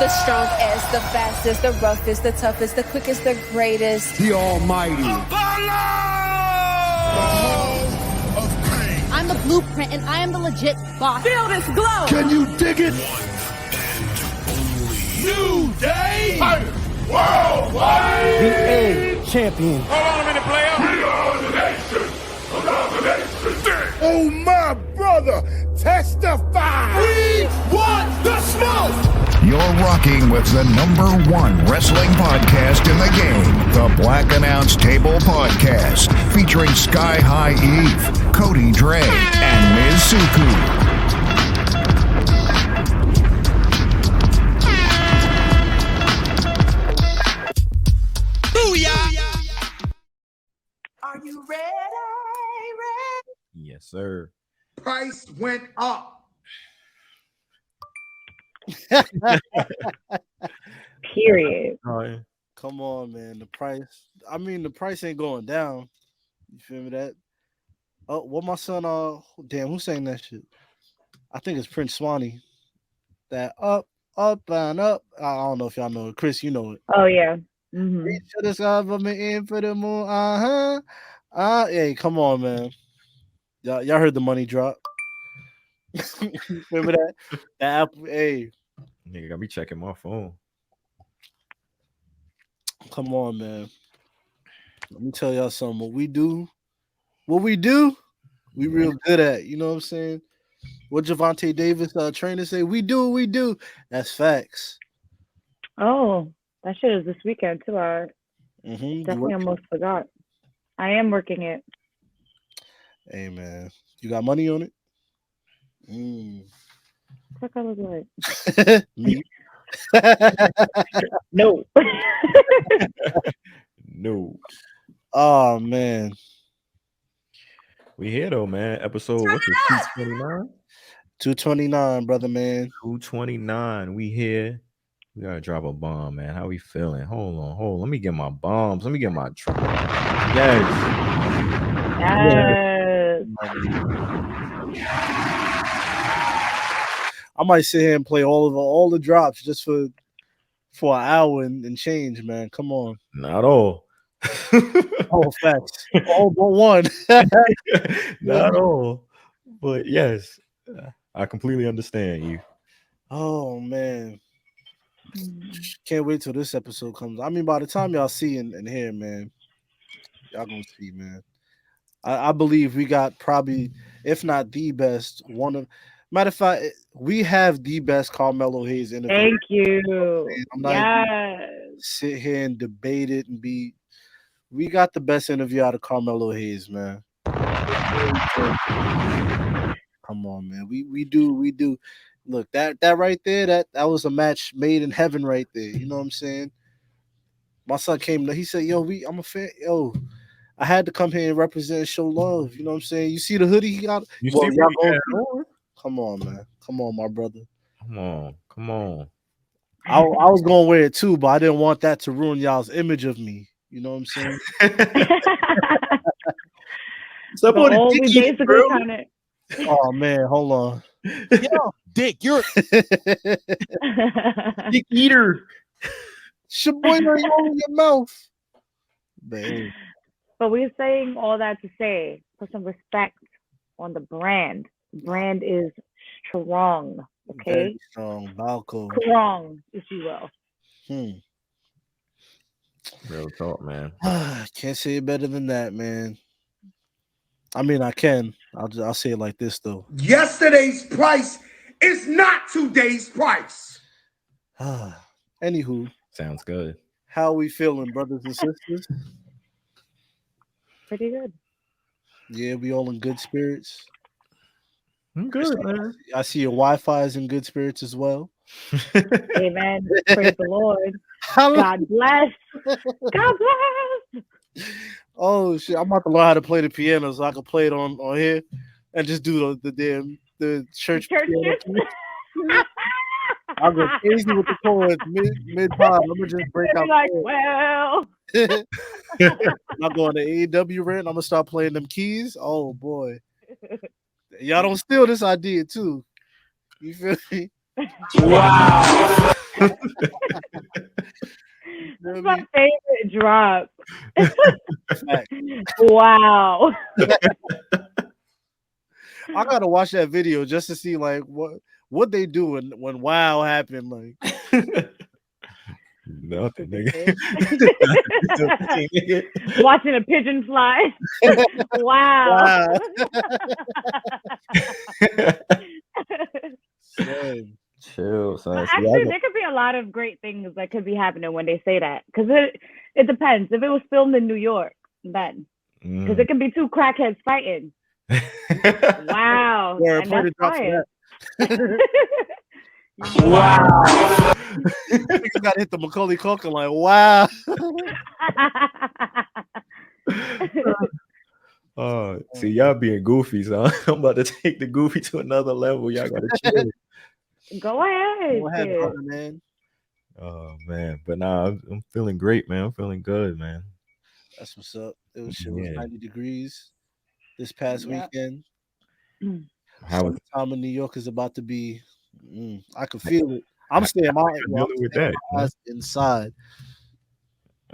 The strongest, the fastest, the roughest, the toughest, the quickest, the greatest. The Almighty. I'm the blueprint, and I am the legit boss. Feel this glow. Can you dig it? New Day Worldwide. The A champion. Hold on a minute, player. We are the nation. Another nation. Oh, my brother, testify. We want the smoke. You're rocking with the #1 wrestling podcast in the game, the Black Announce Table Podcast, featuring Sky High Eve, Cody Dre, and Ms. Suku. Are you ready? Yes, sir. Price went up. Period. Come on, man. The price ain't going down. You feel me? That. Oh, what my son? Damn, who sang that shit? I think it's Prince Swanee. That up and up. I don't know if y'all know it. Chris, you know it. Oh yeah. Mm-hmm. Reach to the sky, but me in for the moon. Hey, come on, man. Y'all heard the money drop. Remember that? The Apple. Hey, Nigga got me checking my phone. come on, man. Let me tell y'all something. What we do, we real good at. You know what I'm saying? What Javante Davis trainer say? We do what we do. That's facts. Oh, that shit is this weekend too. I definitely almost forgot. I am working it. Hey, man. You got money on it? What I look like? Me? No. No. Oh, man. We here though, man. Episode what's it? 229? 229, brother, man. 229. We here. We gotta drop a bomb, man. How we feeling? Hold on. Let me get my bombs. Let me get my Yes. I might sit here and play all the drops just for an hour and change, man. Come on. Not all. All facts. All but one. Not all. But yes, I completely understand you. Oh, man. Can't wait till this episode comes. I mean, by the time y'all see and hear, man, y'all gonna see, man. I believe we got probably, if not the best, matter of fact, we have the best Carmelo Hayes interview. Thank you. I'm not even sit here and debate it and we got the best interview out of Carmelo Hayes, man. Come on, man. We do. Look, that right there, that was a match made in heaven right there. You know what I'm saying? My son came, he said, yo, I'm a fan. Yo, I had to come here and represent and show love. You know what I'm saying? You see the hoodie he got? Come on, man. Come on, my brother. Come on. I was gonna wear it too, but I didn't want that to ruin y'all's image of me. You know what I'm saying? Stop on the dick, bro. Oh man, hold on. Yo, Dick, you're Dick eater. Shaboy, you all in your mouth. Babe. But we're saying all that to say, put some respect on the brand. The brand is strong, okay? Very strong, Balco. Strong, if you will. Real talk, man. Can't say it better than that, man. I mean, I can. I'll say it like this though. Yesterday's price is not today's price. Anywho, sounds good. How are we feeling, brothers and sisters? Pretty good. Yeah, we all in good spirits. I'm good, man. I see your Wi-Fi is in good spirits as well. Amen. Praise the Lord. God bless. God bless. Oh shit! I'm about to learn how to play the piano so I can play it on here and just do the church piano. I'll go crazy with the chords mid pod. I'm gonna just break out. Like, well, I'm going to AEW rent. I'm gonna start playing them keys. Oh boy, y'all don't steal this idea too. You feel me? Wow. That's my favorite drop. Wow. I gotta watch that video just to see like what they do when wow happened. Like nothing, nigga. Watching a pigeon fly. Wow. Chill, son. Actually, there could be a lot of great things that could be happening when they say that. Because it depends. If it was filmed in New York, then. Because it can be two crackheads fighting. Wow. Yeah, and that's fire. Wow. You gotta hit the Macaulay Culkin like, wow. See, y'all being goofy, so I'm about to take the goofy to another level. Y'all gotta chill. Go ahead, man. Oh man, but nah, I'm feeling great, man. I'm feeling good, man. That's what's up. It was 90 degrees this past weekend. How was time in New York is about to be? I can feel it. I'm staying inside.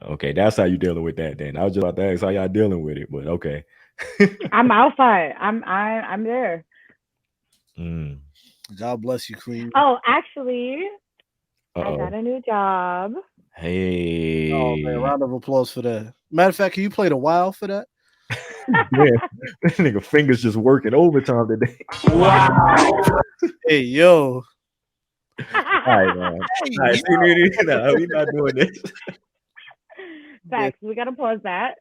Okay, that's how you dealing with that. Then I was just about to ask how y'all dealing with it, but okay. I'm outside. I'm there. God bless you, Queen. Oh, actually, I got a new job. Hey. Oh man, round of applause for that. Matter of fact, can you play the WoW for that? Man, that nigga fingers just working overtime today. Wow. Hey, yo. All right, man. All right, we're not doing this. Facts. We gotta pause that.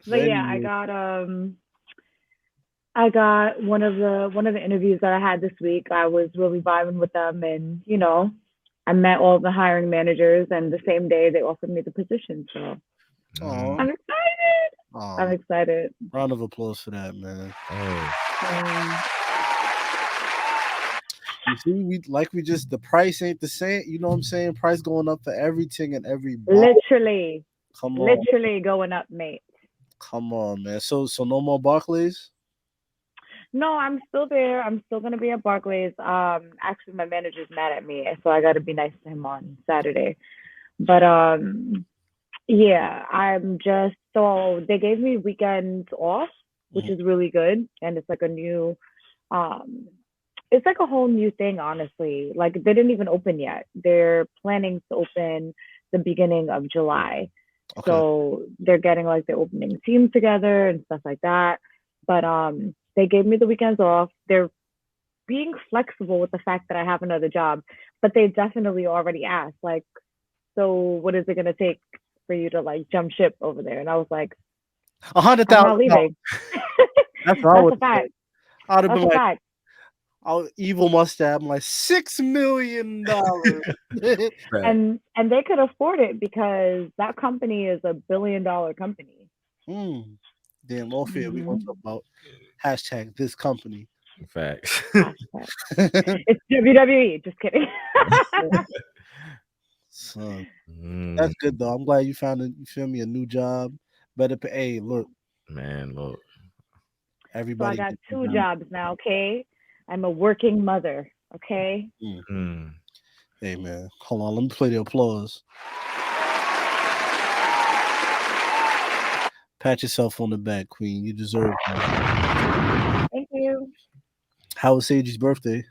But yeah, I got one of the interviews that I had this week. I was really vibing with them, and I met all the hiring managers, and the same day they offered me the position. So I'm excited. I'm excited. Round of applause for that, man. You see, the price ain't the same. You know what I'm saying? Price going up for everything and every literally. Come on. Literally going up, mate. Come on, man. So no more Barclays? No, I'm still there. I'm still gonna be at Barclays. Actually, my manager's mad at me, so I got to be nice to him on Saturday. But yeah, so they gave me weekends off, which is really good, and it's like a new, it's like a whole new thing, honestly. Like they didn't even open yet. They're planning to open the beginning of July, so they're getting like the opening team together and stuff like that. But they gave me the weekends off. They're being flexible with the fact that I have another job, but they definitely already asked, like, so what is it going to take for you to like jump ship over there? And I was like, $100,000. I'm not leaving. That's a fact. I'd have been like, fact. Evil mustache. I'm like $6 million. and they could afford it because that company is $1 billion company. Damn, low fear. We gonna talk about hashtag this company. Facts. It's WWE. Just kidding. Son, that's good though. I'm glad you found you feel me, a new job. Better pay. Hey, look. Man, look. Everybody. So I got 2 jobs now, okay? I'm a working mother, okay? Hey man, hold on. Let me play the applause. Pat yourself on the back, Queen. You deserve it. Thank you. How was Sagie's birthday?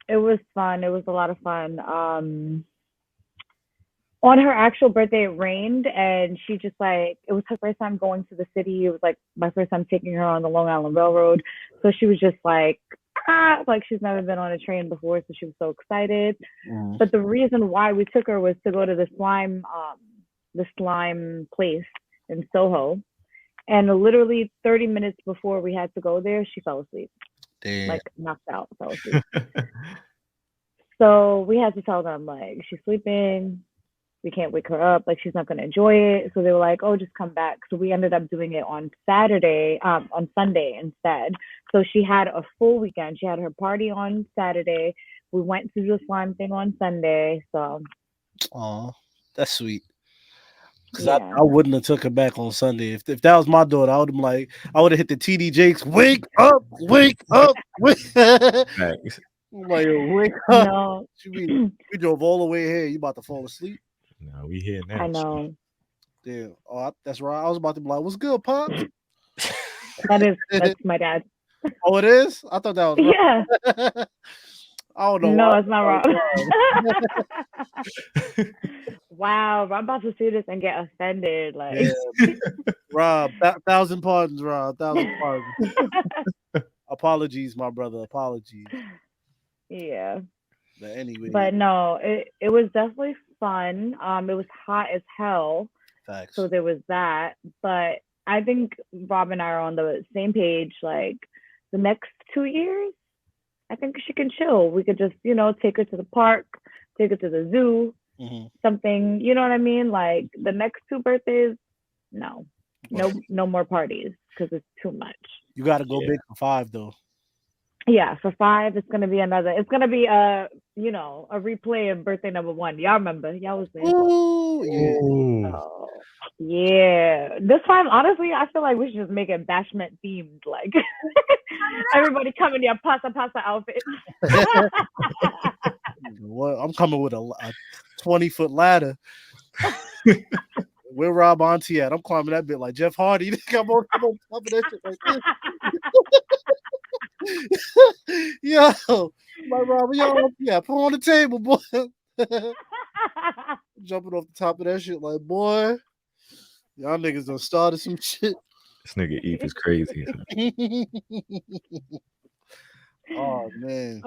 It was fun. It was a lot of fun. On her actual birthday, it rained, and she just it was her first time going to the city. It was like my first time taking her on the Long Island Railroad. So she was just like she's never been on a train before, so she was so excited. But the reason why we took her was to go to the slime place in Soho. And literally 30 minutes before we had to go there, she fell asleep. Damn. Like knocked out, fell asleep. So we had to tell them, like, she's sleeping. We can't wake her up. Like, she's not going to enjoy it. So they were like, oh, just come back. So we ended up doing it on Sunday instead. So she had a full weekend. She had her party on Saturday. We went to the slime thing on Sunday. So. Oh, that's sweet. Because I wouldn't have took her back on Sunday. If that was my daughter, I would have like I would have hit the TD Jakes. Wake up, wake up, wake. Thanks. I'm like, wake up. No. We drove all the way here. You about to fall asleep? No, we here now. I know. Damn. Oh, that's right. I was about to be like, "What's good, Pops?" That's my dad. Oh, it is. I thought that was right. Yeah. I don't know. No, it's not wrong. Wow, I'm about to see this and get offended. Like, yeah. Rob, 1,000 pardons, Rob. 1,000 pardons. Apologies, my brother. Apologies. Yeah. But anyway. But no, it was definitely fun. It was hot as hell. Facts. So there was that. But I think Rob and I are on the same page. Like the next 2 years, I think she can chill. We could just, take her to the park, take her to the zoo, something, you know what I mean? Like the next 2 birthdays, no more parties because it's too much. You got to go big for 5 though. Yeah, for 5, it's gonna be it's gonna be a replay of birthday number 1. Y'all remember? Y'all was there. Ooh, yeah. Oh, yeah. This time, honestly, I feel like we should just make it bashment themed. Like everybody come in your pasta outfit. What? I'm coming with a 20-foot ladder. Where Rob Auntie at? I'm climbing that bit like Jeff Hardy. I'm on top of that shit like this. Yo, my Rob, put on the table, boy. Jumping off the top of that shit like, boy, y'all niggas done started some shit. This nigga Eve is crazy. Oh man.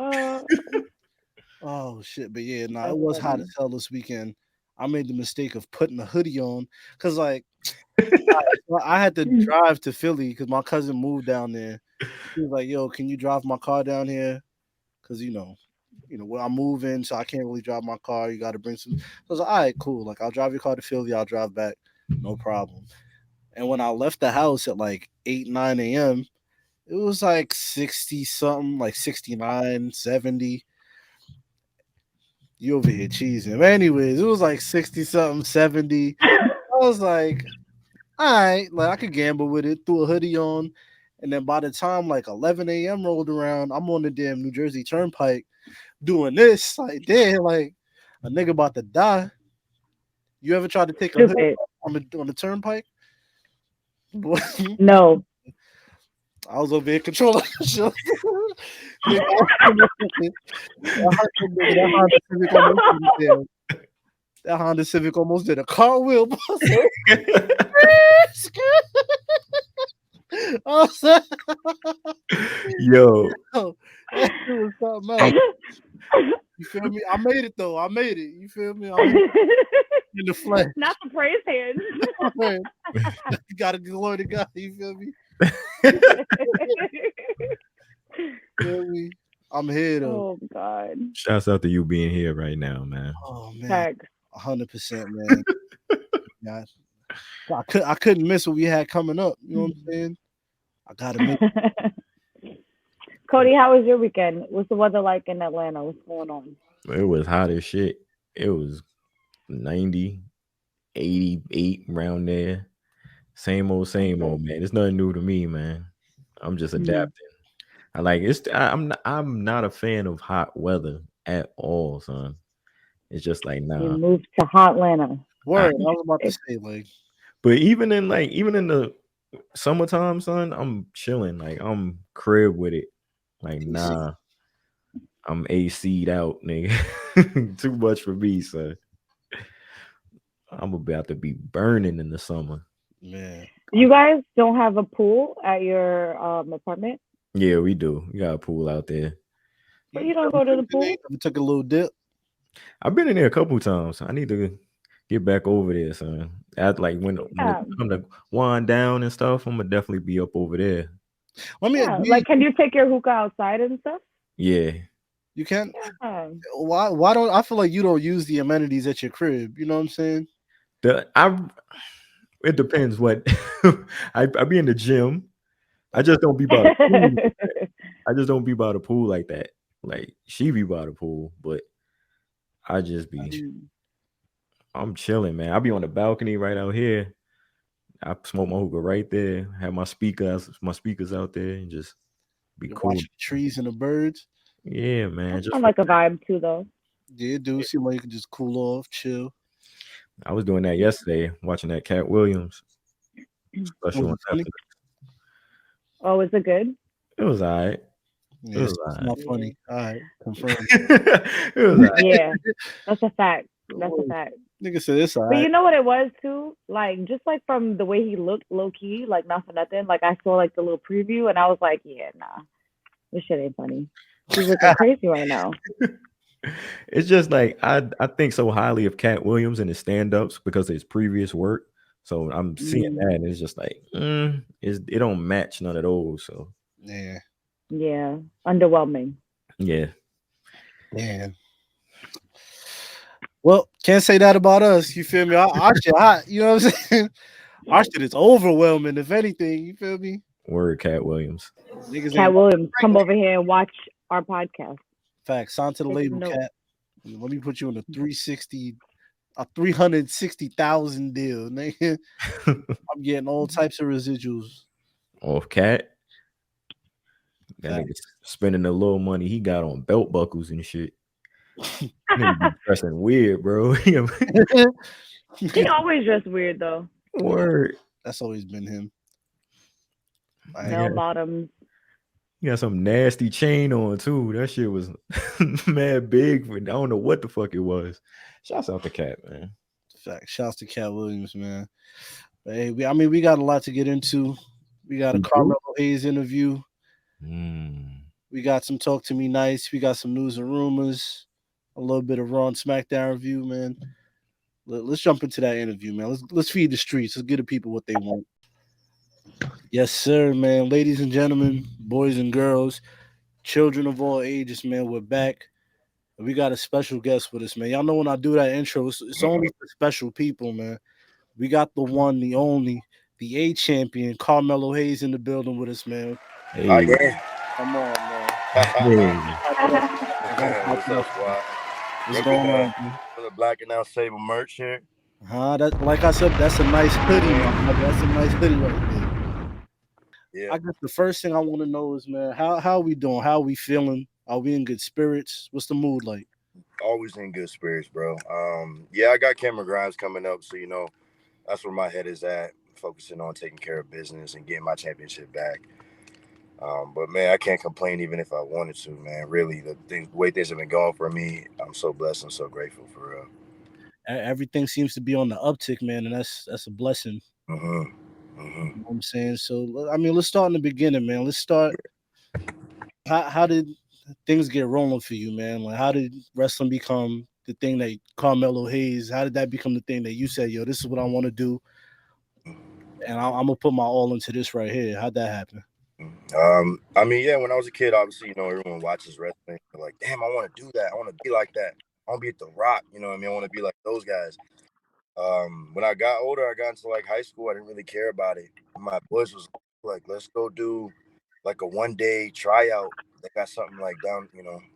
Oh shit, but yeah, it was hot as hell this weekend. I made the mistake of putting a hoodie on because like I had to drive to Philly because my cousin moved down there. He was like, "Yo, can you drive my car down here? Because where I'm moving, so I can't really drive my car. You got to bring some." So I was like, "All right, cool. Like I'll drive your car to Philly. I'll drive back, no problem." And when I left the house at like 8-9 a.m., it was like 60 something, like 69, 70. You over here cheesing. But anyways, it was like 60 something, 70. I was like, all right, like I could gamble with it, threw a hoodie on. And then by the time like 11 a.m. rolled around, I'm on the damn New Jersey Turnpike doing this. Like, damn, like a nigga about to die. You ever tried to take a hoodie on the turnpike? No. I was over here controlling the show. That Honda Civic almost did a cartwheel. Yo. That shit was something else. You feel me? I made it though. I made it. You feel me? In the flesh. Not the praise hands. You gotta glory to God. You feel me? Feel me? I'm here though. Oh God. Shouts out to you being here right now, man. Oh man. Thanks. 100%, man. Yeah. I couldn't miss what we had coming up. You know what I'm saying? I gotta make it. Cody, how was your weekend? What's the weather like in Atlanta? What's going on? It was hot as shit. It was 90, 88 around there. Same old, man. It's nothing new to me, man. I'm just adapting. I'm not a fan of hot weather at all, son. It's just like nah. You moved to hot Atlanta. Word. I was about to say like, but even in the summertime, son, I'm chilling. Like I'm crib with it. Like nah, I'm AC'd out, nigga. Too much for me, son. I'm about to be burning in the summer. Man. You guys don't have a pool at your apartment? Yeah, we do. We got a pool out there. But you don't go to the pool? We took a little dip. I've been in there a couple times. I need to get back over there, son. When it come to wind down and stuff, I'm gonna definitely be up over there. Can you take your hookah outside and stuff? Yeah. You can? Yeah. Why don't I feel like you don't use the amenities at your crib? You know what I'm saying? It depends what I be in the gym. I just don't be by the pool. I just don't be by the pool like that. Like she be by the pool, but I just be I'm chilling, man. I be on the balcony right out here. I smoke my hookah right there. Have my speakers out there, and just be You're cool. watching the trees and the birds. Yeah, man. Just I like a vibe too, though. Yeah, dude. Seem like you can just cool off, chill. I was doing that yesterday, watching that Cat Williams special. Was it funny? Oh, is it good? It was all right. Yeah, it's not funny. All right, confirmed. It was all right. Yeah, that's a fact. That's a fact. Nigga said it's all But right. you know what it was too? Like, just like from the way he looked, low key, like not for nothing. Like I saw like the little preview, and I was like, yeah, nah, this shit ain't funny. He's looking crazy right now. It's just like I think so highly of Cat Williams and his stand-ups because of his previous work. So I'm seeing that, and it's just like it don't match none of those. So Yeah, underwhelming. Yeah. Well, can't say that about us. You feel me? Our shit, you know what I'm saying? Our shit is overwhelming, if anything. You feel me? Word, Cat Williams. Cat Williams, come over here and watch our podcast. Fact, sign to the label, Cat. Let me put you in a 360,000 deal, nigga. I'm getting all types of residuals. Off Cat. That nigga spending the little money he got on belt buckles and shit. Nigga be dressing weird, bro. He always dressed weird though. Word. That's always been him. Bell bottoms. He got some nasty chain on too. That shit was mad big. I don't know what the fuck it was. Shouts out to Cat, man. Fact. Shouts to Cat Williams, man. Hey, we got a lot to get into. We got a Carmelo Hayes interview. We got some Talk to Me Nice. We got some news and rumors. A little bit of Raw and SmackDown review, man. Let's jump into that interview, man. Let's feed the streets. Let's give the people what they want. Yes, sir, man. Ladies and gentlemen, boys and girls, children of all ages, man, we're back. We got a special guest with us, man. Y'all know when I do that intro, it's only for special people, man. We got the one, the only, the A champion, Carmelo Hayes in the building with us, man. Hey. Come on, man. What's up, squad? What's going on, man? For the Black and Now Sable merch here. That, like I said, that's a nice hoodie, man. That's a nice hoodie right there. Yeah. I guess the first thing I want to know is, man, how are we doing? How are we feeling? Are we in good spirits? What's the mood like? Always in good spirits, bro. Yeah, I got Cameron Grimes coming up, so that's where my head is at, focusing on taking care of business and getting my championship back. But man, I can't complain even if I wanted to, man. Really, the way things have been going for me, I'm so blessed and so grateful for real. Everything seems to be on the uptick, man, and that's a blessing. You know what I'm saying? So, let's start in the beginning, man. Let's start. How did things get rolling for you, man? Like, how did wrestling become the thing that Carmelo Hayes? How did that become the thing that you said, yo, this is what I want to do, and I'm gonna put my all into this right here? How'd that happen? When I was a kid, obviously, everyone watches wrestling. They're like, damn, I want to do that. I want to be like that. I want to be at The Rock. You know what I mean? I want to be like those guys. When I got older, I got into like high school. I didn't really care about it. My boys was like, let's go do like a one-day tryout. They got something like down,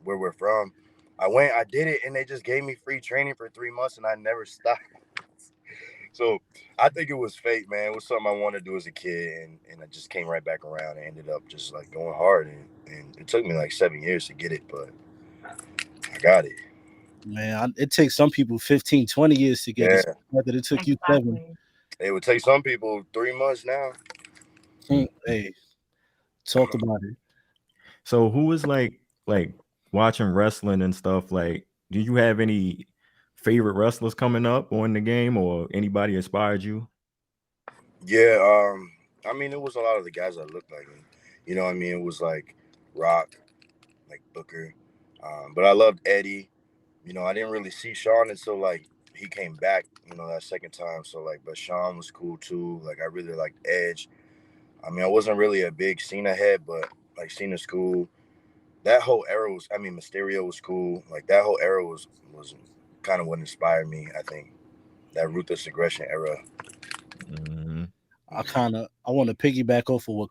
where we're from. I went, I did it, and they just gave me free training for 3 months, and I never stopped. So I think it was fate, man. It was something I wanted to do as a kid, and I just came right back around and ended up just like going hard. And it took me like 7 years to get it, but I got it. Man, it takes some people 15, 20 years to get it. That it took you 7. It would take some people 3 months now. Hey, talk about it. So who was like watching wrestling and stuff? Like, do you have any favorite wrestlers coming up on the game, or anybody inspired you? Yeah, it was a lot of the guys that looked like me. It was like Rock, like Booker, but I loved Eddie. I didn't really see Sean until like he came back, that second time. So like, but Sean was cool too. Like I really liked Edge. I wasn't really a big Cena head, but like Cena's cool. That whole era was, Mysterio was cool. Like that whole era was kind of what inspired me, I think. That ruthless aggression era. I want to piggyback off of what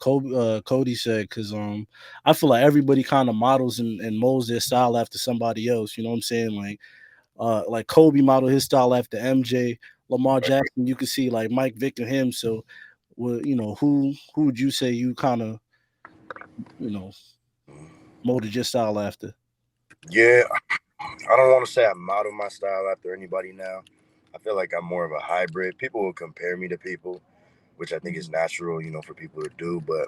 Cody said, because I feel like everybody kind of models and molds their style after somebody else. You know what I'm saying? Like Like Kobe modeled his style after MJ. Lamar Jackson, you could see like Mike Vick and him. So, well, who would you say you kind of molded your style after? Yeah, I don't want to say I model my style after anybody now. I feel like I'm more of a hybrid. People will compare me to people, which I think is natural, for people to do. But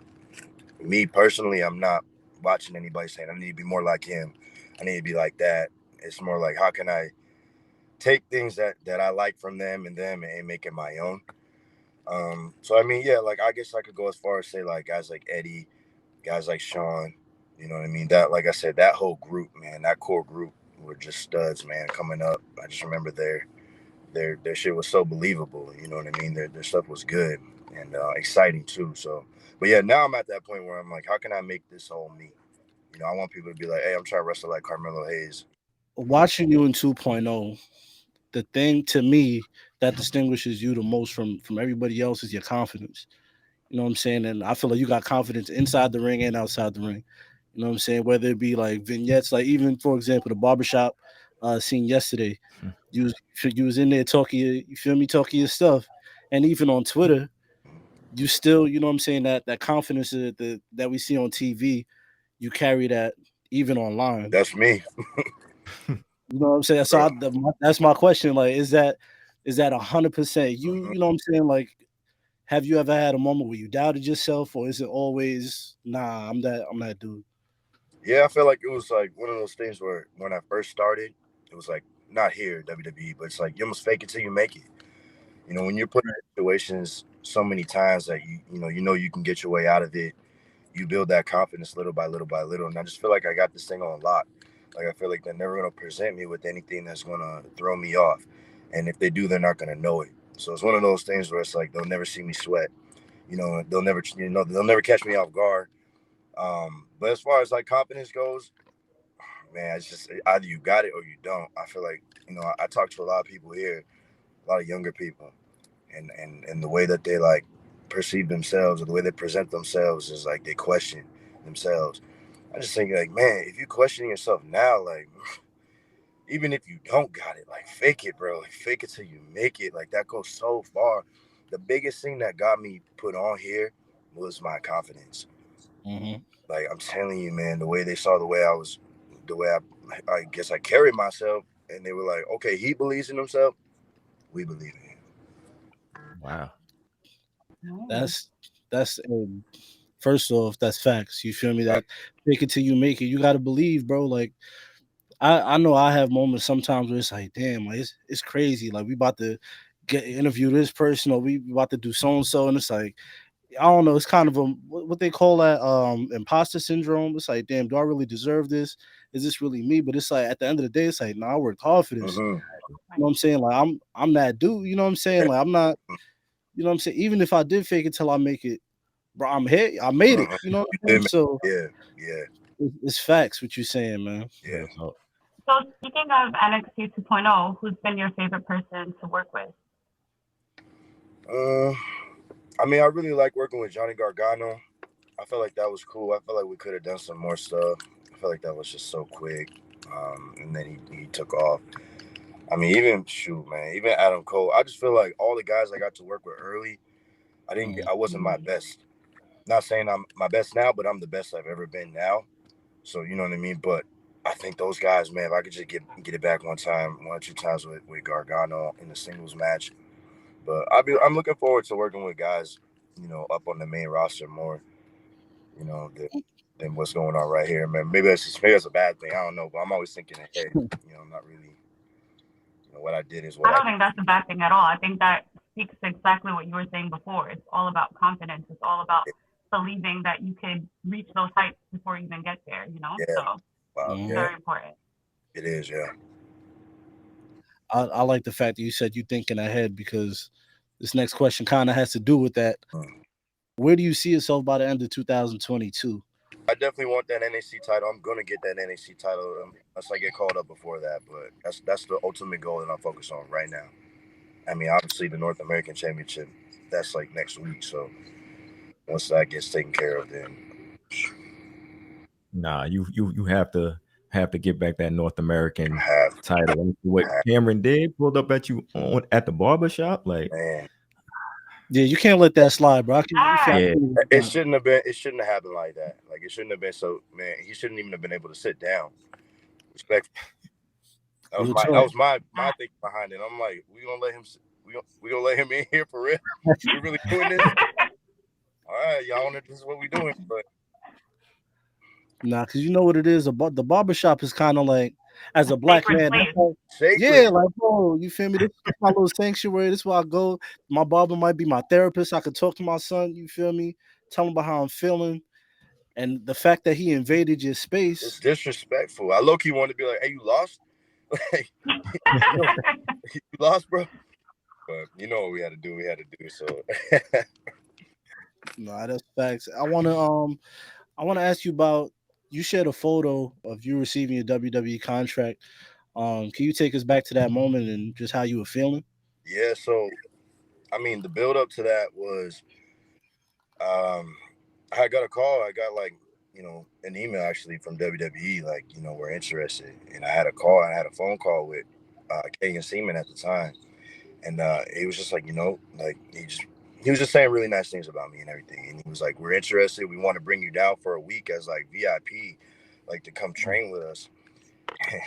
me personally, I'm not watching anybody saying I need to be more like him. I need to be like that. It's more like, how can I take things that I like from them and make it my own? So I mean, yeah, like I guess I could go as far as say like guys like Eddie, guys like Sean, you know what I mean? That, like I said, that whole group, man, that core group were just studs, man, coming up. I just remember their shit was so believable, you know what I mean? Their stuff was good and exciting too. So, but yeah, now I'm at that point where I'm like, how can I make this whole me? I want people to be like, hey, I'm trying to wrestle like Carmelo Hayes. Watching you in 2.0, the thing to me that distinguishes you the most from everybody else is your confidence. You know what I'm saying? And I feel like you got confidence inside the ring and outside the ring. You know what I'm saying? Whether it be like vignettes, like even for example, the barbershop scene yesterday, you was in there talking, talking your stuff, and even on Twitter, you still, you know what I'm saying, that confidence that we see on TV, you carry that even online. That's me. You know what I'm saying? So that's my question. Like, is that 100% you? You know what I'm saying? Like, have you ever had a moment where you doubted yourself, or is it always nah? I'm that dude. Yeah, I feel like it was like one of those things where when I first started, it was like not here WWE, but it's like you almost fake it till you make it. When you're put in situations so many times that you can get your way out of it, you build that confidence little by little by little. And I just feel like I got this thing on lock. Like I feel like they're never gonna present me with anything that's gonna throw me off. And if they do, they're not gonna know it. So it's one of those things where it's like they'll never see me sweat. They'll never catch me off guard. But as far as like confidence goes, man, it's just either you got it or you don't. I feel like, I talk to a lot of people here, a lot of younger people, and the way that they like perceive themselves or the way they present themselves is like they question themselves. I just think like, man, if you question yourself now, like even if you don't got it, like fake it, bro. Like fake it till you make it. Like that goes so far. The biggest thing that got me put on here was my confidence. Mm-hmm. Like I'm telling you, man, the way they saw the way I guess I carried myself, and they were like, okay, he believes in himself, we believe in him. Wow. That's first off, that's facts. You feel me? That fake it till you make it. You got to believe, bro. Like I know I have moments sometimes where it's like, damn, like it's crazy. Like we about to interview this person, or we about to do so and so, and it's like, I don't know. It's kind of a what they call that imposter syndrome. It's like, damn, do I really deserve this? Is this really me? But it's like at the end of the day, it's like, I worked hard for this. Mm-hmm. You know what I'm saying? Like I'm that dude. You know what I'm saying? Like I'm not. You know what I'm saying? Even if I did fake it till I make it, bro, I'm here. I made it. You know what I'm saying? So yeah, it's facts what you're saying, man. Yeah. So speaking of NXT 2.0, who's been your favorite person to work with? I mean, I really like working with Johnny Gargano. I felt like that was cool. I felt like we could have done some more stuff. I felt like that was just so quick. And then he took off. I mean, even Adam Cole. I just feel like all the guys I got to work with early, I wasn't my best. Not saying I'm my best now, but I'm the best I've ever been now. So you know what I mean? But I think those guys, man, if I could just get it back one or two times with Gargano in the singles match. But I'm looking forward to working with guys, up on the main roster more, than what's going on right here. Man, maybe that's a bad thing. I don't know, but I'm always thinking, hey, I'm not really, what I did is what I don't think that's a bad thing at all. I think that speaks to exactly what you were saying before. It's all about confidence. It's all about believing that you could reach those heights before you even get there, Yeah. So it's very important. It is, yeah. I like the fact that you said you thinking ahead, because this next question kind of has to do with that. Where do you see yourself by the end of 2022? I definitely want that NXT title. I'm gonna get that NXT title unless I get called up before that. But that's the ultimate goal that I'm focused on right now. I mean, obviously the North American Championship, that's like next week. So once that gets taken care of, then Nah, you have to get back that North American Title. What Cameron did, pulled up at you at the barbershop, like, man. Yeah, you can't let that slide, bro. Yeah. It shouldn't have been. It shouldn't have happened like that. Like, it shouldn't have been so. Man, he shouldn't even have been able to sit down. Respect. That was my thinking behind it. I'm like, we gonna let him. We gonna let him in here for real? We really doing this? All right, y'all. This is what we doing. But nah, because you know what it is. The barbershop is kind of like, as a black man, yeah, like, bro, you feel me? This is my little sanctuary. This is where I go. My barber might be my therapist. I could talk to my son. You feel me? Tell him about how I'm feeling. And the fact that he invaded your space, it's disrespectful. I low-key wanted to be like, hey, you lost? Like, you lost, bro? But you know what we had to do. So nah, that's facts. I wanna ask you about, you shared a photo of you receiving your WWE contract. Can you take us back to that moment and just how you were feeling? yeah, so I mean, the build up to that was I got a call. I got, like, an email actually from WWE, like, we're interested. And I had a call, and I had a phone call with Kagan Seaman at the time. And he was just like, like, he was just saying really nice things about me and everything. And he was like, we're interested. We want to bring you down for a week as, like, VIP, like, to come train with us. And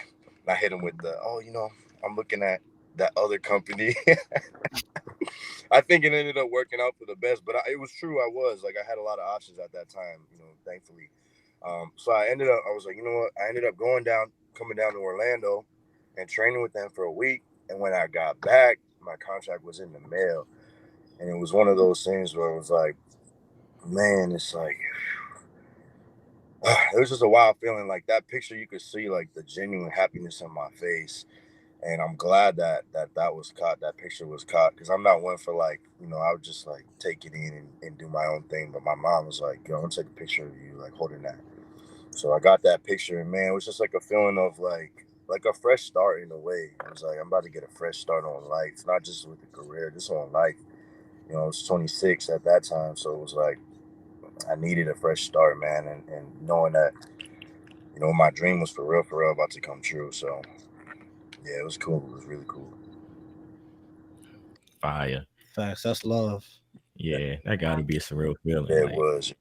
I hit him with the, I'm looking at that other company. I think it ended up working out for the best, but it was true. I had a lot of options at that time, thankfully. So I was like, you know what? I ended up coming down to Orlando and training with them for a week. And when I got back, my contract was in the mail. And it was one of those things where it was like, man, it's like, it was just a wild feeling. Like, that picture, you could see, like, the genuine happiness on my face. And I'm glad that was caught. That picture was caught, because I'm not one for, like, I would just, like, take it in and do my own thing. But my mom was like, yo, I want to take a picture of you, like, holding that. So I got that picture, and man, it was just like a feeling of like a fresh start in a way. I was like, I'm about to get a fresh start on life, not just with the career, just on life. I was 26 at that time, so it was like I needed a fresh start, man, and knowing that, my dream was for real about to come true. So yeah, it was cool. It was really cool. Fire. Facts. That's love. Yeah, that got to be a surreal feeling. Yeah, it was.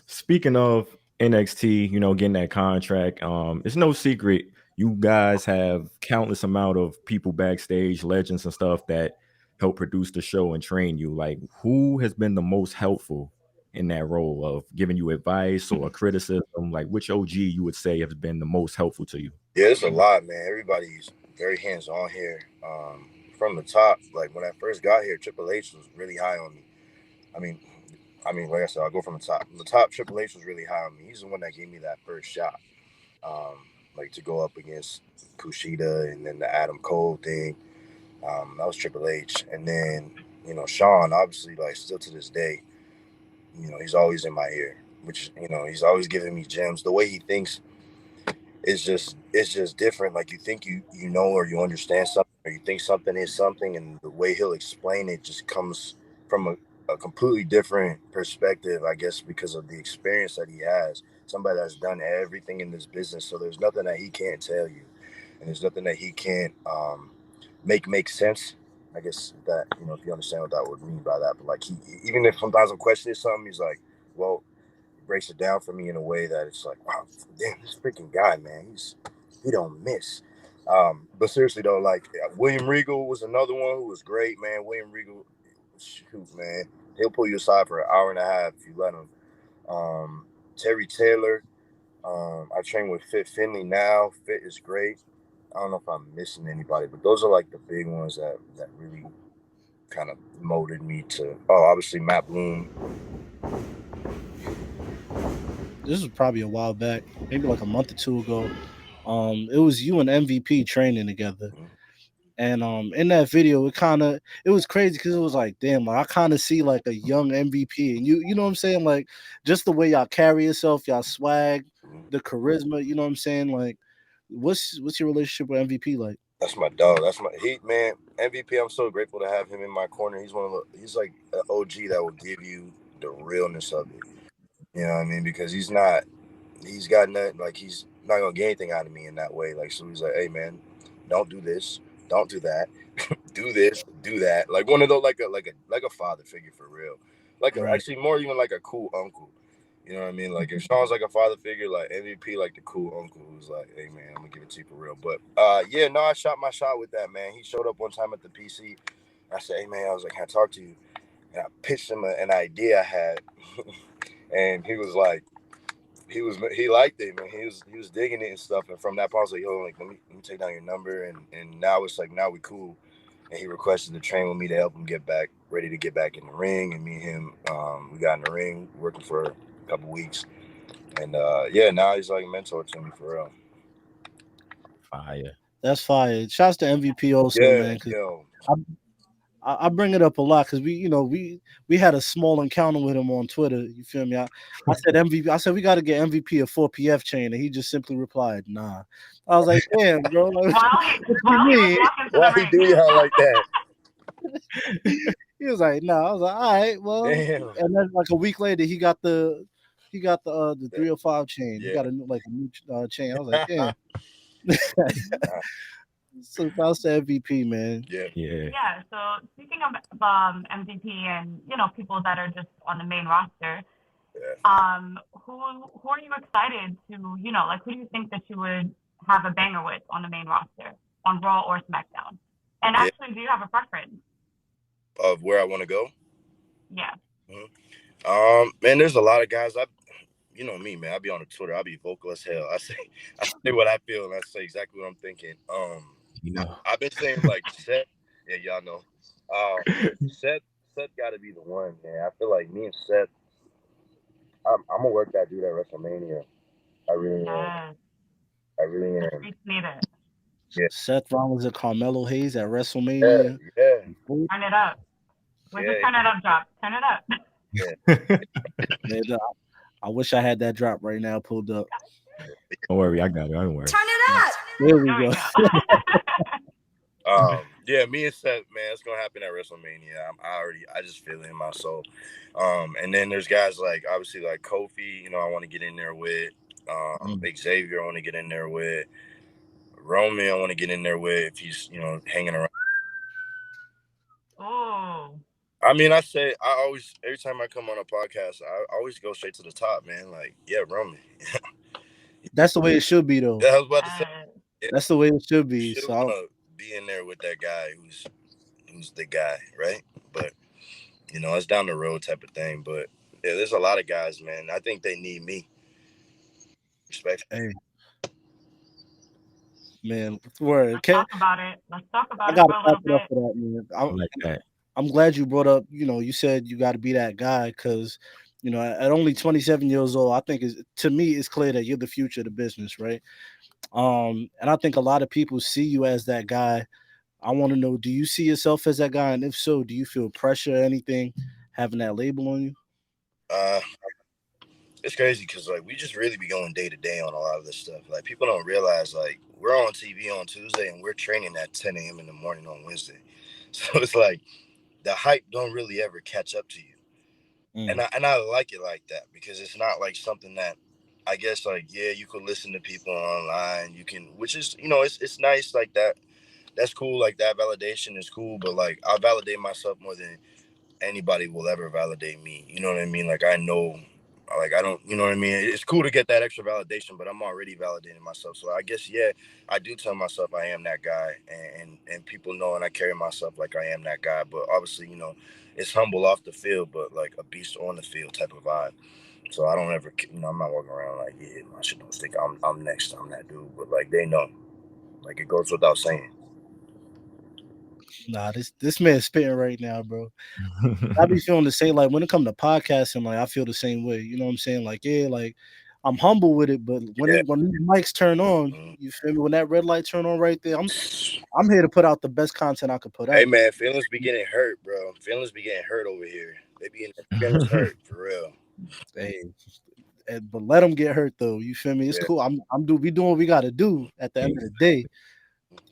Speaking of NXT, getting that contract, it's no secret you guys have countless amount of people backstage, legends and stuff that help produce the show and train you. Like, who has been the most helpful in that role of giving you advice or criticism? Like, which OG you would say has been the most helpful to you? Yeah, it's a lot, man. Everybody's very hands-on here. From the top, like, when I first got here, Triple H was really high on me. I mean, like I said, I'll go from the top. The top, Triple H was really high on me. He's the one that gave me that first shot, like, to go up against Kushida, and then the Adam Cole thing. That was Triple H. And then, Sean, obviously, like, still to this day, he's always in my ear, which, he's always giving me gems. The way he thinks it's just different. Like, you think you know, or you understand something, or you think something is something, and the way he'll explain it just comes from a completely different perspective, I guess, because of the experience that he has. Somebody that's done everything in this business, so there's nothing that he can't tell you, and there's nothing that he can't make sense. I guess that, if you understand what that would mean by that. But, like, he, even if sometimes I'm questioning something, he's like, well, breaks it down for me in a way that it's like, wow, damn, this freaking guy, man, he don't miss. But seriously though, like, William Regal was another one who was great, man. William Regal, shoot, man, he'll pull you aside for an hour and a half if you let him. Terry Taylor, I train with Fit Finley now. Fit is great. I don't know if I'm missing anybody, but those are, like, the big ones that really kind of molded me to. Oh, obviously Matt Bloom. This was probably a while back, maybe like a month or two ago. It was you and MVP training together. And in that video, it was crazy because it was like, damn, like, I kind of see like a young MVP, and you know what I'm saying, like, just the way y'all carry yourself, y'all swag, the charisma, you know what I'm saying, like, what's your relationship with MVP like? That's my dog. That's my man. MVP. I'm so grateful to have him in my corner. He's like an OG that will give you the realness of it. You know what I mean? Because he's got nothing, like, he's not gonna get anything out of me in that way. Like, so he's like, hey man, don't do this, don't do that, do this, do that. Like one of those, like a father figure for real. Like actually more even like a cool uncle. You know what I mean? Like if Sean's like a father figure, like MVP, like the cool uncle who's like, hey man, I'm gonna give it to you for real. But yeah, no, I shot my shot with that, man. He showed up one time at the PC. I said, hey man, I was like, can I talk to you? And I pitched him an idea I had, and he was like, he liked it, man. He was digging it and stuff. And from that point, I was like, yo, like let me take down your number. And now it's like now we cool. And he requested to train with me to help him get back ready to get back in the ring. And me and him, we got in the ring working for a couple weeks. And yeah, now he's like a mentor to me for real. Fire. That's fire. Shouts to MVP also, man. Yo. I bring it up a lot because we had a small encounter with him on Twitter. You feel me? I said MVP. I said we got to get MVP a 4PF chain, and he just simply replied, "Nah." I was like, "Damn, bro." Like, why he do y'all like that? He was like, "Nah." I was like, "All right, well." Damn. And then like a week later, he got the 305 chain. He got a new chain. I was like, "Damn." So shouts to MVP, man. Yeah. So speaking of MVP and people that are just on the main roster, who are you excited to like who do you think that you would have a banger with on the main roster on Raw or SmackDown? And actually, do you have a preference of where I want to go? Yeah. Man, there's a lot of guys. You know me, man. I be on the Twitter. I be vocal as hell. I say what I feel, and I say exactly what I'm thinking. I've been saying like Seth. Yeah, y'all know. Seth got to be the one, man. I feel like me and Seth. I'm gonna work that dude at WrestleMania. I really am. Yeah. Seth Rollins and Carmelo Hayes at WrestleMania. Yeah. Turn it up. Where's the turn it up drop? Turn it up. Man, I wish I had that drop right now pulled up. Don't worry, I got it. Don't worry. Turn it up. There we go. Yeah, me and Seth, man, it's gonna happen at WrestleMania. I just feel it in my soul. And then there's guys like obviously like Kofi, I want to get in there with. Xavier, I want to get in there with. Roman, I want to get in there with if he's hanging around. Oh. I mean, every time I come on a podcast, I always go straight to the top, man. Like, yeah, Roman. That's the way it should be, though. Yeah, I was about to say. Yeah. That's the way it should be. You so want to be in there with that guy who's the guy, right? But it's down the road type of thing. But yeah, there's a lot of guys, man. I think they need me. Respect. Hey. Man, word. Let's talk about it. Let's talk about I it got for to a little bit. for that, man. I like that. I'm glad you brought up, you said you got to be that guy because, at only 27 years old, I think to me, it's clear that you're the future of the business, right? And I think a lot of people see you as that guy. I want to know, do you see yourself as that guy? And if so, do you feel pressure or anything having that label on you? It's crazy because like we just really be going day to day on a lot of this stuff. Like people don't realize like we're on TV on Tuesday and we're training at 10 a.m. in the morning on Wednesday. So it's like the hype don't really ever catch up to you. And I like it like that because it's not like something that I guess like, yeah, you could listen to people online. You can, which is, it's nice like that. That's cool. Like that validation is cool. But like I validate myself more than anybody will ever validate me. You know what I mean? Like I know, like I don't, you know what I mean? It's cool to get that extra validation, but I'm already validating myself. So I guess, yeah, I do tell myself I am that guy and people know and I carry myself like I am that guy. But obviously, it's humble off the field, but like a beast on the field type of vibe. So I don't ever, I'm not walking around like, yeah, I should don't think I'm next. I'm that dude. But like they know, like it goes without saying. Nah, this man's spitting right now, bro. I be feeling the same. Like when it comes to podcasting, like I feel the same way. You know what I'm saying? Like, yeah, like I'm humble with it, but when the mics turn on, you feel me? When that red light turn on right there, I'm here to put out the best content I could put out. Hey man, feelings be getting hurt, bro. Feelings be getting hurt over here. They be in their feelings hurt for real. Hey, but let them get hurt though. You feel me? It's cool. We doing what we got to do at the end of the day.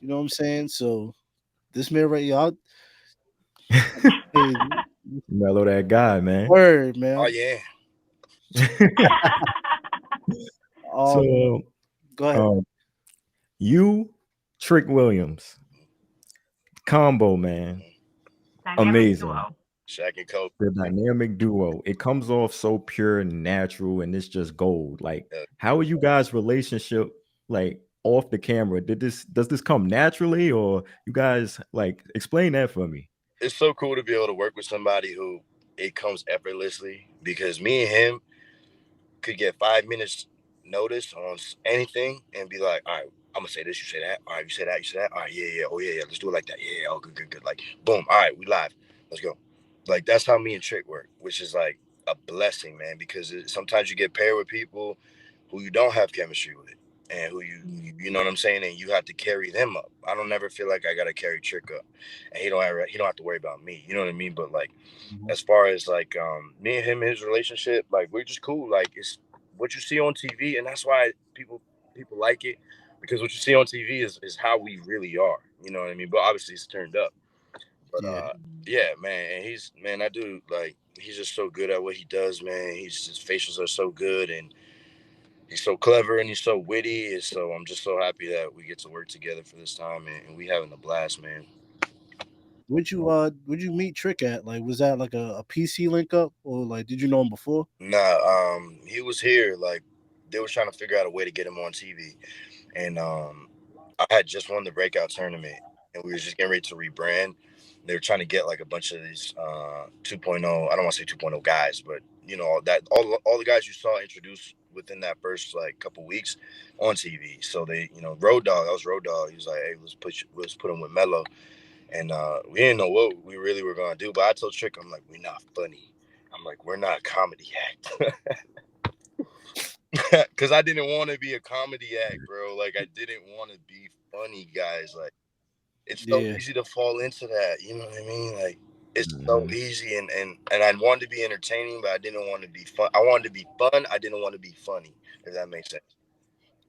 You know what I'm saying? So this man right here, Mellow that guy, man. Word, man. Oh yeah. So Go ahead. You, Trick Williams, combo, man, Dynamic amazing. duo. Shaq and Kobe. The dynamic duo. It comes off so pure and natural, and it's just gold. Like, how are you guys' relationship like off the camera? Does this come naturally, or you guys like explain that for me? It's so cool to be able to work with somebody who it comes effortlessly, because me and him could get 5 minutes notice on anything and be like, all right, I'm gonna say this, you say that. All right, you say that, you say that. All right, yeah, oh yeah, let's do it like that. Yeah, oh good. Like, boom, all right, we live. Let's go. Like, that's how me and Trick work, which is like a blessing, man, because sometimes you get paired with people who you don't have chemistry with, and who you know what I'm saying, and you have to carry them up. I don't never feel like I gotta carry Trick up, and he don't have to worry about me. You know what I mean? But like, as far as like me and him, his relationship, like, we're just cool. Like, it's what you see on TV, and that's why people like it, because what you see on TV is how we really are. You know what I mean? But obviously it's turned up. But yeah, man, and that dude, like, he's just so good at what he does, man. His facials are so good, and he's so clever, and he's so witty, and so I'm just so happy that we get to work together for this time, and we having a blast, man. Would you meet Trick at? Like, was that like a PC link up, or like did you know him before? Nah, he was here. Like, they were trying to figure out a way to get him on TV, and I had just won the breakout tournament, and we were just getting ready to rebrand. They were trying to get like a bunch of these 2.0. I don't want to say 2.0 guys, but you know, that all the guys you saw introduced within that first like couple weeks on TV. So they, you know, Road Dogg. That was Road Dogg. He was like, "Hey, let's put him with Mello," and we didn't know what we really were gonna do. But I told Trick, I'm like, "We're not funny." I'm like, "We're not a comedy act." Because I didn't want to be a comedy act, bro. Like, I didn't want to be funny, guys. Like, it's so easy to fall into that. You know what I mean? Like, it's so easy, and I wanted to be entertaining, but I didn't want to be fun. I wanted to be fun. I didn't want to be funny, if that makes sense.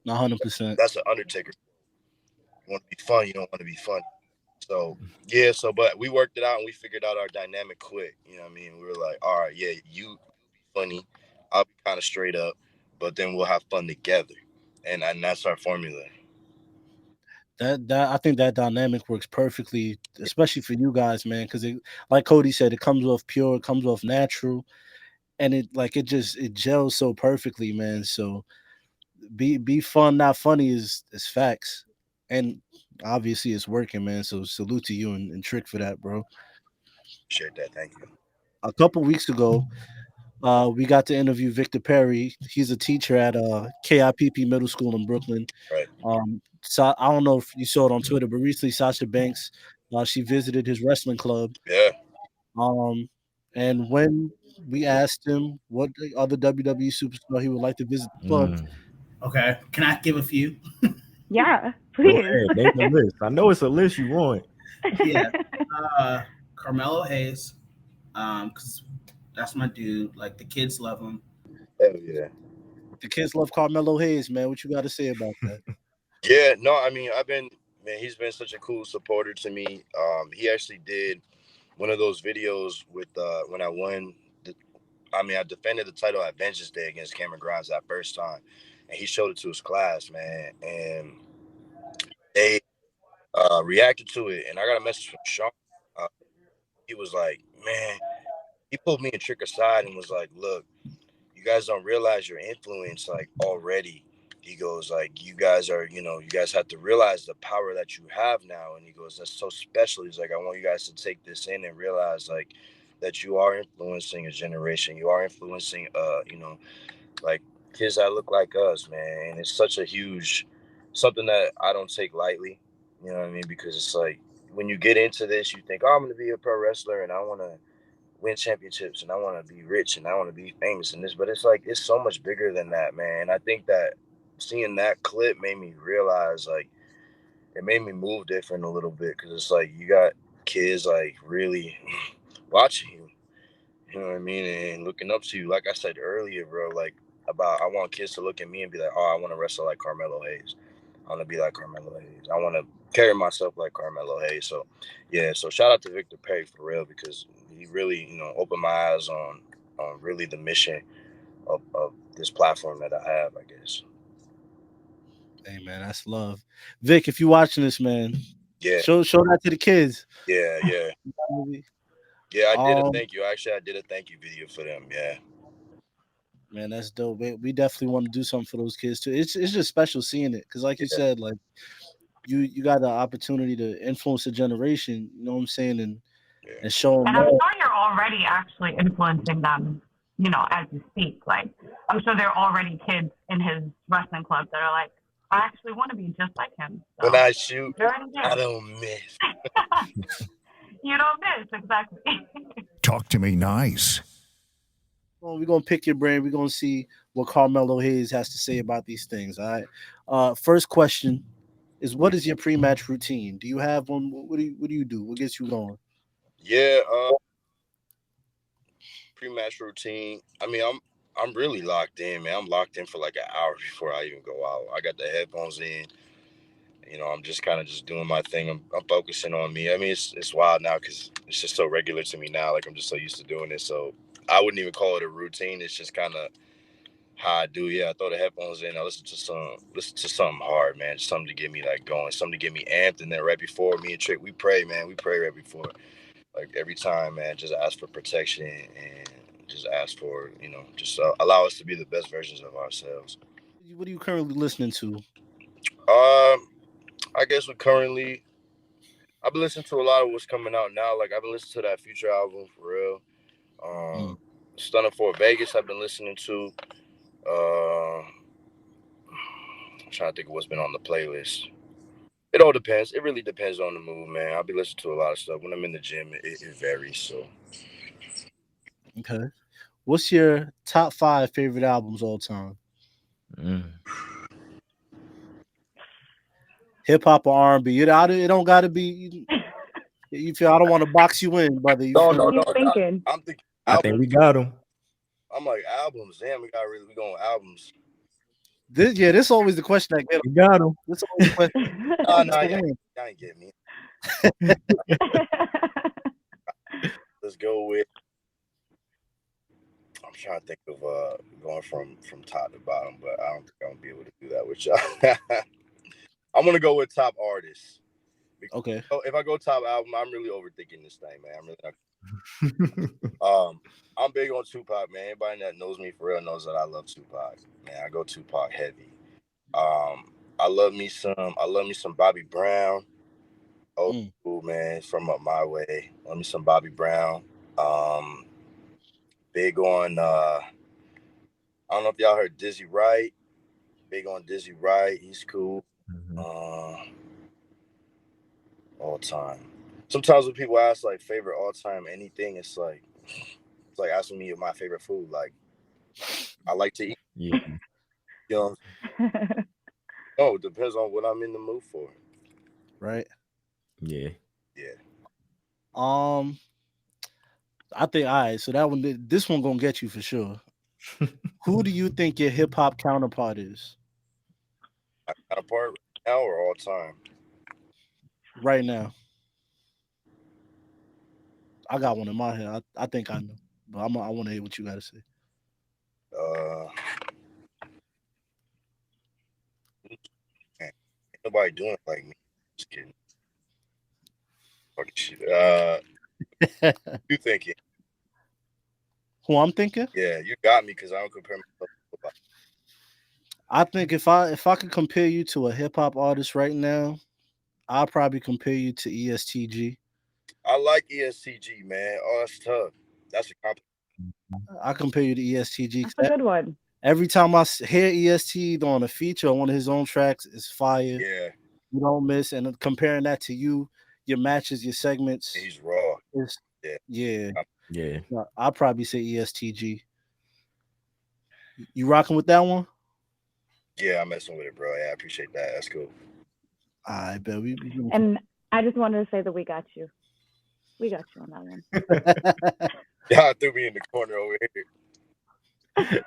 100%. That's an Undertaker. You want to be fun. You don't want to be funny. So, yeah. So, but we worked it out, and we figured out our dynamic quick. You know what I mean? We were like, all right, yeah, you be funny. I'll be kind of straight up, but then we'll have fun together. And that's our formula. That I think that dynamic works perfectly, especially for you guys, man. Because like Cody said, it comes off pure, it comes off natural, and it gels so perfectly, man. So be fun, not funny is facts, and obviously it's working, man. So salute to you and Trick for that, bro. Appreciate that. Thank you. A couple weeks ago, we got to interview Victor Perry. He's a teacher at KIPP Middle School in Brooklyn. Right. So I don't know if you saw it on Twitter, but recently Sasha Banks, she visited his wrestling club. Yeah. And when we asked him what other WWE superstar he would like to visit the club, Okay, can I give a few? Yeah, Go please. ahead, name the list. I know it's a list you want. Yeah, Carmelo Hayes, because that's my dude. Like, the kids love him. Hell yeah. the kids love Carmelo Hayes, man. What you got to say about that? Yeah, no, I mean, he's been such a cool supporter to me. He actually did one of those videos with when I won. I defended the title at Vengeance Day against Cameron Grimes that first time, and he showed it to his class, man, and they reacted to it. And I got a message from Sean. He was like, man, he pulled me and Trick aside and was like, look, you guys don't realize your influence, like, already. He goes, like, you guys have to realize the power that you have now. And he goes, that's so special. He's like, I want you guys to take this in and realize, like, that you are influencing a generation. You are influencing, like, kids that look like us, man. And it's such a huge, something that I don't take lightly. You know what I mean? Because it's like, when you get into this, you think, oh, I'm going to be a pro wrestler and I want to win championships and I want to be rich and I want to be famous in this. But it's like, it's so much bigger than that, man. I think that seeing that clip made me realize, like, it made me move different a little bit, because it's like, you got kids like really watching you, you know what I mean, and looking up to you. Like I said earlier, bro, like, I want kids to look at me and be like, oh, I want to wrestle like Carmelo Hayes. I want to be like Carmelo Hayes. I want to carry myself like Carmelo Hayes. So, yeah, so shout out to Victor Perry for real, because he really, opened my eyes on really the mission of this platform that I have, I guess. Hey man, that's love. Vic, if you watching this, man, Yeah, show that to the kids. yeah. Yeah, I did a thank you. Actually, I did a thank you video for them. Yeah. Man, that's dope. We definitely want to do something for those kids too. It's just special seeing it because, like you said, like you got the opportunity to influence a generation. You know what I'm saying, and show them. And I'm sure you're already actually influencing them, you know, as you speak. Like, I'm sure there are already kids in his wrestling club that are like, I actually want to be just like him. So When I shoot, you're already there. I don't miss. You don't miss, exactly. Talk to me nice. Well, we're gonna pick your brain. We're gonna see what Carmelo Hayes has to say about these things. All right. First question is, what is your pre-match routine? Do you have one? What do you do? What gets you going? Yeah, pre-match routine. I mean, I'm really locked in, man. I'm locked in for like an hour before I even go out. I got the headphones in. You know, I'm just kind of just doing my thing. I'm focusing on me. I mean, it's wild now because it's just so regular to me now. Like, I'm just so used to doing it. So I wouldn't even call it a routine. It's just kind of how I do. Yeah, I throw the headphones in. I listen to something hard, man. Just something to get me like going. Something to get me amped. And then right before, me and Trick, we pray, man. We pray right before. Like every time, man. Just ask for protection and just ask for, you know, just allow us to be the best versions of ourselves. What are you currently listening to? I guess I've been listening to a lot of what's coming out now. Like I've been listening to that Future album for real. Stunning for Vegas I've been listening to. I'm trying to think of what's been on the playlist. It all depends. It really depends on the mood, man. I'll be listening to a lot of stuff. When I'm in the gym, it varies. So Okay. What's your top 5 favorite albums all time? Hip hop or R&B? It don't gotta be. You feel I don't want to box you in, brother. You no. I'm thinking. I'm thinking. I think we got him. I'm like albums. Damn, we going albums. This always the question I get. We got him. This always the question. Oh no, y'all ain't get me. Let's go with. I'm trying to think of going from top to bottom, but I don't think I'm gonna be able to do that with y'all. I'm gonna go with top artists. Okay. If I go top album, I'm really overthinking this thing, man. I'm really not. I'm big on Tupac, man. Anybody that knows me for real knows that I love Tupac. Man, I go Tupac heavy. I love me some Bobby Brown. Oh, cool, man. From Up My Way. Love me some Bobby Brown. Big on I don't know if y'all heard Dizzy Wright. Big on Dizzy Wright. He's cool. All time. Sometimes when people ask like favorite all time anything, it's like asking me my favorite food. Like I like to eat. Yeah. You know. No, it depends on what I'm in the mood for. Right. Yeah. I think all right. So this one gonna get you for sure. Who do you think your hip hop counterpart is? My counterpart right now or all time? Right now. I got one in my head. I think I know, but I want to hear what you got to say. Ain't nobody doing it like me. Just kidding. Fucking shit. You thinking? Who I'm thinking? Yeah, you got me because I don't compare myself to nobody. I think if I could compare you to a hip hop artist right now, I'll probably compare you to ESTG. I like ESTG, man. Oh, that's tough. That's a compliment. I compare you to ESTG. That's a good one. Every time I hear EST on a feature on one of his own tracks, it's fire. Yeah. You don't miss. And comparing that to you, your matches, your segments. He's raw. Yeah. Yeah. I'll probably say ESTG. You rocking with that one? Yeah, I'm messing with it, bro. Yeah, I appreciate that. That's cool. I bet we And I just wanted to say that we got you. We got you on that one. Y'all threw me in the corner over here.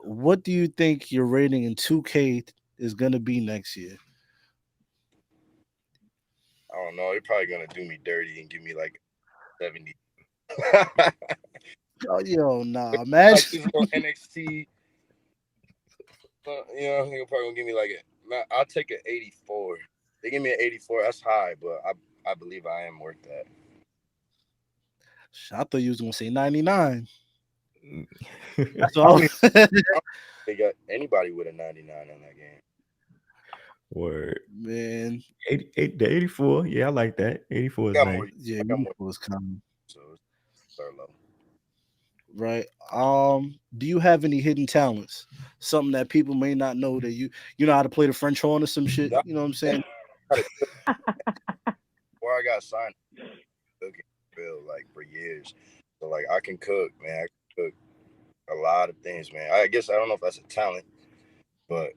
What do you think your rating in 2K is gonna be next year? I don't know. They're probably gonna do me dirty and give me like 70. Oh, yo, nah, imagine like this little NXT. You know, they're probably gonna give me like I'll take an 84. They give me an 84. That's high, but I believe I am worth that. I thought you was gonna say 99. That's I all. don't think they got anybody with a 99 in that game. Word. Man. the 84. Yeah, I like that. 84 is got nice. more. Yeah, I got more. 84 is coming. So start low. Right. Do you have any hidden talents? Something that people may not know that you know how to play the French horn or some shit. You know what I'm saying? Before I got signed, cooking field like for years. So like I can cook, man. I can cook a lot of things, man. I guess I don't know if that's a talent, but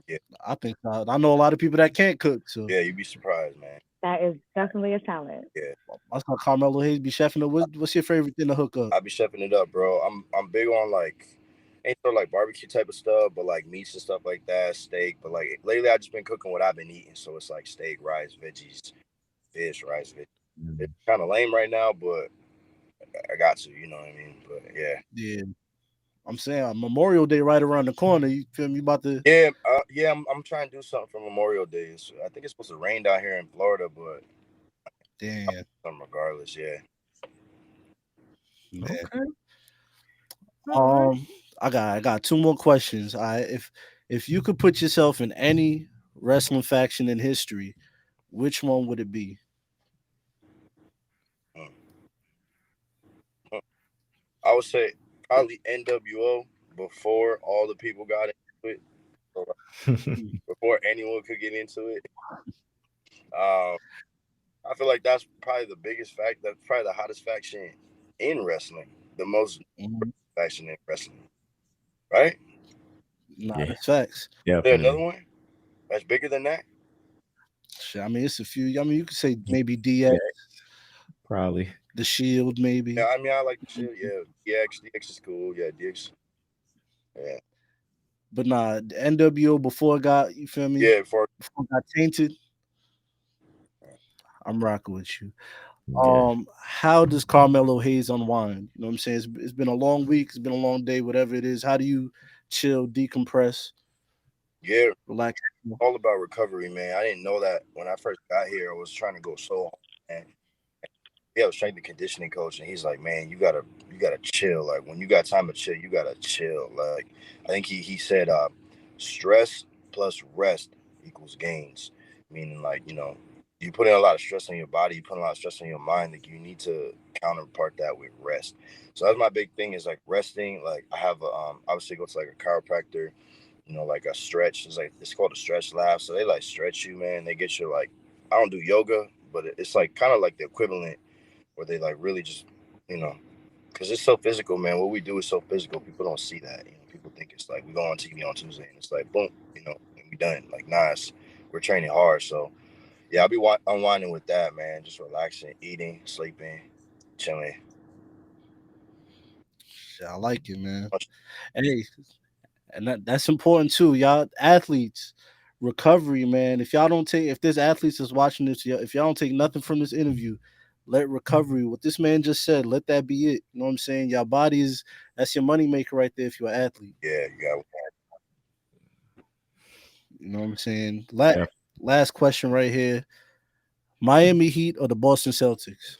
yeah. I think I know a lot of people that can't cook. So yeah, you'd be surprised, man. That is definitely a talent. Yeah. I saw Carmelo Hayes be chefing it. What's your favorite thing to hook up? I be chefing it up, bro. I'm big on like ain't so like barbecue type of stuff, but like meats and stuff like that, steak. But like lately, I just been cooking what I've been eating, so it's like steak, rice, veggies, fish, rice, veggies. Mm-hmm. It's kind of lame right now, but I got to, you know what I mean? But yeah. Yeah. I'm saying Memorial Day right around the corner. You feel me? About to yeah. I'm trying to do something for Memorial Day. So I think it's supposed to rain down here in Florida, but damn. Regardless, yeah. Man. Okay. I got two more questions. If you could put yourself in any wrestling faction in history, which one would it be? I would say probably NWO before all the people got into it. So, before anyone could get into it. I feel like that's probably the biggest fact. That's probably the hottest faction in wrestling. The most faction in wrestling. Right? Nah, that's facts. Yeah. There another one that's bigger than that? I mean, it's a few. I mean, you could say maybe DX. Probably. The Shield, maybe. Yeah, I mean, I like the Shield. Yeah, DX is cool. Yeah, DX. Yeah. But nah, the NWO before it got, you feel me? Yeah, before it got tainted. I'm rocking with you. Yeah. How does Carmelo Hayes unwind? You know what I'm saying? It's been a long week. It's been a long day. Whatever it is, how do you chill, decompress? Yeah, relax. All about recovery, man. I didn't know that when I first got here. I was trying to go so hard, man. Yeah, I was strength and conditioning coach, and he's like, "Man, you gotta chill. Like when you got time to chill, you gotta chill." Like I think he said, stress plus rest equals gains. Meaning, like you put in a lot of stress on your body, you put a lot of stress on your mind. Like you need to counterpart that with rest. So that's my big thing is like resting. Like I have obviously go to like a chiropractor. Like a stretch. It's called a stretch lab. So they like stretch you, man. They get you like I don't do yoga, but it's like kind of like the equivalent where they like really just because it's so physical, man. What we do is so physical. People don't see that. People think it's like we go on TV on Tuesday and it's like boom, and we done. Like nah, we're training hard. So yeah, I'll be unwinding with that, man. Just relaxing, eating, sleeping, chilling. I like it, man. Hey, and that's important too, y'all athletes. Recovery, man. If there's athletes that's watching this, if y'all don't take nothing from this interview, let recovery. What this man just said, let that be it. You know what I'm saying? Your body that's your money maker right there. If you're an athlete, yeah, you got. You know what I'm saying? Last question right here: Miami Heat or the Boston Celtics?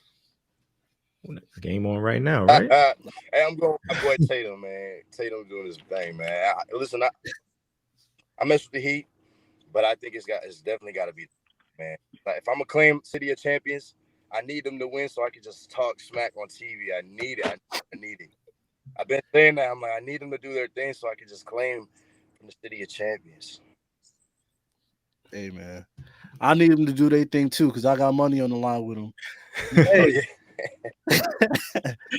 Game on right now, right? Hey, I'm going with my boy Tatum, man. Tatum doing his thing, man. Listen, I mess with the Heat, but I think it's definitely got to be, man. Like, if I'm gonna claim City of Champions, I need them to win so I can just talk smack on TV. I need it. I need it. I've been saying that. I'm like, I need them to do their thing so I can just claim from the City of Champions. Hey, man, I need them to do their thing too because I got money on the line with them. Hey.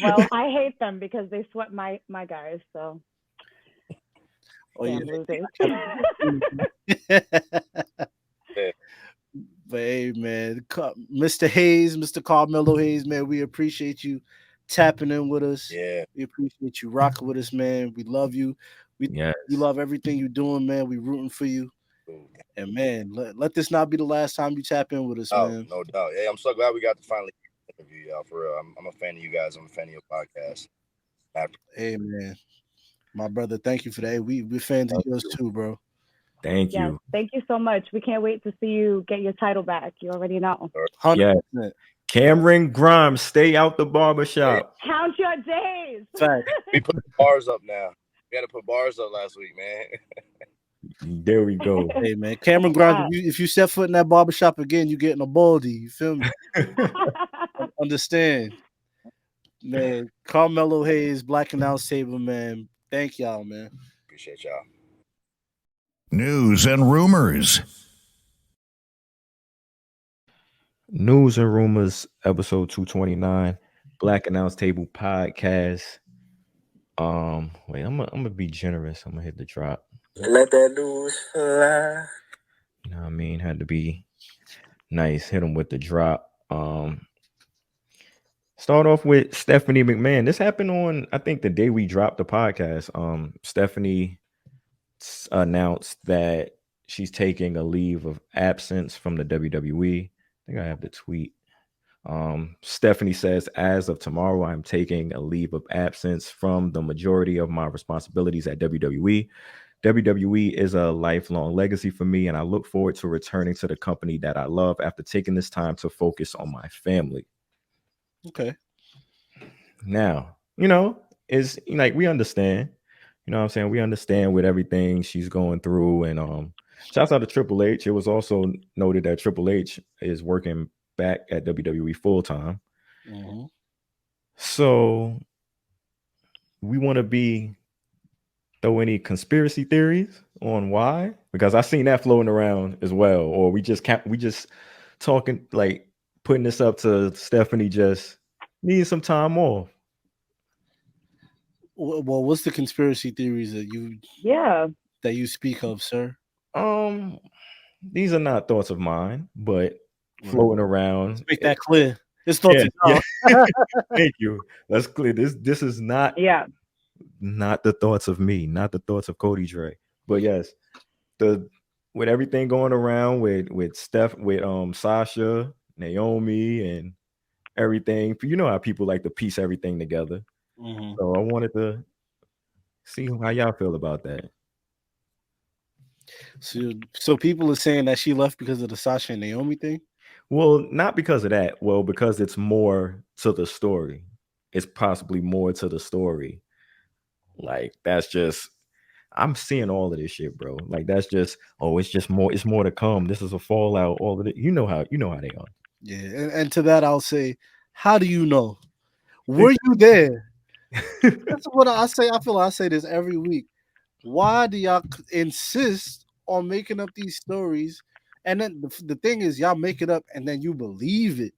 Well, I hate them because they swept my guys. So, losers. But hey, man, Mr. Hayes, Mr. Carmelo Hayes, man, we appreciate you tapping in with us. Yeah, we appreciate you rocking with us, man. We love you. We love everything you're doing, man. We rooting for you. And man, let this not be the last time you tap in with us, man. No doubt. Hey, I'm so glad we got to finally interview y'all. For real, I'm a fan of you guys. I'm a fan of your podcast. Hey, man. My brother, thank you for that. We're fans of yours too, bro. Thank Yes, you. thank you so much. We can't wait to see you get your title back. You already know. 100%. Yeah. Cameron Grimes, stay out the barbershop. Count your days. Fact. We put bars up now. We had to put bars up last week, man. There we go. Hey man, Cameron Grimes, if you step foot in that barbershop again, you getting a baldy. You feel me? Understand, man. Carmelo Hayes, Black Announce Table, man. Thank y'all, man. Appreciate y'all. News and rumors. News and rumors, episode 229, Black Announce Table podcast. Wait, I'm gonna be generous. I'm gonna hit the drop. Let that news fly. You know what I mean? Had to be nice. Hit him with the drop. Start off with Stephanie McMahon. This happened on, I think, the day we dropped the podcast. Stephanie announced that she's taking a leave of absence from the WWE. I think I have the tweet. Stephanie says, as of tomorrow, I'm taking a leave of absence from the majority of my responsibilities at WWE. WWE is a lifelong legacy for me, and I look forward to returning to the company that I love after taking this time to focus on my family. Okay. Now, you know, is like we understand. You know what I'm saying? We understand with everything she's going through. And shouts out to Triple H. It was also noted that Triple H is working back at WWE full time. Mm-hmm. So we want to throw any conspiracy theories on why? Because I seen that floating around as well. Or we just talking, like putting this up to Stephanie just needing some time off. Well, what's the conspiracy theories that you speak of, sir? These are not thoughts of mine, but floating around. Let's make that clear. It's thoughts of yeah. Thank you. That's clear. This is not not the thoughts of me, not the thoughts of Cody Dre. But yes, with everything going around with Steph, with Sasha, Naomi, and everything. You know how people like to piece everything together. Mm-hmm. So I wanted to see how y'all feel about that. So people are saying that she left because of the Sasha and Naomi thing? Well, not because of that. Well, because it's more to the story. It's possibly more to the story. Like that's just, I'm seeing all of this shit, bro. Like that's just, it's more to come. This is a fallout. All of it. You know how they are. Yeah, and to that I'll say, how do you know? Were you there? That's what I say. I feel like I say this every week. Why do y'all insist on making up these stories? And then the thing is, y'all make it up and then you believe it.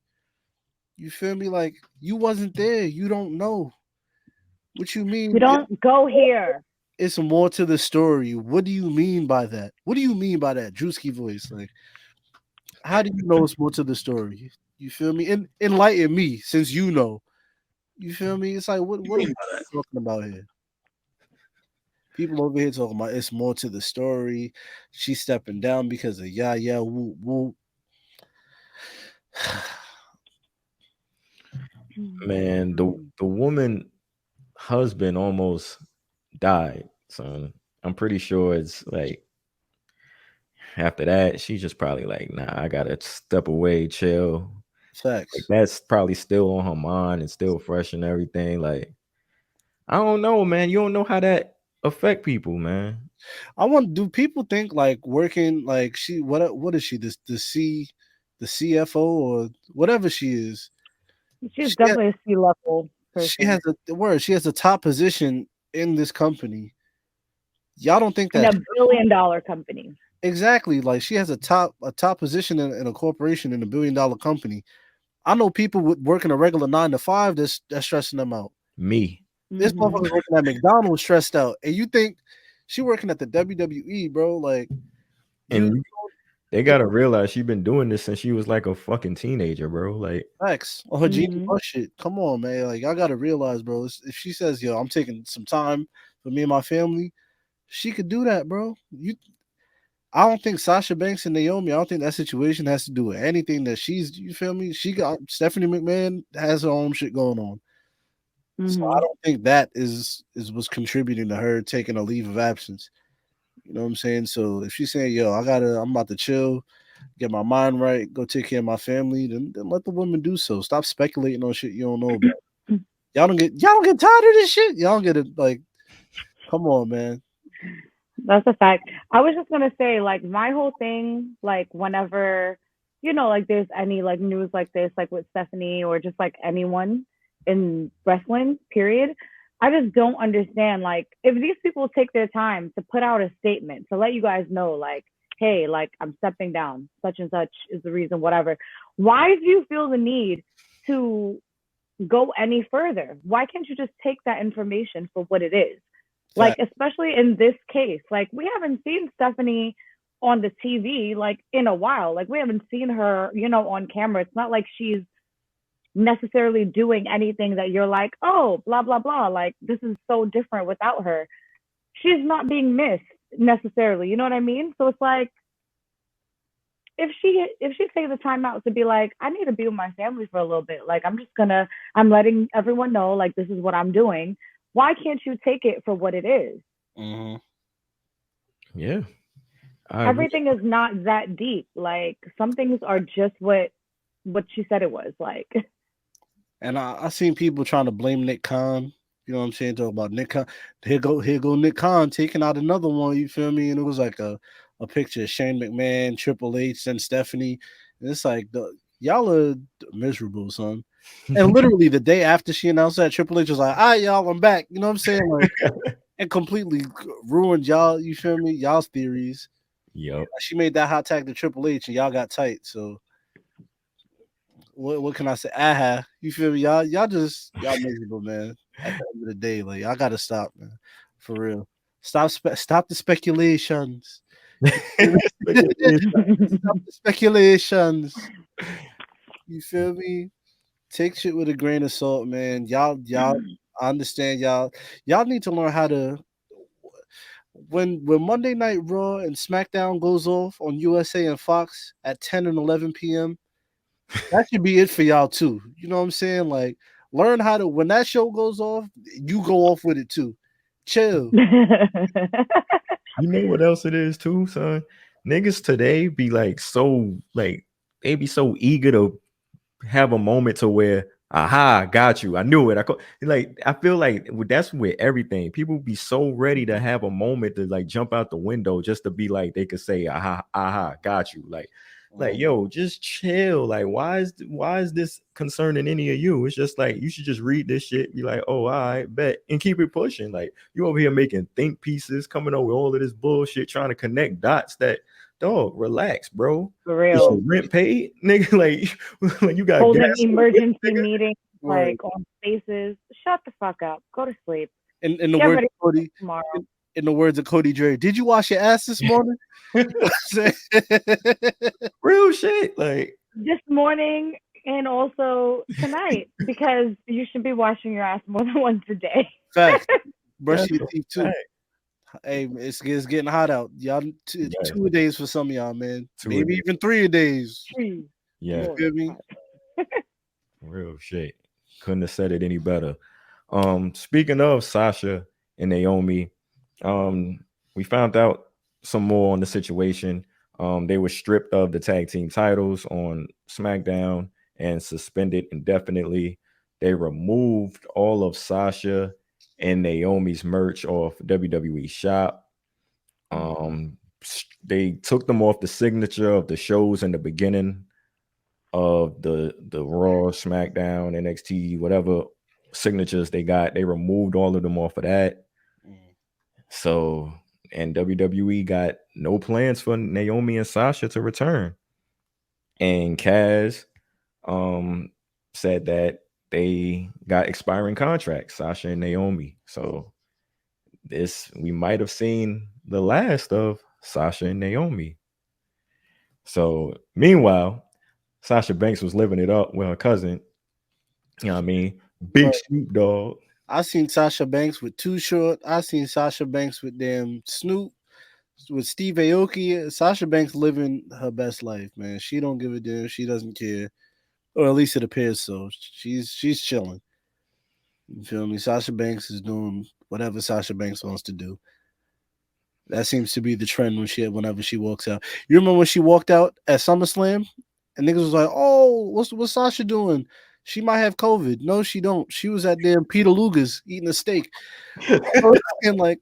You feel me? Like you wasn't there. You don't know. What you mean? You don't go here. It's more to the story. What do you mean by that? What do you mean by that? Drewski voice. Like, how do you know it's more to the story? You feel me? Enlighten me, since you know. You feel me? It's like, what are you talking about here? People over here talking about it's more to the story. She's stepping down because of woo woo. Man, the woman husband almost died. So I'm pretty sure it's like after that, she's just probably like, nah, I gotta step away, chill. Facts. Like, that's probably still on her mind and still fresh and everything. Like, I don't know, man. You don't know how that affect people, man. Do people think like working like she what is she the CFO or whatever she is? She's definitely a C-level person. She has a top position in this company. Y'all don't think that in $1 billion company. Exactly. Like she has a top position in a corporation in $1 billion company. I know people working a regular 9 to 5 that's stressing them out. Me. This motherfucker working at McDonald's stressed out. And you think she working at the WWE, bro? Like, and they gotta realize she's been doing this since she was like a fucking teenager, bro. Like facts on her Genie Plus shit. Come on, man. Like, I gotta realize, bro. If she says, yo, I'm taking some time for me and my family, she could do that, bro. I don't think Sasha Banks and Naomi, I don't think that situation has to do with anything that you feel me? She got Stephanie McMahon has her own shit going on. So I don't think that is what's contributing to her taking a leave of absence. You know what I'm saying? So if she's saying, "Yo, I'm about to chill, get my mind right, go take care of my family," then let the woman do so. Stop speculating on shit you don't know about. Y'all don't get tired of this shit. Y'all don't get it. Like, come on, man. That's a fact. I was just gonna say, like, my whole thing, like, whenever, like, there's any like news like this, like with Stephanie or just like anyone in wrestling, period. I just don't understand. Like, if these people take their time to put out a statement to let you guys know, like, hey, like, I'm stepping down, such and such is the reason, whatever. Why do you feel the need to go any further? Why can't you just take that information for what it is? Like, especially in this case, like, we haven't seen Stephanie on the TV, like, in a while. Like, we haven't seen her, on camera. It's not like she's necessarily doing anything that you're like, oh, blah, blah, blah. Like, this is so different without her. She's not being missed necessarily. You know what I mean? So it's like, if she takes the time out to be like, I need to be with my family for a little bit. Like, I'm letting everyone know, like, this is what I'm doing. Why can't you take it for what it is? Mm-hmm. Yeah. Everything is not that deep. Like, some things are just what she said it was. Like, and I seen people trying to blame Nick Khan. You know what I'm saying? Talk about Nick Khan. Here go Nick Khan taking out another one. You feel me? And it was like a picture of Shane McMahon, Triple H, and Stephanie. And it's like, y'all are miserable, son. And literally the day after she announced that, Triple H was like, all right, y'all, I'm back. You know what I'm saying? Like, and completely ruined y'all, you feel me? Y'all's theories. Yep. She made that hot tag to Triple H and y'all got tight. So what can I say? You feel me? Y'all miserable, man. At the end of the day, like, y'all gotta stop, man. For real. Stop the speculations. Stop the speculations. You feel me? Take shit with a grain of salt, man. Y'all, I understand y'all need to learn how to when Monday Night Raw and SmackDown goes off on USA and Fox at 10 and 11 p.m. That should be it for y'all too. You know what I'm saying? Like, learn how to, when that show goes off, you go off with it too. Chill. You know what else it is too, son? Niggas today be like they be so eager to have a moment to where, aha, got you. I knew it. I feel like that's with everything. People be so ready to have a moment to like jump out the window just to be like, they could say, aha, got you. Like, yo, just chill. Like, why is this concerning any of you? It's just like, you should just read this shit, be like, oh, all right, bet, and keep it pushing. Like, you over here making think pieces, coming up with all of this bullshit, trying to connect dots. That, dog, relax, bro. For real. Is your rent paid, nigga? Like you got holding emergency meetings, like, on Spaces. Shut the fuck up. Go to sleep. In the words of Cody, tomorrow. In the words of Cody Dre, did you wash your ass this morning? Real shit, like this morning and also tonight, because you should be washing your ass more than once a day. Fact. Brush your teeth too. Hey, it's getting hot out. Y'all, 2 days for some of y'all, man. Maybe even 3 days. Yeah. You feel me? Real shit. Couldn't have said it any better. Speaking of Sasha and Naomi, we found out some more on the situation. They were stripped of the tag team titles on SmackDown and suspended indefinitely. They removed all of Sasha and Naomi's merch off WWE shop. They took them off the signature of the shows in the beginning of the Raw, SmackDown, NXT, whatever signatures they got. They removed all of them off of that. So, and WWE got no plans for Naomi and Sasha to return. And Kaz said that they got expiring contracts, Sasha and Naomi. So we might have seen the last of Sasha and Naomi. So meanwhile, Sasha Banks was living it up with her cousin. You know what I mean? Big Snoop Dogg. I seen Sasha Banks with Too Short. I seen Sasha Banks with damn Snoop, with Steve Aoki. Sasha Banks living her best life, man. She don't give a damn. She doesn't care, or at least it appears so. She's chilling. You feel me? Sasha Banks is doing whatever Sasha Banks wants to do. That seems to be the trend whenever she walks out. You remember when she walked out at SummerSlam and niggas was like, "Oh, what's Sasha doing? She might have COVID." No, she don't. She was at damn Peter Luger's eating a steak. And like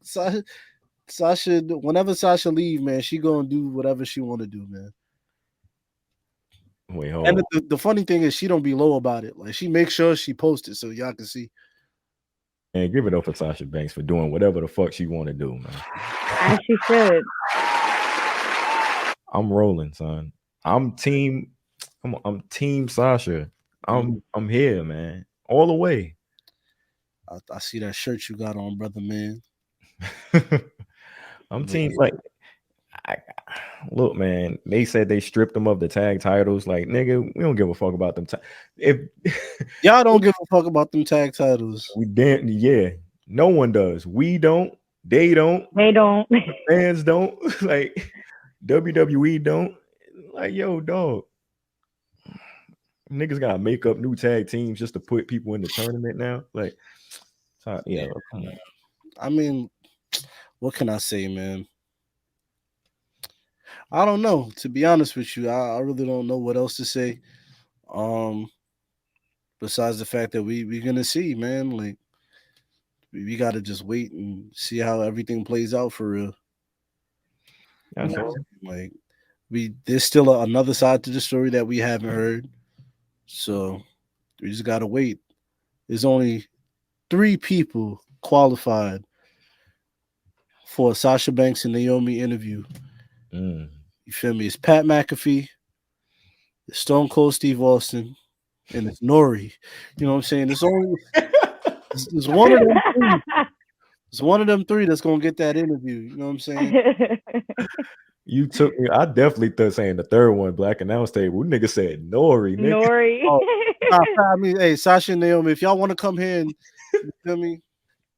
Sasha, whenever Sasha leave, man, she gonna do whatever she want to do, man. Wait, hold And on. the funny thing is, she don't be low about it. Like she makes sure she posts it so y'all can see. And give it up for Sasha Banks for doing whatever the fuck she want to do, man. As she should. I'm rolling, son. I'm team Sasha. I'm here, man. All the way. I see that shirt you got on, brother, man. I'm team like look, man, they said they stripped them of the tag titles. Like, nigga, we don't give a fuck about them. If y'all don't give a fuck about them tag titles, we didn't. Yeah, no one does. We don't. They don't. They don't. Fans don't. Like WWE don't. Like, yo, dog. Niggas gotta make up new tag teams just to put people in the tournament now. Like, yeah. Come on. I mean, what can I say, man? I don't know. To be honest with you, I really don't know what else to say. Besides the fact that we're gonna see, man. Like we gotta just wait and see how everything plays out for real. That's all. Like there's still another side to the story that we haven't heard. So we just gotta wait. There's only 3 people qualified for a Sasha Banks and Naomi interview. You feel me? It's Pat McAfee, it's Stone Cold Steve Austin, and it's Nori. You know what I'm saying? There's one of them 3. It's one of them 3 that's gonna get that interview. You know what I'm saying? You took me. I definitely thought saying the third one, Black Announce Table. Nigga said Nori. Nigga. Nori. I mean, hey, Sasha and Naomi, if y'all want to come here and you feel me,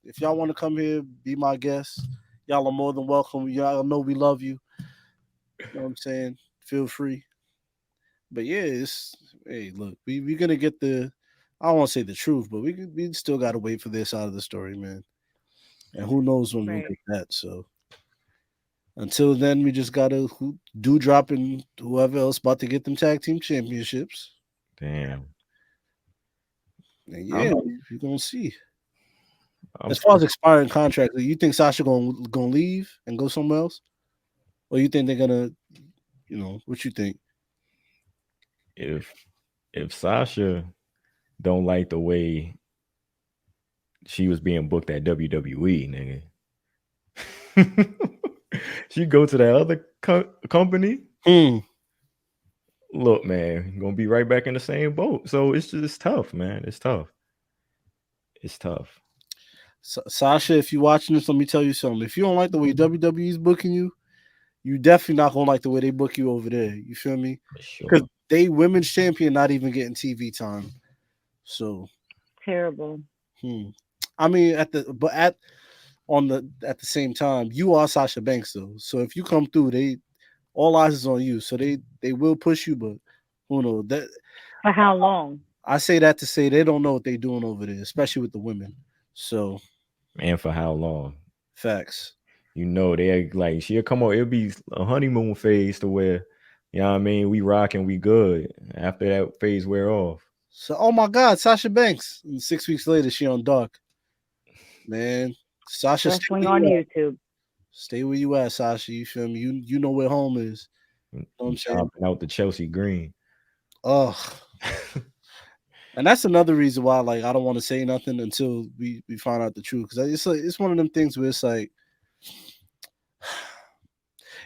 if y'all want to come here, be my guest. Y'all are more than welcome. Y'all know we love you. You know what I'm saying? Feel free. But yeah, hey, look, we're gonna get I don't want to say the truth, but we still gotta wait for this side of the story, man. And who knows when we'll get that. So until then, we just gotta drop and whoever else about to get them tag team championships. Damn. And yeah, we're gonna see. As far as expiring contracts, you think Sasha gonna leave and go somewhere else, or you think they're gonna, what you think? If Sasha don't like the way she was being booked at WWE, nigga, she go to that other company. Look, man, gonna be right back in the same boat. So it's tough, man. It's tough. It's tough. Sasha, if you're watching this, let me tell you something. If you don't like the way WWE is booking you, you definitely not gonna like the way they book you over there. You feel me? Because they women's champion not even getting TV time. So terrible. I mean, at the same time, you are Sasha Banks though. So if you come through, all eyes is on you. So they will push you, but who knows that for how long? I say that to say they don't know what they're doing over there, especially with the women. So and for how long? Facts. You know, they like she'll come on. It'll be a honeymoon phase to where, you know what I mean, we rock and we good. After that phase wear off. So, oh my God, Sasha Banks. And 6 weeks later, she on Dark. Man, Sasha, wrestling on YouTube. Stay where you at, Sasha. You feel me? You know where home is. You know what I'm saying? Out the Chelsea Green. Oh, and that's another reason why, like, I don't want to say nothing until we find out the truth. Because it's one of them things where it's like,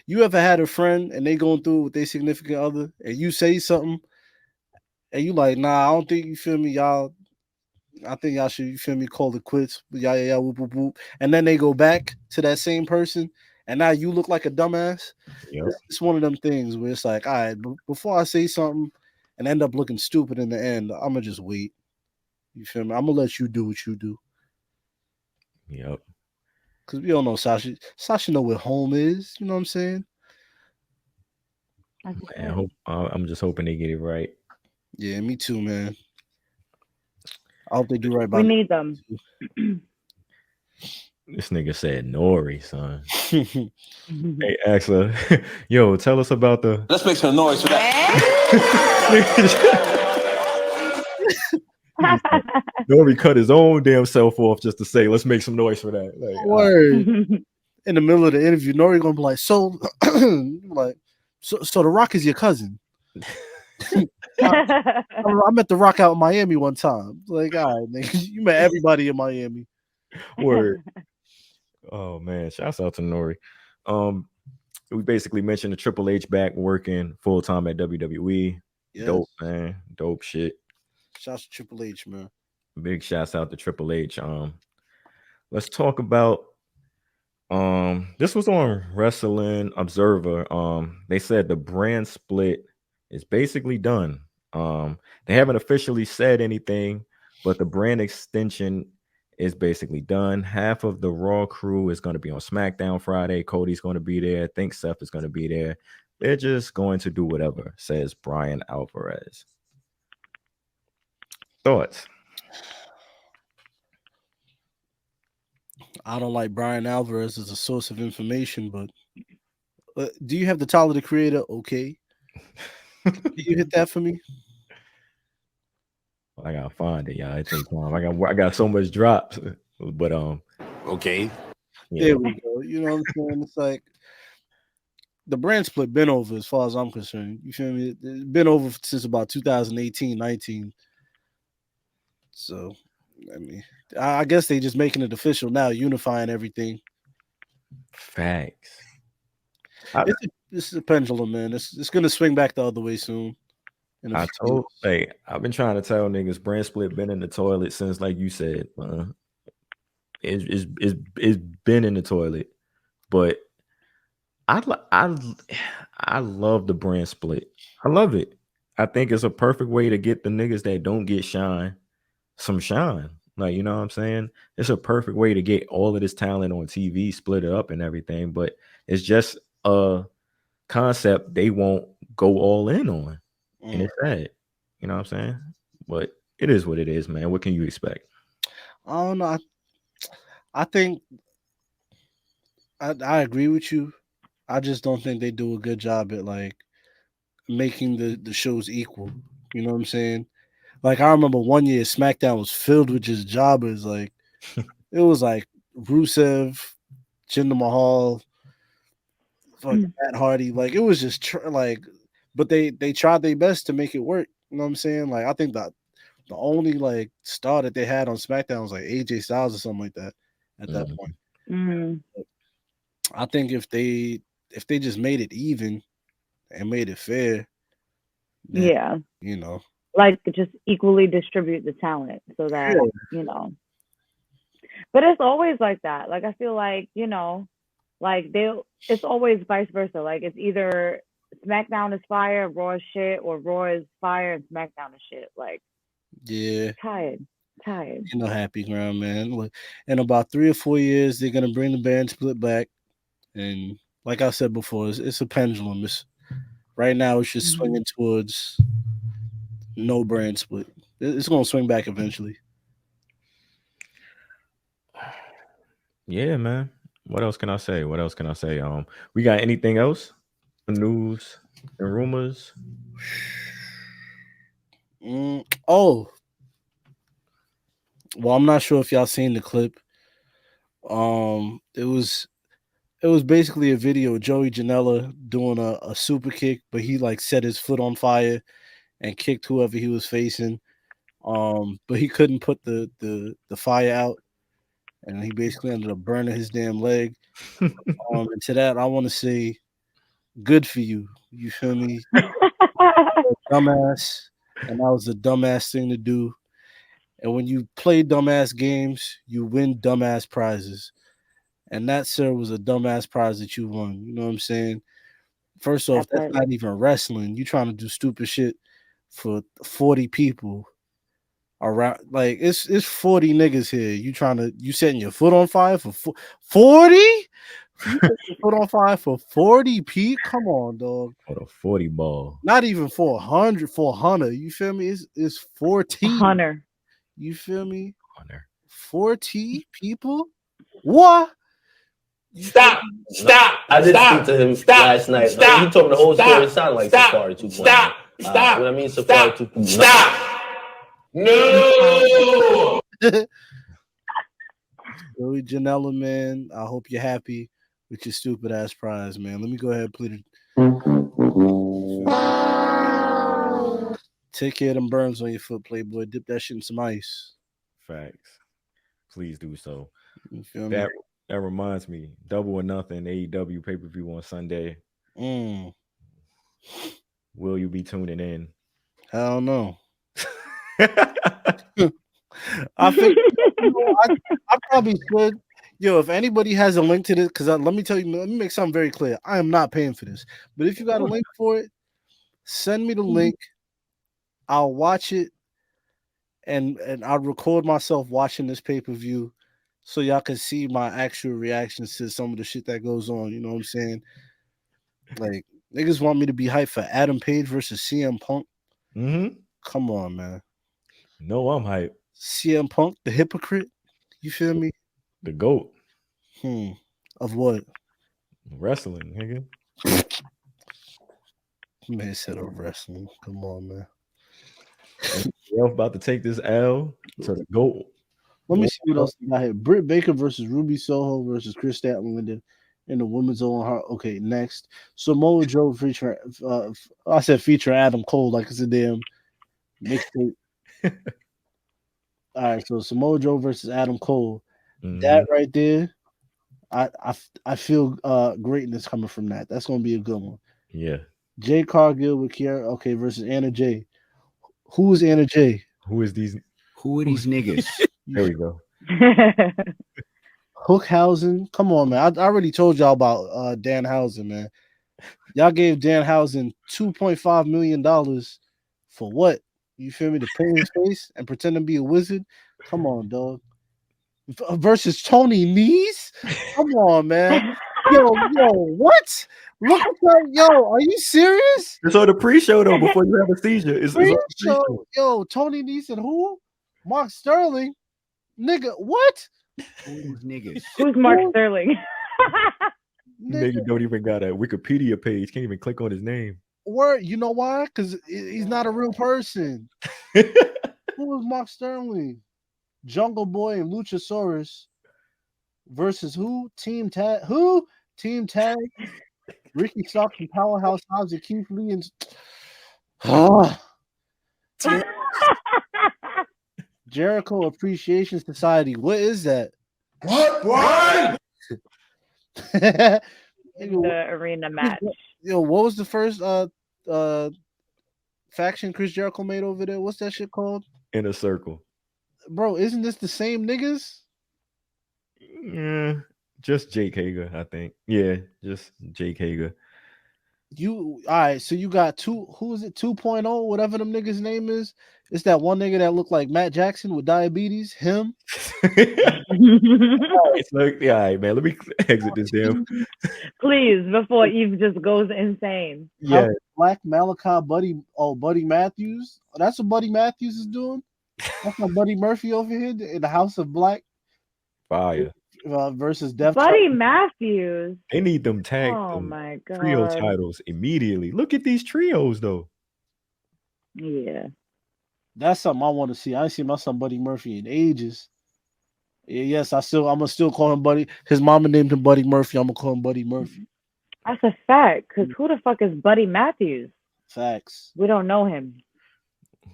you ever had a friend and they going through with their significant other, and you say something, and you like, nah, I don't think, you feel me, y'all. I think y'all should, you feel me, call it quits. Yeah, whoop, whoop, whoop. And then they go back to that same person, and now you look like a dumbass. Yep. It's one of them things where it's like, all right, before I say something and end up looking stupid in the end, I'm gonna just wait. You feel me? I'm gonna let you do what you do. Yep. Because we all know Sasha. Sasha know where home is. You know what I'm saying? I'm just hoping they get it right. Yeah, me too, man. I hope they do right by We me. need them. This nigga said Nori, son. Hey, Axel, yo, tell us about the. Let's make some noise for that. Nori cut his own damn self off just to say, let's make some noise for that. Like, Word. In the middle of the interview, Nori gonna be like, so the Rock is your cousin. I met the Rock out in Miami one time. Like, all right, nigga, you met everybody in Miami. Word. Oh man, shouts out to Nori. We basically mentioned the Triple H back working full time at WWE. Yes. Dope, man. Dope shit. Shouts to Triple H, man. Big shouts out to Triple H. Let's talk about this was on Wrestling Observer. They said the brand split is basically done. They haven't officially said anything, but the brand extension is basically done. Half of the Raw crew is going to be on SmackDown Friday. Cody's going to be there. I think Seth is going to be there. They're just going to do whatever, says Brian Alvarez. Thoughts? I don't like Brian Alvarez as a source of information, but do you have the Tyler the Creator? Okay. Can you hit that for me? I gotta find it, y'all. It takes time. I got so much drops, but okay. Yeah. There we go. You know what I'm saying? It's like the brand split been over as far as I'm concerned. You feel me? It's been over since about 2018, 19. So, I mean, I guess they just making it official now, unifying everything. Facts. This is a pendulum, man. It's gonna swing back the other way soon. I've been trying to tell niggas brand split been in the toilet since, like you said, it's been in the toilet. But I love the brand split. I love it. I think it's a perfect way to get the niggas that don't get shine some shine. Like, you know what I'm saying? It's a perfect way to get all of this talent on TV, split it up and everything. But it's just a concept they won't go all in on. And it's sad. You know what I'm saying? But it is what it is, man. What can you expect? I don't know. I think I agree with you. I just don't think they do a good job at like making the shows equal. You know what I'm saying? Like I remember one year SmackDown was filled with just jobbers. Like it was like Rusev, Jinder Mahal, fucking Matt Hardy. Like it was just but they tried their best to make it work. You know what I'm saying? Like I think that the only like star that they had on SmackDown was like AJ Styles or something like that at that point. Mm-hmm. I think if they just made it even and made it fair, then, Yeah. you know, like just equally distribute the talent so that you know. But it's always like that. Like I feel like, you know, like it's always vice versa. Like it's either SmackDown is fire, Raw is shit, or Raw is fire and SmackDown is shit. Like yeah, tired. You know, happy ground, man. Look, in about 3 or 4 years, they're gonna bring the band split back, and like I said before, it's a pendulum. Right now, it's just swinging towards no brand split. It's gonna swing back eventually. Yeah, man. What else can I say? We got anything else? News and rumors? Oh, well, I'm not sure if y'all seen the clip. It was basically a video of Joey Janela doing a super kick, but he like set his foot on fire and kicked whoever he was facing. But he couldn't put the fire out, and he basically ended up burning his damn leg. And to that, I want to say, good for you. You feel me? Dumbass, and that was a dumbass thing to do. And when you play dumbass games, you win dumbass prizes. And that, sir, was a dumbass prize that you won. You know what I'm saying? First off, that's not even wrestling. You trying to do stupid shit for 40 people around. Like it's 40 niggas here. You setting your foot on fire for 40? You setting your foot on fire for 40 people? Come on, dog. For the 40 ball. Not even 400. You feel me? It's 14. Hunter. You feel me? On there. 40 people? What? Stop! I did speak to him last night. He told me the whole story. It sounded like Safari 2.0. Stop! What I mean, Safari 2.0. Stop! No! Joey Janela, man, I hope you're happy with your stupid ass prize, man. Let me go ahead and put it. Take care of them burns on your foot, Playboy. Dip that shit in some ice. Facts. Please do so. You feel me? That reminds me, Double or Nothing AEW pay-per-view on Sunday. Will you be tuning in? Hell no. I think I probably should. Yo, if anybody has a link to this, because let me tell you, let me make something very clear. I am not paying for this. But if you got a link for it, send me the link. I'll watch it and I'll record myself watching this pay-per-view so y'all can see my actual reactions to some of the shit that goes on. You know what I'm saying? Like, niggas want me to be hyped for Adam Page versus CM Punk. Come on, man. No, I'm hyped. CM Punk, the hypocrite. You feel me? The GOAT. Of what? Wrestling, nigga. Man said of wrestling. Come on, man. You're about to take this L to the GOAT. Let me see what else we got here. Britt Baker versus Ruby Soho versus Chris Statlander in the women's own heart. Okay, next. Samoa Joe featuring I said feature Adam Cole like it's a damn mixtape. All right, so Samoa Joe versus Adam Cole. That right there, I feel greatness coming from that. That's gonna be a good one. Yeah. Jay Cargill with Kiara, versus Anna Jay. Who is Anna Jay? Who are these niggas? There we go. Hookhausen. Come on, man. I already told y'all about Danhausen, man. Y'all gave Danhausen $2.5 million for what? You feel me? To paint his face and pretend to be a wizard? Come on, dog. Versus Tony Nese? Come on, man. Yo, what? Look at that. Yo, are you serious? It's on the pre-show, though, before you have a seizure. It's on the pre-show. Yo, Tony Nese and who? Mark Sterling? Nigga, what? Who's niggas? Who's Mark Sterling? Nigga don't even got a Wikipedia page. Can't even click on his name. Word, you know why? Because he's not a real person. Who is Mark Sterling? Jungle Boy and Luchasaurus versus who? Team Tag. Who? Team Tag. Ricky Starks and Powerhouse Hobbs and Keith Lee and Jericho Appreciation Society. What is that? What? The arena match. Yo, what was the first faction Chris Jericho made over there? What's that shit called? Inner Circle. Bro, isn't this the same niggas? Yeah, just Jake Hager, I think. Yeah, just Jake Hager. All right, so you got who is it? 2.0, whatever them niggas' name is. It's that one nigga that looked like Matt Jackson with diabetes. Him. It's like, yeah, all right, man. Let me exit this damn. Please, before Eve just goes insane. Yeah. Black Malachi Buddy Matthews. That's what Buddy Matthews is doing. That's my Buddy Murphy over here in the House of Black. Fire. Versus Def. Buddy Matthews. They need them tag my God. trio titles immediately. Look at these trios, though. Yeah. That's something I want to see. I ain't seen my son Buddy Murphy in ages. Yes, I'm gonna still call him Buddy. His mama named him Buddy Murphy. I'm gonna call him Buddy Murphy. That's a fact. Because who the fuck is Buddy Matthews? Facts. We don't know him.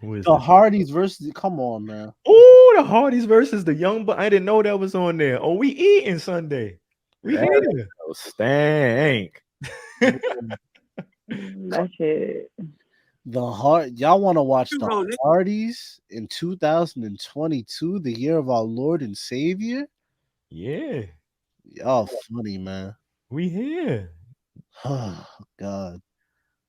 Who is the Hardys versus? Come on, man. Oh, the Hardys versus the Young Bucks. I didn't know that was on there. Oh, we eating Sunday. We here. Stank. That shit. Y'all want to watch the Hardys in 2022, the year of our Lord and Savior? Yeah. Y'all funny, man. We here. Oh, God.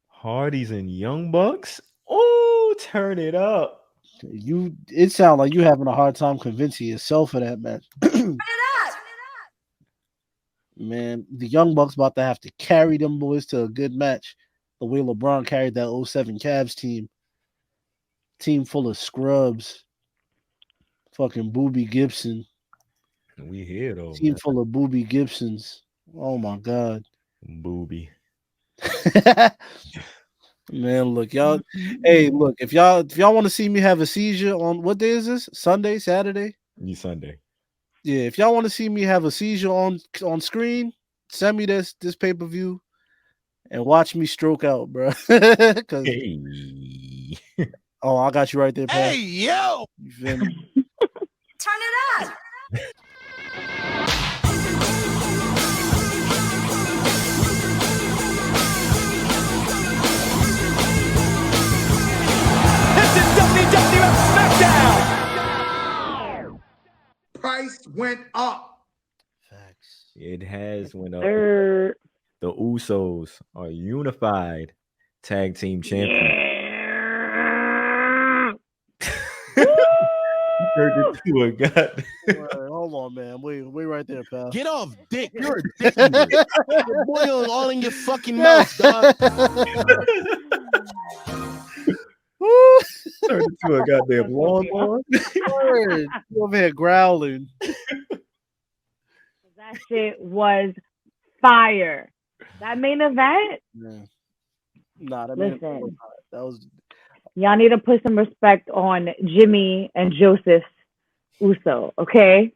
Hardys and Young Bucks? Oh, turn it up. It sounds like you having a hard time convincing yourself of that, man. Man, the Young Bucks about to have to carry them boys to a good match. The way LeBron carried that 07 Cavs team full of scrubs. Fucking Booby Gibson. We here though, Team man. full of Booby Gibsons. Oh my god. Booby. Man, look, y'all. Hey, look, if y'all want to see me have a seizure on what day is this? Sunday, Saturday? Sunday. Yeah, if y'all want to see me have a seizure on screen, send me this pay-per-view and watch me stroke out, bro. Cause oh, I got you right there, Pat. Hey, yo! You feel me? Turn it up. This is WWF SmackDown. Price went up. It has went up. The Usos are unified tag team champions. Hold on, man. Wait right there, pal. Get off, Dick. You're a dick. You're boiling all in your fucking mouth, dog. Turned into a goddamn lawnmower. You over here growling. That shit was fire. That main event. Yeah. Nah, that Listen, that was. Y'all need to put some respect on Jimmy and Joseph Uso, okay?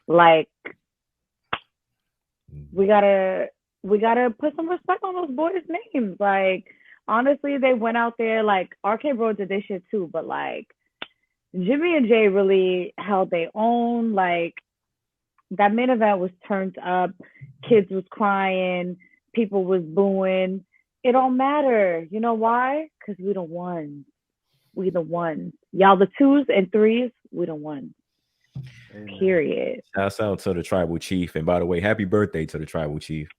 Like, we gotta put some respect on those boys' names. Like, honestly, they went out there. Like, RK Bro did this shit too, but like, Jimmy and Jay really held their own. Like, that main event was turned up. Kids was crying. People was booing. It don't matter. You know why? Because we the ones. We the ones. Y'all the 2s and 3s. We the ones. Period. Shouts out to the tribal chief. And by the way, happy birthday to the tribal chief.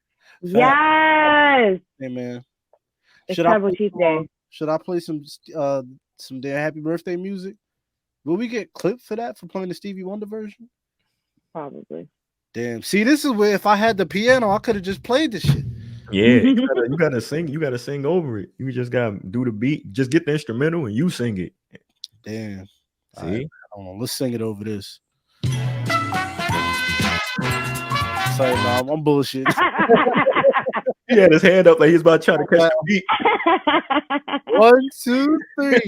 Yes. Hey man. It's Tribal Chief Day. Should I play some damn happy birthday music? Will we get clipped for that for playing the Stevie Wonder version? Probably. Damn. See, this is where if I had the piano, I could have just played this shit. Yeah, you gotta sing. You gotta sing over it. You just gotta do the beat. Just get the instrumental and you sing it. Damn. See, right, hold on, let's sing it over this. Sorry, no, I'm bullshit. He had his hand up like he's about to try to catch the beat. 1, 2, 3.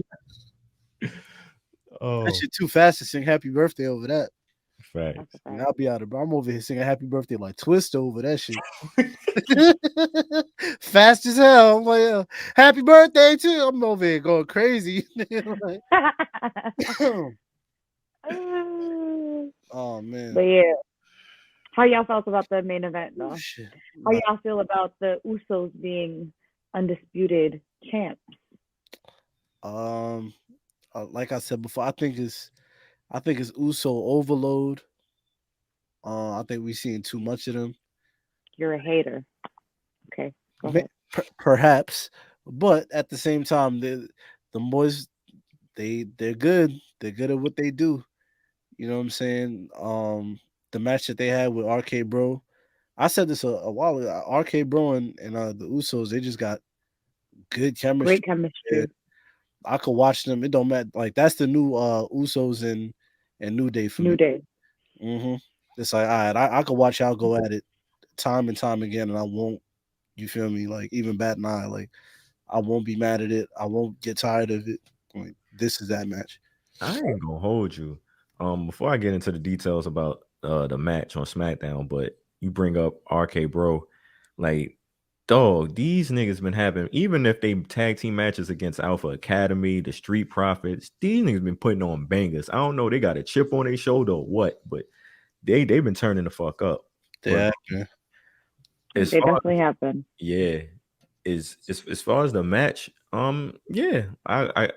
Oh, That shit too fast to sing happy birthday over that. Right. I'll be out of. I'm over here singing happy birthday like Twist over that shit. Fast as hell. I'm like, happy birthday too. I'm over here going crazy. Oh man. But yeah. How y'all felt about the main event though? Shit. How y'all feel about the Usos being undisputed champs? Like I said before, I think it's Uso overload. I think we're seeing too much of them. You're a hater. Okay. Go ahead. Perhaps, but at the same time, the boys, they're good. They're good at what they do. You know what I'm saying? The match that they had with RK Bro, I said this a while ago. RK Bro and the Usos, they just got good chemistry. Great chemistry. I could watch them. It don't matter. Like that's the new Usos and New Day for me. New Day. Mm-hmm. It's like, all right, I could watch y'all go at it time and time again, and I won't. You feel me? Like even bat an eye. Like I won't be mad at it. I won't get tired of it. Like, this is that match. I ain't gonna hold you. Before I get into the details about the match on SmackDown, but you bring up RK Bro, like, dog, these niggas been having, even if they tag team matches against Alpha Academy, the Street Profits, these niggas been putting on bangers. I don't know, they got a chip on their shoulder or what, but they've been turning the fuck up. Yeah, they definitely have been. Yeah. As far as the match, yeah, I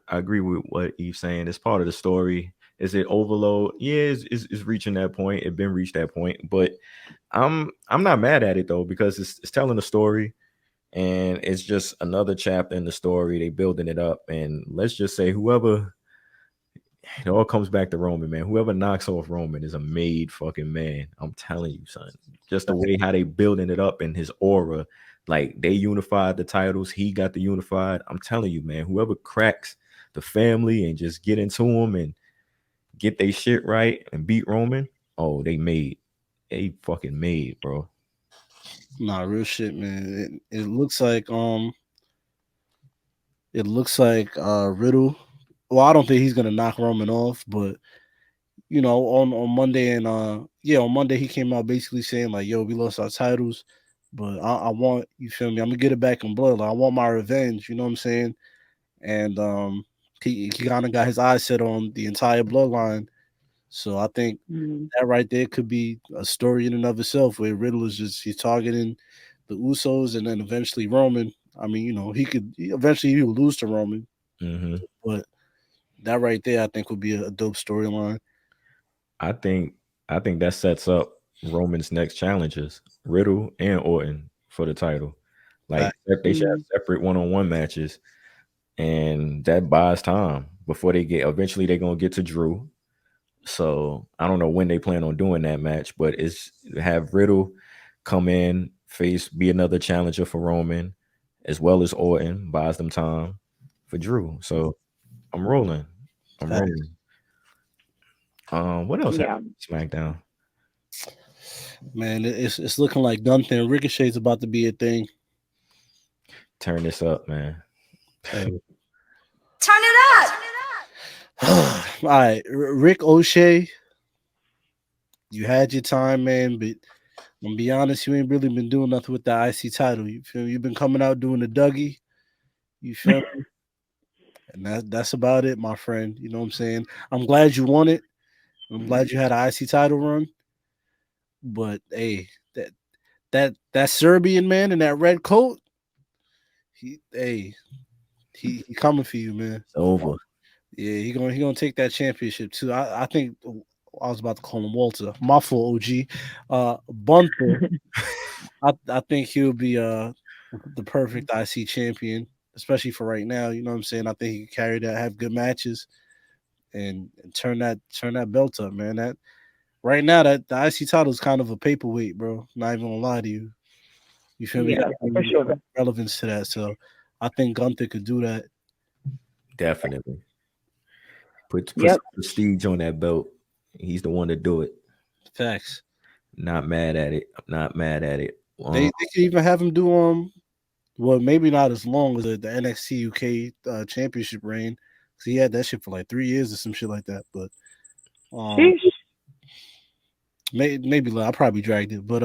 agree with what Eve's saying. It's part of the story. Is it overload? Yeah, it's reaching that point. It been reached that point, but I'm not mad at it though, because it's telling a story, and it's just another chapter in the story. They building it up, and let's just say whoever, it all comes back to Roman, man. Whoever knocks off Roman is a made fucking man. I'm telling you, son. Just the way how they building it up in his aura, like they unified the titles. He got the unified. I'm telling you, man. Whoever cracks the family and just get into them and get their shit right and beat Roman, oh, they fucking made, bro. Nah, real shit, man. It looks like Riddle. Well, I don't think he's gonna knock Roman off, but on Monday and on Monday he came out basically saying like, "Yo, we lost our titles, but I want, you feel me? I'm gonna get it back in blood. Like, I want my revenge." You know what I'm saying? And he kind of got his eyes set on the entire bloodline. So I think that right there could be a story in and of itself, where Riddle is he's targeting the Usos and then eventually Roman. I mean, eventually he will lose to Roman, but that right there I think would be a dope storyline. I think that sets up Roman's next challenges, Riddle and Orton, for the title. Like they should have separate one-on-one matches, and that buys time before eventually they're gonna get to Drew. So I don't know when they plan on doing that match, but it's have Riddle come in, be another challenger for Roman, as well as Orton, buys them time for Drew. So I'm rolling. What else happened SmackDown? Man, it's looking like Gunther and Ricochet's about to be a thing. Turn this up, man. Turn it up. All right, Rick O'Shea, you had your time, man, but I'm gonna be honest, you ain't really been doing nothing with the IC title. You feel me? You've been coming out doing the Dougie. You feel me? And that's about it, my friend. You know what I'm saying? I'm glad you won it. I'm glad you had an IC title run. But hey, that Serbian man in that red coat, he coming for you, man. It's over. Yeah, he gonna take that championship too. I think I was about to call him Walter. My fault, OG. Bunter. I think he'll be the perfect IC champion, especially for right now. You know what I'm saying? I think he can carry that, have good matches, and turn that belt up, man. That right now that the IC title is kind of a paperweight, bro. Not even gonna lie to you. You feel me? Yeah, for sure. Relevance to that. So I think Gunther could do that. Definitely. Put some prestige on that belt. He's the one to do it. Facts. Not mad at it. They could even have him do well, maybe not as long as the NXT UK championship reign, because he had that shit for like 3 years or some shit like that. But maybe I probably dragged it, but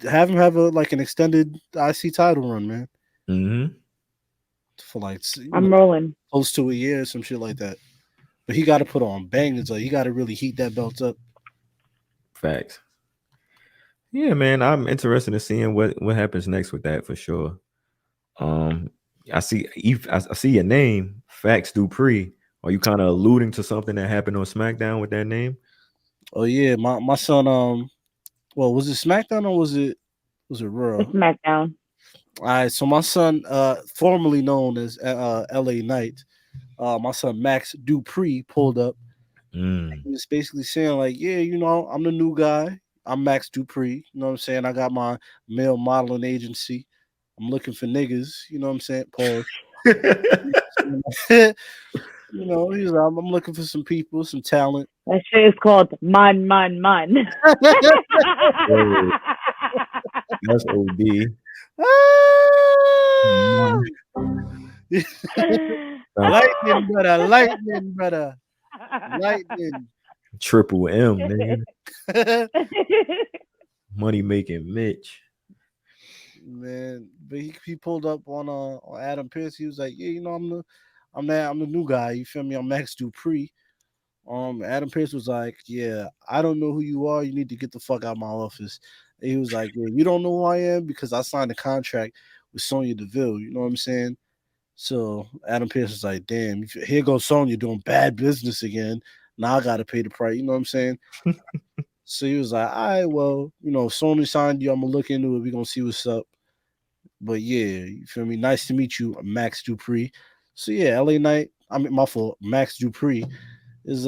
have him have an extended IC title run, man. Mm-hmm. For like I'm rolling close to a year or some shit like that. But he got to put on bangers. Like, he got to really heat that belt up. Facts. Yeah, man, I'm interested in seeing what happens next with that for sure. I see your name, Fax Dupree. Are you kind of alluding to something that happened on SmackDown with that name? Oh yeah, my son. Well, was it SmackDown or was it Raw? It's SmackDown. All right, so my son, formerly known as LA Knight, my son Max Dupree pulled up. He was basically saying like, yeah, I'm the new guy. I'm Max Dupree. You know what I'm saying? I got my male modeling agency. I'm looking for niggas. You know what I'm saying? Pause. He's like, I'm looking for some people, some talent. That shit is called man. That's OD. Lightning, brother. Lightning. Triple M, man. Money making Mitch. Man, but he pulled up on Adam Pearce. He was like, yeah, I'm the new guy. You feel me? I'm Max Dupree. Adam Pearce was like, yeah, I don't know who you are. You need to get the fuck out of my office. And he was like, yeah, you don't know who I am because I signed a contract with Sonya Deville. You know what I'm saying? So Adam Pearce was like, damn, here goes Sonya doing bad business again. Now I got to pay the price. You know what I'm saying? So he was like, all right, well, Sonya signed you. I'm going to look into it. We're going to see what's up. But yeah, you feel me? Nice to meet you, Max Dupree. So yeah, LA Knight, my fault, Max Dupree is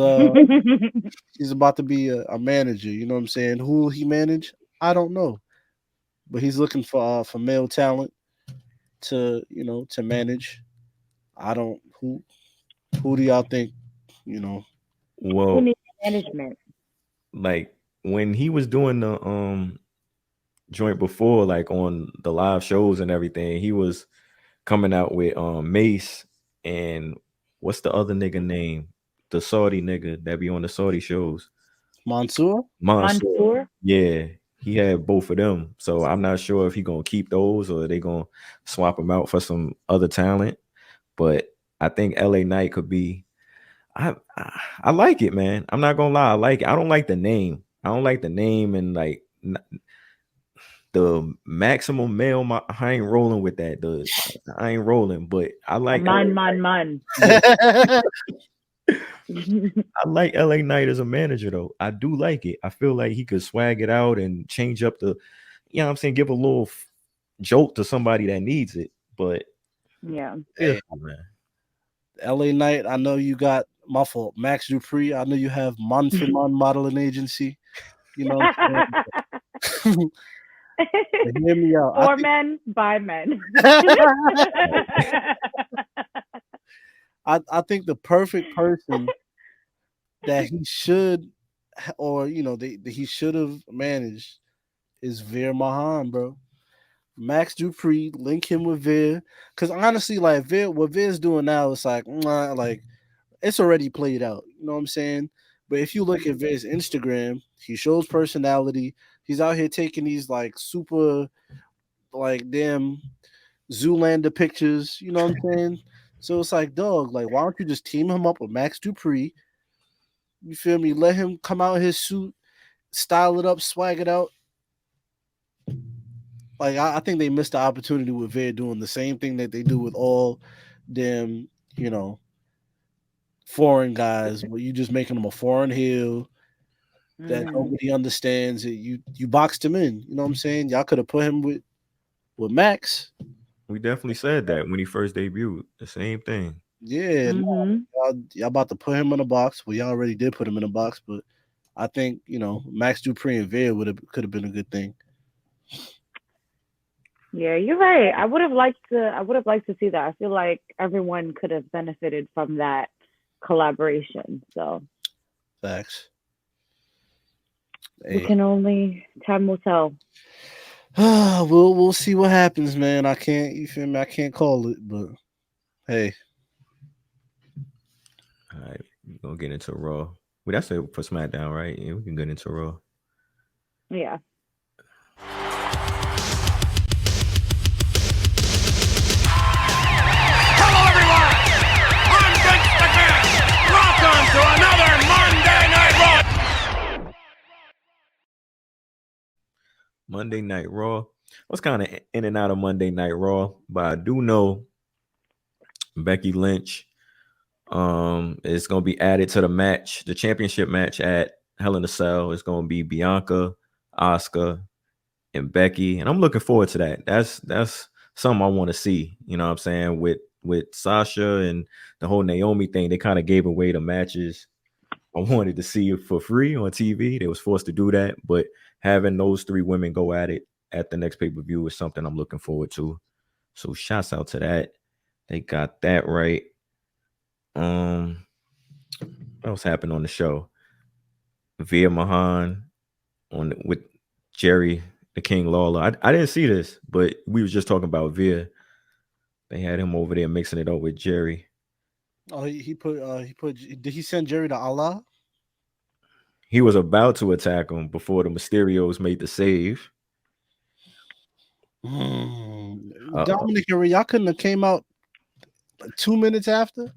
he's about to be a manager. You know what I'm saying? Who will he manage? I don't know. But he's looking for male talent to manage. I don't who Who do y'all think? You know, Who Well, needs management? like when he was doing the joint before, like on the live shows and everything, he was coming out with Mace and what's the other nigga name? The Saudi nigga that be on the Saudi shows. Mansoor. Mansoor. Yeah, he had both of them. So I'm not sure if he gonna keep those or they gonna swap them out for some other talent. But I think LA Knight could be. I like it, man. I'm not gonna lie. I like it. I don't like the name. I don't like the name and like the maximum male. I ain't rolling with that. I ain't rolling, but I like Man. I like LA Knight as a manager though. I do like it. I feel like he could swag it out and change up the, you know what I'm saying, give a little jolt to somebody that needs it. But yeah, man. LA Knight, I know you got my fault. Max Dupree, I know you have Monfilman Modeling Agency. You know what I'm saying? Hear me out. For men, by men. I think the perfect person that he should, or you know, that he should have managed is Veer Mahan, bro. Max Dupree, link him with Veer, because honestly, like what Veer's doing now, it's like, like it's already played out. You know what I'm saying? But if you look at Veer's Instagram, he shows personality. He's out here taking these like super, like damn Zoolander pictures. You know what I'm saying? So it's like, dog, like why don't you just team him up with Max Dupree? You feel me? Let him come out in his suit, style it up, swag it out. Like I think they missed the opportunity with Veer doing the same thing that they do with all them, you know, foreign guys, where you just making them a foreign heel that nobody understands. It you boxed him in. You know what I'm saying? Y'all could have put him with Max. We definitely said that when he first debuted. The same thing. Yeah, y'all about to put him in a box. Well, y'all already did put him in a box, but I think you know Max Dupree and Veer could have been a good thing. Yeah, you're right. I would have liked to see that. I feel like everyone could have benefited from that collaboration. So facts. We can only time will tell. We'll see what happens, man. I can't, you feel me? I can't call it, but hey. All right, we're gonna get into Raw. Well, that's it for SmackDown, right? Yeah, we can get into Raw. Yeah. Hello, everyone! I'm Vince McMahon. Welcome to another Monday Night Raw. Monday Night Raw. I was kind of in and out of Monday Night Raw, but I do know Becky Lynch is going to be added to the match, the championship match at Hell in a Cell. It's going to be Bianca, Asuka, and Becky, and I'm looking forward to that. That's something I want to see. You know what I'm saying? With Sasha and the whole Naomi thing, they kind of gave away the matches I wanted to see it for free on TV. They was forced to do that, but having those three women go at it at the next pay-per-view is something I'm looking forward to. So shouts out to that. They got that right. What else happened on the show? Veer Mahan with Jerry the King Lawler. I didn't see this, but we was just talking about Veer. They had him over there mixing it up with Jerry. Oh, he put. Did he send Jerry to Allah? He was about to attack him before the Mysterios made the save. Dominic and y'all couldn't have came out like 2 minutes after.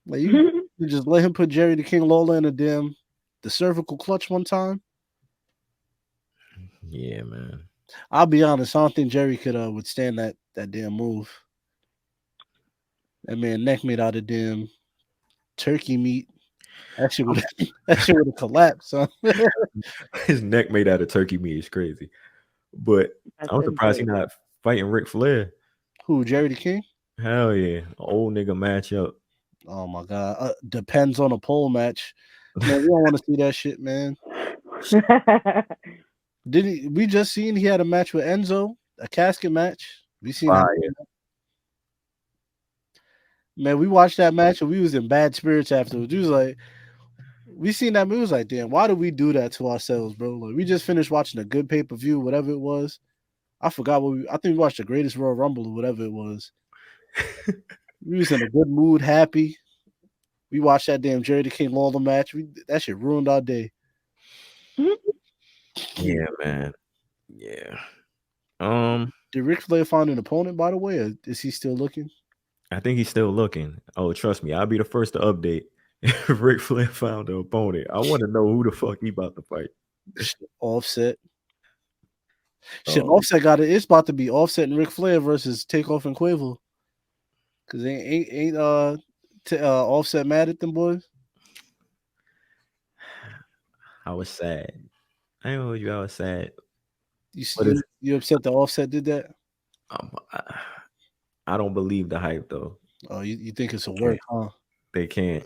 Like you just let him put Jerry the King Lawler in the cervical clutch one time. Yeah, man. I'll be honest. I don't think Jerry could withstand that damn move. That man neck made out of damn turkey meat. That shit would have collapsed, son. His neck made out of turkey meat is crazy. But I'm surprised he's not fighting Ric Flair. Who, Jerry the King? Hell yeah. Old nigga matchup. Oh my god. Depends on a pole match. Man, we don't want to see that shit, man. We just seen he had a match with Enzo, a casket match. We seen that. Man, we watched that match and we was in bad spirits afterwards. We was like, we seen that movie. We was like, damn, why did we do that to ourselves, bro? Like, we just finished watching a good pay-per-view, whatever it was. I forgot I think we watched the Greatest Royal Rumble or whatever it was. We was in a good mood, happy. We watched that damn Jerry the King Lawler match. That shit ruined our day. Yeah, man. Yeah. Did Ric Flair find an opponent, by the way, or is he still looking? I think he's still looking. Oh, trust me, I'll be the first to update if Ric Flair found an opponent. I want to know who the fuck he about to fight. Offset. Shit, Offset got it. It's about to be Offset and Ric Flair versus Takeoff and Quavo. Cause ain't Offset mad at them boys? I was sad. I know you. I was sad. You upset that Offset did that? I don't believe the hype though. Oh, you think it's a work, huh? They can't.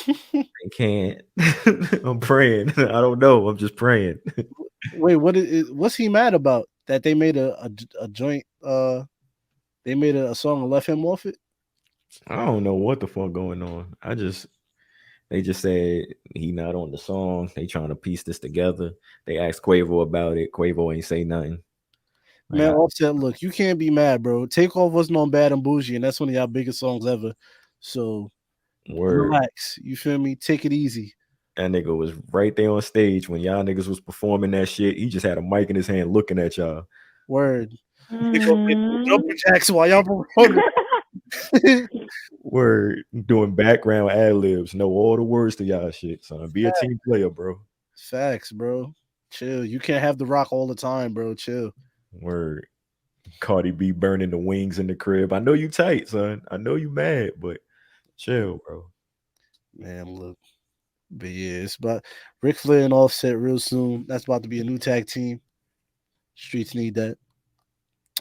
They can't. I'm praying. I don't know. I'm just praying. Wait, what's he mad about? That they made a joint they made a song and left him off it? I don't know what the fuck going on. They just said he not on the song. They trying to piece this together. They asked Quavo about it. Quavo ain't say nothing. Man, Offset, look, you can't be mad, bro. Takeoff wasn't on Bad and Bougie, and that's one of y'all biggest songs ever. So relax. You feel me? Take it easy. That nigga was right there on stage when y'all niggas was performing that shit. He just had a mic in his hand looking at y'all. Word. Jumping jacks while y'all performing. Word. Doing background ad-libs. Know all the words to y'all shit, son. Be a team player, bro. Facts, bro. Chill. You can't have The Rock all the time, bro. Chill. Word. Cardi B burning the wings in the crib. I know you tight, son. I know you mad, but chill, bro. Man, look. But yeah, it's about Ric Flair and Offset real soon. That's about to be a new tag team. Streets need that.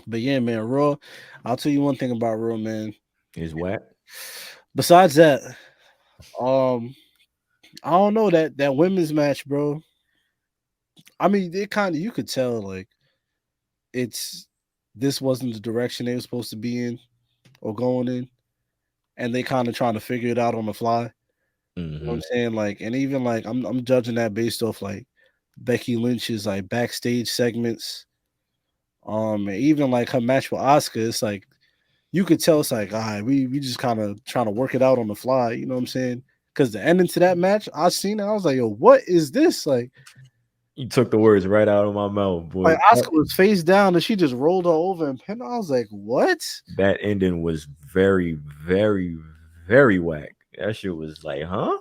But yeah, man, Raw. I'll tell you one thing about Raw, man. Is whack. Besides that, I don't know that women's match, bro. I mean, it kind of, you could tell like this wasn't the direction they were supposed to be in or going in, and they kind of trying to figure it out on the fly. You know what I'm saying? Like, and even like I'm judging that based off like Becky Lynch's like backstage segments. And even like her match with Asuka, it's like you could tell it's like, all right, we just kind of trying to work it out on the fly, you know what I'm saying? Because the ending to that match, I seen it, I was like, yo, what is this? Like, you took the words right out of my mouth, boy. Like Asuka was face down and she just rolled her over and pinned her. I was like, what? That ending was very, very, very whack. That shit was like, huh?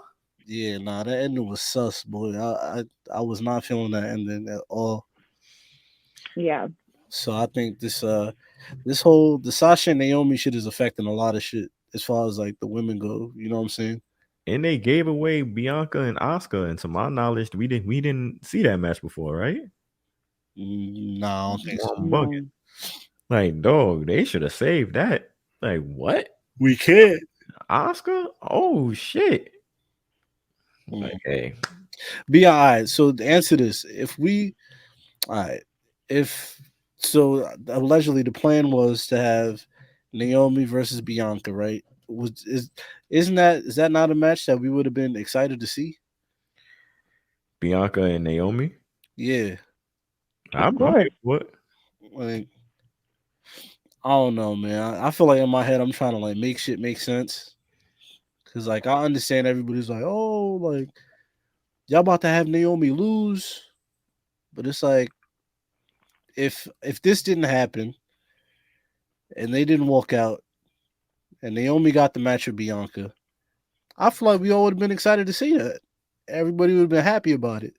Yeah, nah, that ending was sus, boy. I was not feeling that ending at all. Yeah. So I think the Sasha and Naomi shit is affecting a lot of shit as far as like the women go. You know what I'm saying? And they gave away Bianca and Asuka, and to my knowledge, we didn't see that match before, right? No, I don't think so. Bugging. Like, dog, they should have saved that. Like, what? We can't. Asuka? Oh shit. Okay. Be all right. So to answer this, so allegedly the plan was to have Naomi versus Bianca, right? Is that not a match that we would have been excited to see? Bianca and Naomi? Yeah. What? Like, I don't know, man. I feel like in my head I'm trying to like make shit make sense. Cause like I understand everybody's like, oh, like y'all about to have Naomi lose. But it's like if this didn't happen and they didn't walk out and Naomi got the match with Bianca, I feel like we all would have been excited to see that. Everybody would have been happy about it.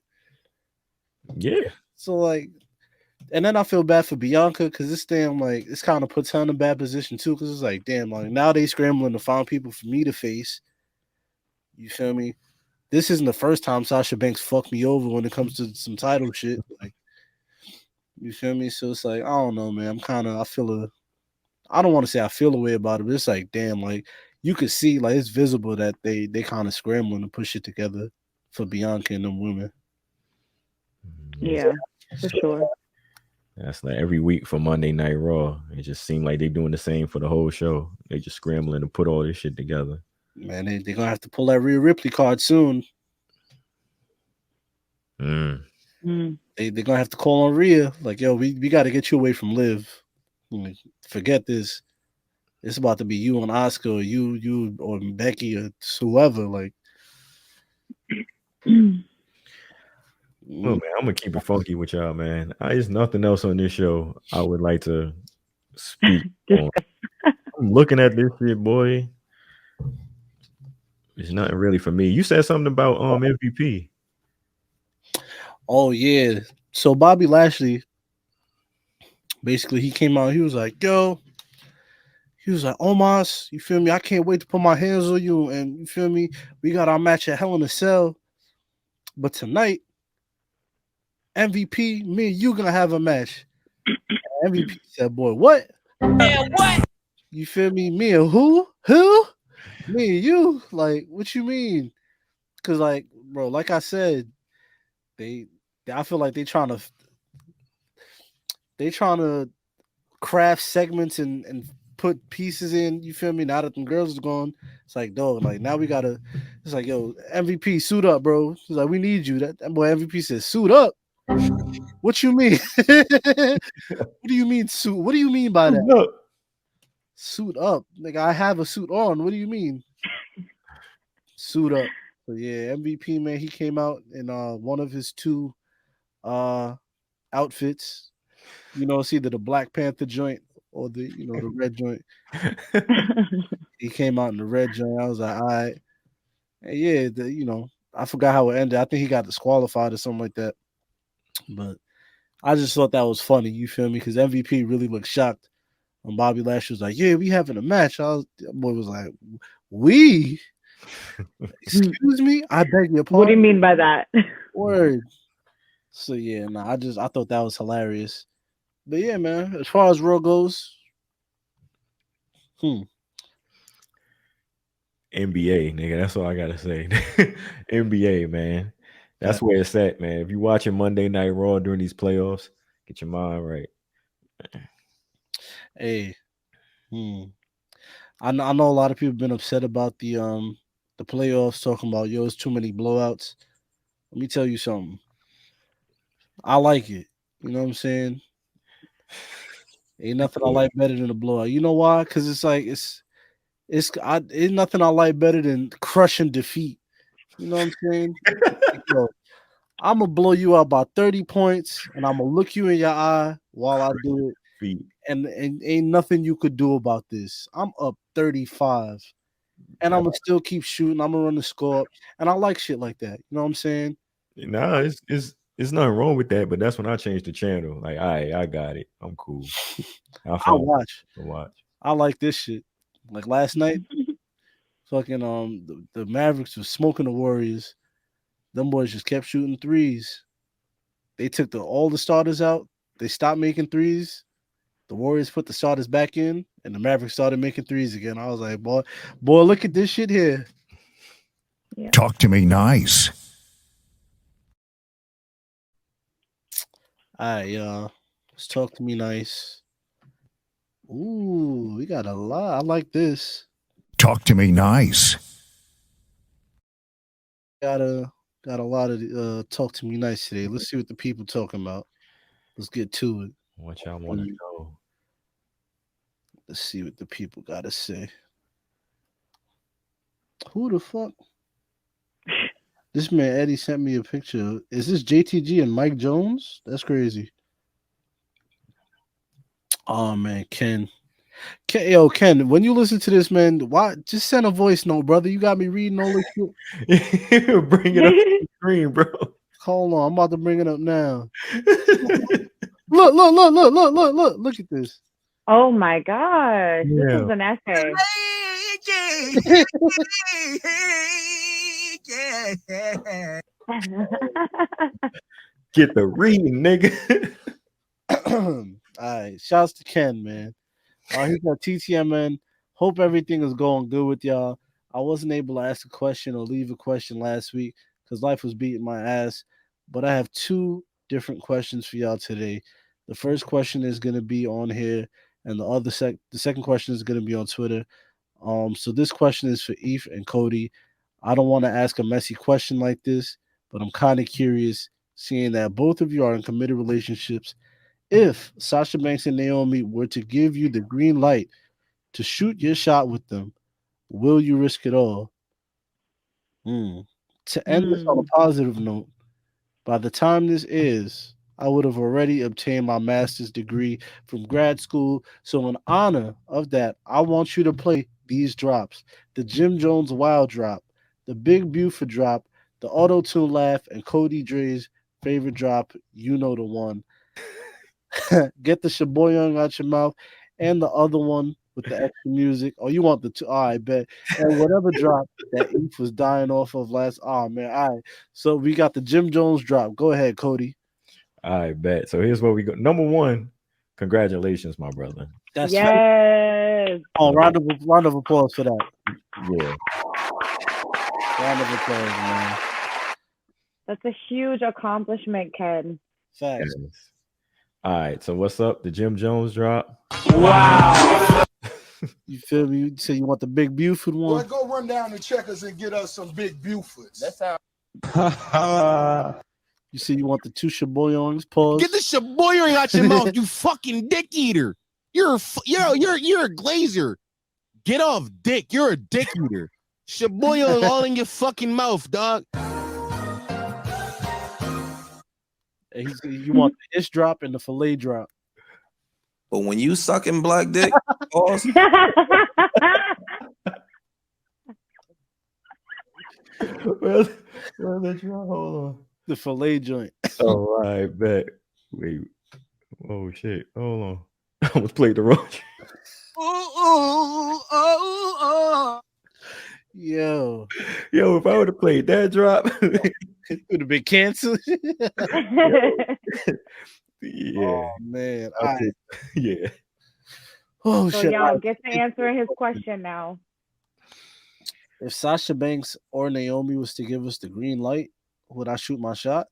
Yeah. So like, and then I feel bad for Bianca because this damn like this kind of puts her in a bad position too. Because it's like, damn, like now they scrambling to find people for me to face. You feel me? This isn't the first time Sasha Banks fucked me over when it comes to some title shit. Like, you feel me? So it's like, I don't know, man. I don't want to say I feel a way about it, but it's like, damn, like you could see, like it's visible that they kind of scrambling to push it together for Bianca and them women. Yeah, for sure. That's like every week for Monday Night Raw. It just seemed like they're doing the same for the whole show. They just scrambling to put all this shit together. Man, they're gonna have to pull that Rhea Ripley card soon. Mm. They're gonna have to call on Rhea. Like, yo, we got to get you away from Liv. Like, forget this. It's about to be you and Oscar, or you or Becky, or whoever. Like, Well, man, I'm gonna keep it funky with y'all, man. There's nothing else on this show I would like to speak on. I'm looking at this shit, boy. It's nothing really for me. You said something about MVP. Oh yeah. So Bobby Lashley, basically, he came out. He was like, "Yo," he was like, "Omos, you feel me? I can't wait to put my hands on you, and you feel me? We got our match at Hell in a Cell, but tonight, MVP, me and you gonna have a match." MVP said, "Boy, what? Man, what? You feel me? Me and who? Who? Me and you? Like, what you mean? Because, like, bro, like I said, I feel like they trying to craft segments and put pieces in. You feel me? Now that them girls is gone, it's like, dog, like now we gotta. It's like, yo, MVP, suit up, bro. He's like, we need you. That boy MVP says, suit up. What you mean? What do you mean suit? What do you mean by that? Suit up. Like, I have a suit on. What do you mean? Suit up. So yeah, MVP, man, he came out in one of his two outfits. You know, it's either the Black Panther joint or the red joint. He came out in the red joint. I was like, all right. And yeah, I forgot how it ended. I think he got disqualified or something like that. But I just thought that was funny. You feel me? Because MVP really looked shocked when Bobby Lashley was like, "Yeah, we having a match." That boy was like, "We? Excuse me? I beg your pardon." What do you mean by that? Word. So yeah, I thought that was hilarious. But yeah, man, as far as Raw goes, NBA, nigga. That's all I gotta say. NBA, man. That's where it's at, man. If you're watching Monday Night Raw during these playoffs, get your mind right. Hey, I know a lot of people have been upset about the playoffs, talking about, yo, it's too many blowouts. Let me tell you something. I like it. You know what I'm saying? Ain't nothing I like better than a blowout. You know why? Because it's like ain't nothing I like better than crushing defeat. You know what I'm saying? Like, yo, I'm gonna blow you out by 30 points, and I'm gonna look you in your eye while I do it. And ain't nothing you could do about this. I'm up 35, and I'm gonna still keep shooting. I'm gonna run the score up, and I like shit like that. You know what I'm saying? Nah, it's nothing wrong with that, but that's when I changed the channel. Like, all right, I got it. I'm cool. I'll watch. Watch. I like this shit. Like last night, fucking the Mavericks was smoking the Warriors. Them boys just kept shooting threes. They took all the starters out. They stopped making threes. The Warriors put the starters back in, and the Mavericks started making threes again. I was like, boy, look at this shit here. Yeah. Talk to me nice. All right, y'all. Let's talk to me nice. Ooh, we got a lot. I like this. Talk to me nice. Got a lot of talk to me nice today. Let's see what the people talking about. Let's get to it. What y'all want to know? Let's see what the people got to say. Who the fuck? This man Eddie sent me a picture. Is this JTG and Mike Jones? That's crazy. Oh man, Ken, when you listen to this, man, why just send a voice note, brother? You got me reading all this shit. Bring it up to the screen, bro. Hold on, I'm about to bring it up now. Look at this. Oh my gosh, this is an essay. Get the reading, nigga. All right, shouts to Ken, man. He got TTMN. Hope everything is going good with y'all. I wasn't able to ask a question or leave a question last week because life was beating my ass. But I have two different questions for y'all today. The first question is going to be on here, and the second question is going to be on Twitter. So this question is for Eve and Cody. I don't want to ask a messy question like this, but I'm kind of curious, seeing that both of you are in committed relationships. If Sasha Banks and Naomi were to give you the green light to shoot your shot with them, will you risk it all? To end this on a positive note, by the time this is, I would have already obtained my master's degree from grad school. So, in honor of that, I want you to play these drops: the Jim Jones Wild drop, the Big Buford drop, the Auto Tune laugh, and Cody Dre's favorite drop. You know the one. Get the Shaboyong out your mouth, and the other one with the extra music. Oh, you want the two? I bet. And whatever drop that Eve was dying off of last. Oh man, all right. So we got the Jim Jones drop. Go ahead, Cody. I bet. So here's where we go. Number one, congratulations, my brother. That's yes. Oh, round of applause for that. Yeah. Round of applause, man. That's a huge accomplishment, Ken. Facts. Yes. All right. So what's up? The Jim Jones drop. Wow. You feel me? You say you want the Big Buford one? Boy, go run down the checkers and get us some Big Bufords. That's how. You say you want the two Shaboyongs? Pause. Get the Shaboyong out your mouth, you fucking dick eater. You're a glazer. Get off dick. You're a dick eater. Shaboyong all in your fucking mouth, dog. You want the ish drop and the fillet drop. But when you sucking black dick, pause. well, the drop. Hold on. The fillet joint. Oh, I bet. Wait. Oh shit. Hold on. I almost played the wrong. Yo, if I would have played that drop, it would have been canceled. Yeah. Oh man. Okay. Yeah. Oh so shit. y'all get to answering his question now. If Sasha Banks or Naomi was to give us the green light, would I shoot my shot?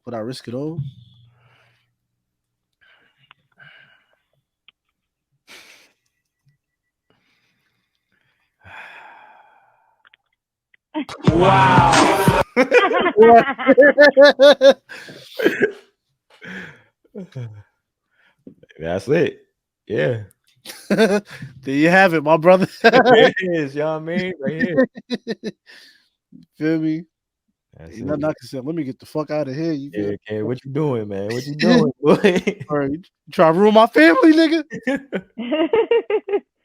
Would I risk it all? Wow. That's it. Yeah. There you have it, my brother. It is, y'all mean? Right here. Feel me? That's Ain't nothing I can say. Let me get the fuck out of here. You yeah, okay. What you doing, man? What you doing, boy? You try to ruin my family, nigga.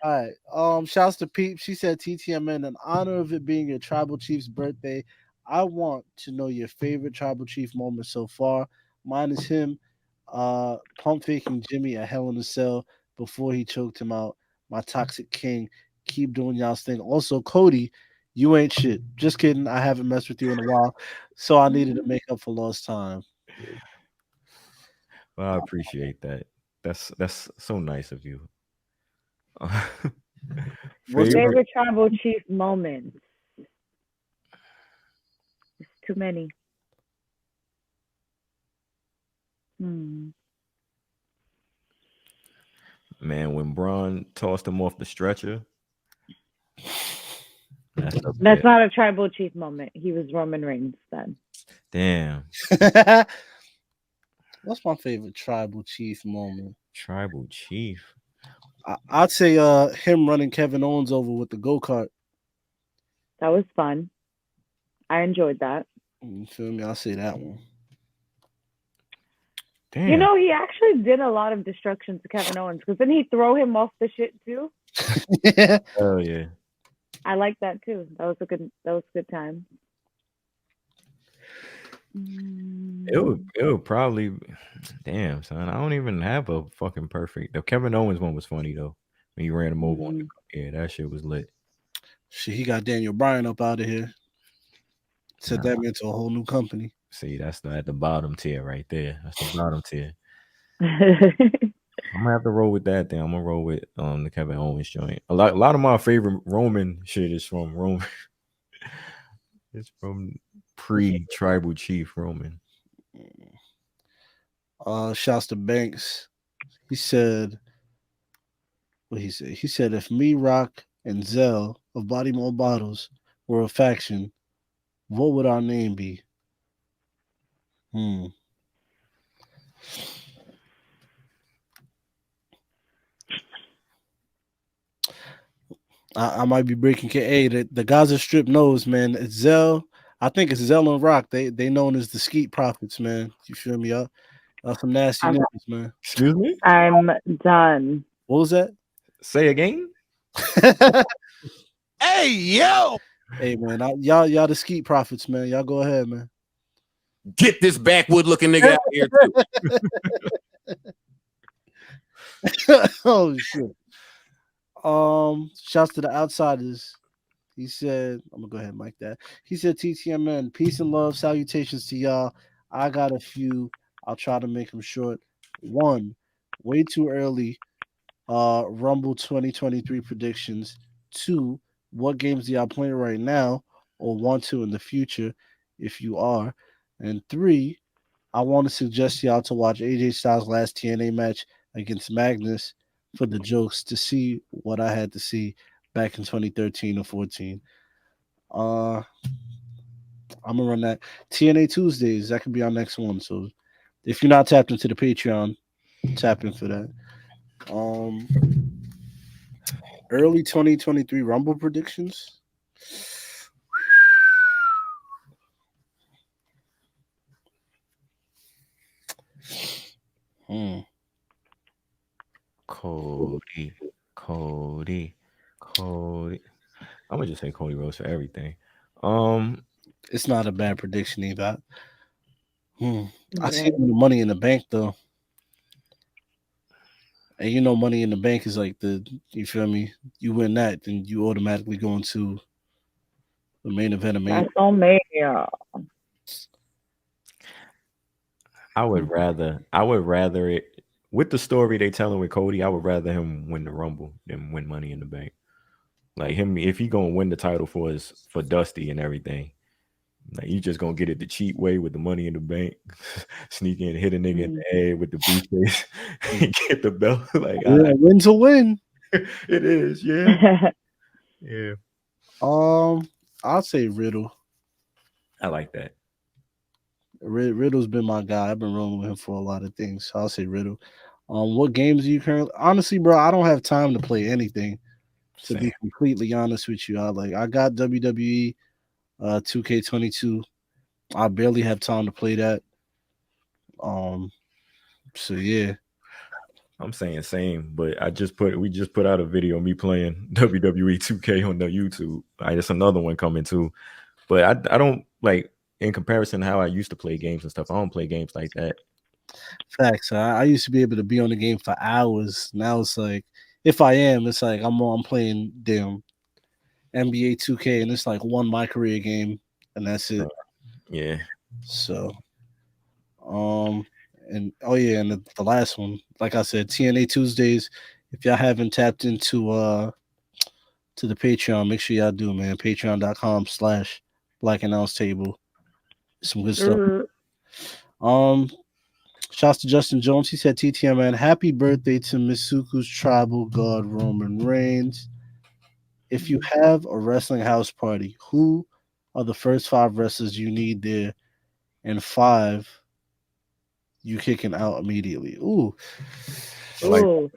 All right. Shouts to Pete. She said, TTMN, in honor of it being your tribal chief's birthday, I want to know your favorite tribal chief moment so far. Mine is him pump faking Jimmy at Hell in a Cell before he choked him out. My toxic king. Keep doing y'all's thing. Also, Cody, you ain't shit. Just kidding. I haven't messed with you in a while, so I needed to make up for lost time. Well, I appreciate that. That's so nice of you. Favorite tribal chief moments? It's too many. Man, when Braun tossed him off the stretcher. That's not a tribal chief moment. He was Roman Reigns then. Damn. What's my favorite tribal chief moment? Tribal chief. I'd say him running Kevin Owens over with the go-kart. That was fun. I enjoyed that. You feel me? I'll say that one. Damn. You know, he actually did a lot of destruction to Kevin Owens because didn't he throw him off the shit too? Oh yeah. I like that too. That was a good time. It would probably, damn son. I don't even have a fucking perfect. The Kevin Owens one was funny though. When you ran him over on the, yeah, that shit was lit. Shit, he got Daniel Bryan up out of here. Set that man to a whole new company. See, that's at the bottom tier right there. That's the bottom tier. I'm gonna have to roll with that. Then I'm gonna roll with the Kevin Owens joint. A lot of my favorite Roman shit is from Roman. It's from pre-tribal chief Roman. Shouts to Banks. He said, what he said? He said, if me, Rock, and Zell of Body More Bottles were a faction, what would our name be? I might be breaking. Hey, the Gaza Strip knows, man. It's Zell. I think it's Zell and Rock. They known as the Skeet Prophets, man. You feel me? Y'all some nasty niggas, man. Excuse me? I'm done. What was that? Say again? Hey, yo! Hey, man. Y'all the Skeet Prophets, man. Y'all go ahead, man. Get this backwood looking nigga out here, too. Oh, shit. Shouts to the Outsiders. He said, I'm gonna go ahead and mic that. He said, TTMN, peace and love, salutations to y'all. I got a few. I'll try to make them short. One, way too early. Rumble 2023 predictions. Two, what games do y'all play right now or want to in the future if you are? And three, I want to suggest y'all to watch AJ Styles' last TNA match against Magnus for the jokes to see what I had to see back in 2013 or 14. I'm gonna run that TNA Tuesdays. That could be our next one. So if you're not tapped into the Patreon, tap in for that. Early 2023 Rumble predictions. Cody. I'm gonna just say Cody Rhodes for everything. It's not a bad prediction either. I see the Money in the Bank though, and you know, Money in the Bank is like you feel me? You win that, then you automatically go into the main event of Mania. That's all Mania. I would rather it with the story they telling with Cody. I would rather him win the Rumble than win Money in the Bank. Like him, if he gonna win the title for Dusty and everything, like you just gonna get it the cheap way with the Money in the Bank, sneak in, hit a nigga in the head with the briefcase, and get the belt. Like win to win. It is, yeah, yeah. I'll say Riddle. I like that. Riddle's been my guy. I've been rolling with him for a lot of things. So I'll say Riddle. What games do you currently? Honestly, bro, I don't have time to play anything. To be completely honest with you, I got WWE 2K22. I barely have time to play that. So yeah. I'm saying same, but we just put out a video of me playing WWE 2K on the YouTube. It's another one coming too. But I don't like in comparison to how I used to play games and stuff. I don't play games like that. Facts. I used to be able to be on the game for hours. Now it's like if I am, it's like I'm playing damn NBA 2K and it's like one my career game and that's it. Yeah. So and and the last one, like I said, TNA Tuesdays. If y'all haven't tapped into to the Patreon, make sure y'all do, man. Patreon.com/Black Announce Table. Some good stuff. Shouts to Justin Jones. He said, TTM, man, happy birthday to Misuku's tribal god Roman Reigns. If you have a wrestling house party, who are the first 5 wrestlers you need there? And 5 you kicking out immediately. Ooh. Ooh.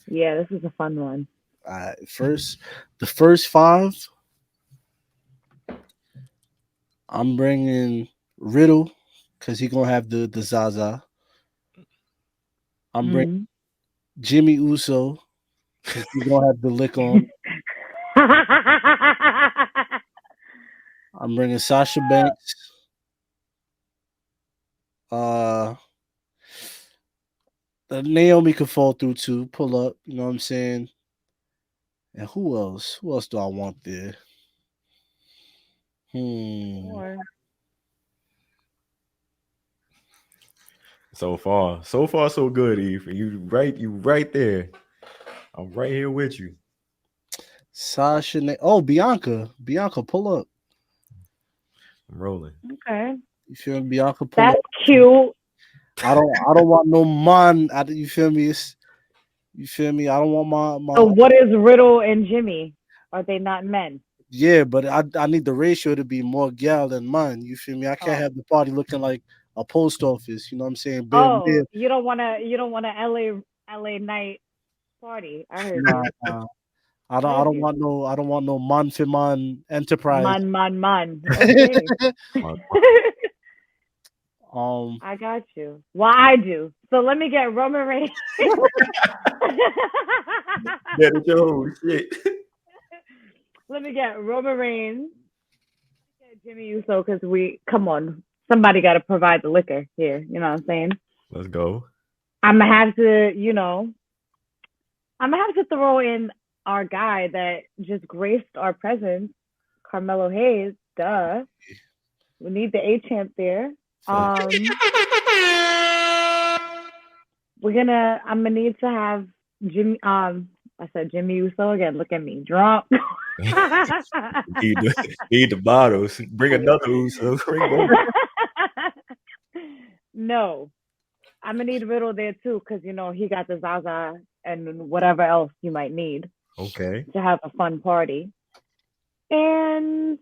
Yeah, this is a fun one. The first 5, I'm bringing Riddle because he's going to have the Zaza. I'm bringing Jimmy Uso because he's going to have the lick on. I'm bringing Sasha Banks. Naomi could fall through too, pull up, you know what I'm saying? And who else? Who else do I want there? So far, so good, Eve. You right there. I'm right here with you. Sasha, Bianca, pull up. I'm rolling. Okay. You feel me? Bianca, pull That's up. cute. I don't want no man. You feel me? You feel me? I don't want my. So what is Riddle and Jimmy? Are they not men? Yeah, but I need the ratio to be more gal than mine. You feel me? I can't have the party looking like a post office. You know what I'm saying? Bam, bam. You don't want a LA night party. I heard Nah, you. nah. I don't want no man for man enterprise. Man. Okay. I got you. Well, I do. So let me get Roman Reigns. Better Joe, shit. Let me get Roman Reigns. Get Jimmy Uso, because come on, somebody got to provide the liquor here. You know what I'm saying? Let's go. I'm gonna have to, throw in our guy that just graced our presence, Carmelo Hayes. Duh. We need the A-champ there. I'm gonna need to have Jimmy. I said Jimmy Uso again. Look at me, drunk. Need the bottles. Bring another Uso. No, I'm gonna need Riddle there too, because he got the Zaza and whatever else you might need. Okay. To have a fun party, and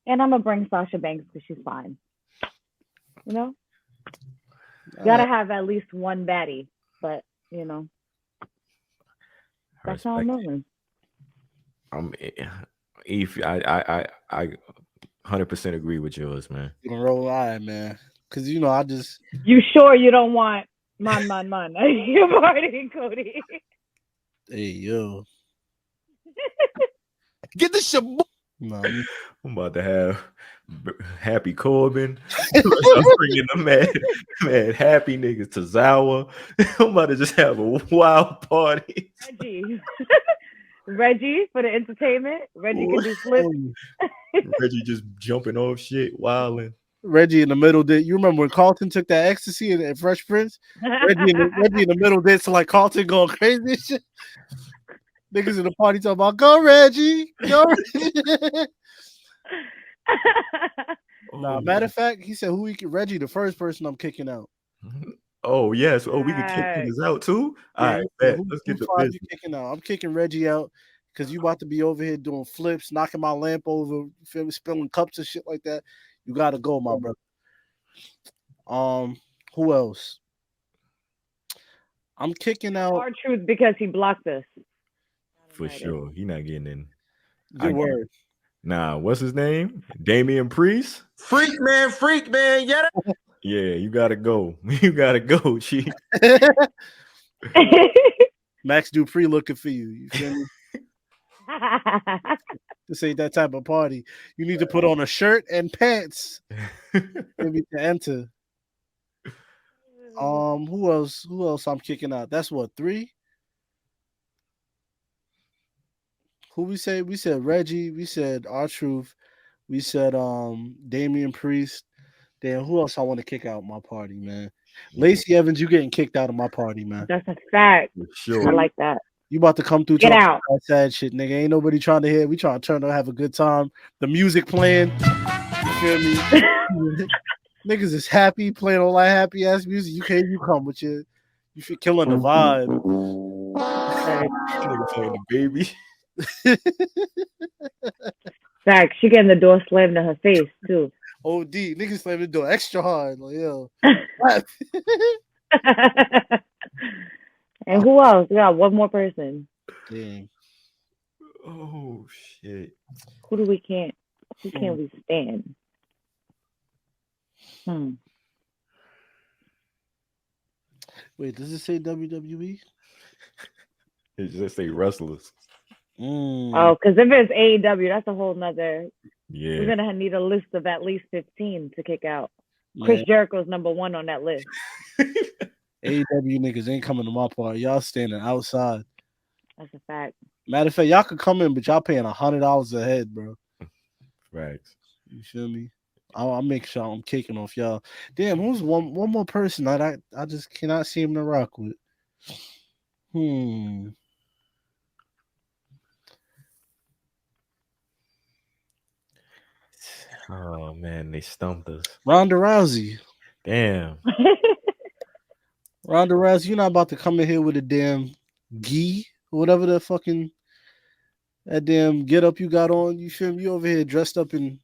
I'm gonna bring Sasha Banks because she's fine. You gotta have at least one baddie, but that's how I'm moving. I 100% agree with yours, man. You can roll eye, man. Because I just. You sure you don't want man? You're partying, Cody. Hey yo. Get the shit. No, I'm about to have Happy Corbin. I'm bringing the mad happy niggas to Zawa. I'm about to just have a wild party. Reggie for the entertainment. Reggie can do flips. Reggie just jumping off shit, wilding. Reggie in the middle did. You remember when Carlton took that ecstasy in Fresh Prince? Reggie in the middle did, so like Carlton going crazy and shit. Niggas in the party talking about go Reggie. Nah, matter of fact, he said Reggie the first person I'm kicking out. Oh yes. Oh, we can kick niggas out too. All right, let's get the business. You kicking out. I'm kicking Reggie out because you about to be over here doing flips, knocking my lamp over, feel me, spilling cups and shit like that. You gotta go, my brother. Who else? I'm kicking out R-Truth because he blocked us. For sure. He not getting in. Good word. Nah, what's his name? Damian Priest? Freak man, yeah. Yeah, you gotta go. You gotta go, Chief. Max Dupree looking for you. You feel me? This ain't that type of party. You need to put on a shirt and pants maybe to enter. Who else I'm kicking out? That's what, 3? Who we said? We said Reggie, we said R-Truth, we said Damian Priest. Damn, who else I want to kick out my party, man? Lacey Evans, you getting kicked out of my party, man. That's a fact. Sure. I like that. You about to come through Get out. That sad shit, nigga. Ain't nobody trying to hear. We trying to turn up, have a good time. The music playing. You feel me? Niggas is happy, playing all that happy ass music. You come with you feel killing the vibe. Nigga playing the baby. Fact, she getting the door slammed in her face too. OD, niggas slamming the door extra hard. Like, yo. And who else? We got one more person. Dang. Oh shit. Who can't we stand? Wait, does it say WWE? It just say wrestlers. Oh, because if it's AEW, that's a whole nother. Yeah. We're gonna need a list of at least 15 to kick out. Chris Jericho's number 1 on that list. AEW niggas ain't coming to my party. Y'all standing outside. That's a fact. Matter of fact, y'all could come in, but y'all paying $100 a head, bro. Right. You feel me? I'll make sure I'm kicking off y'all. Damn, who's one more person that I just cannot seem to rock with? Oh man, they stumped us. Ronda Rousey. Damn. Ronda Rousey, you're not about to come in here with a damn gi or whatever the fucking that damn get up you got on. You feel me? You over here dressed up in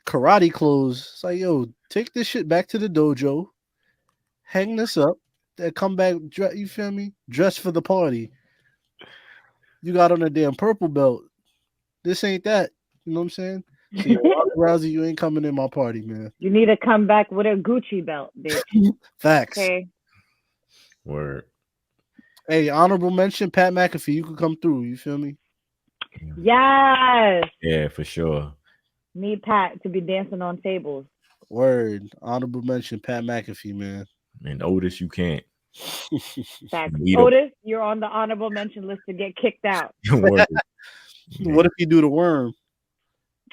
karate clothes. It's like, yo, take this shit back to the dojo, hang this up, then come back. You feel me? Dress for the party. You got on a damn purple belt. This ain't that. You know what I'm saying? So, yo, Ronda Rousey, you ain't coming in my party, man. You need to come back with a Gucci belt, bitch. Facts. Okay. Word. Hey, honorable mention, Pat McAfee. You could come through. You feel me? Yes. Yeah, for sure. Need Pat to be dancing on tables. Word. Honorable mention, Pat McAfee, man. And Otis, you can't. Facts. Need him. Otis, you're on the honorable mention list to get kicked out. Word. What if you do the worm?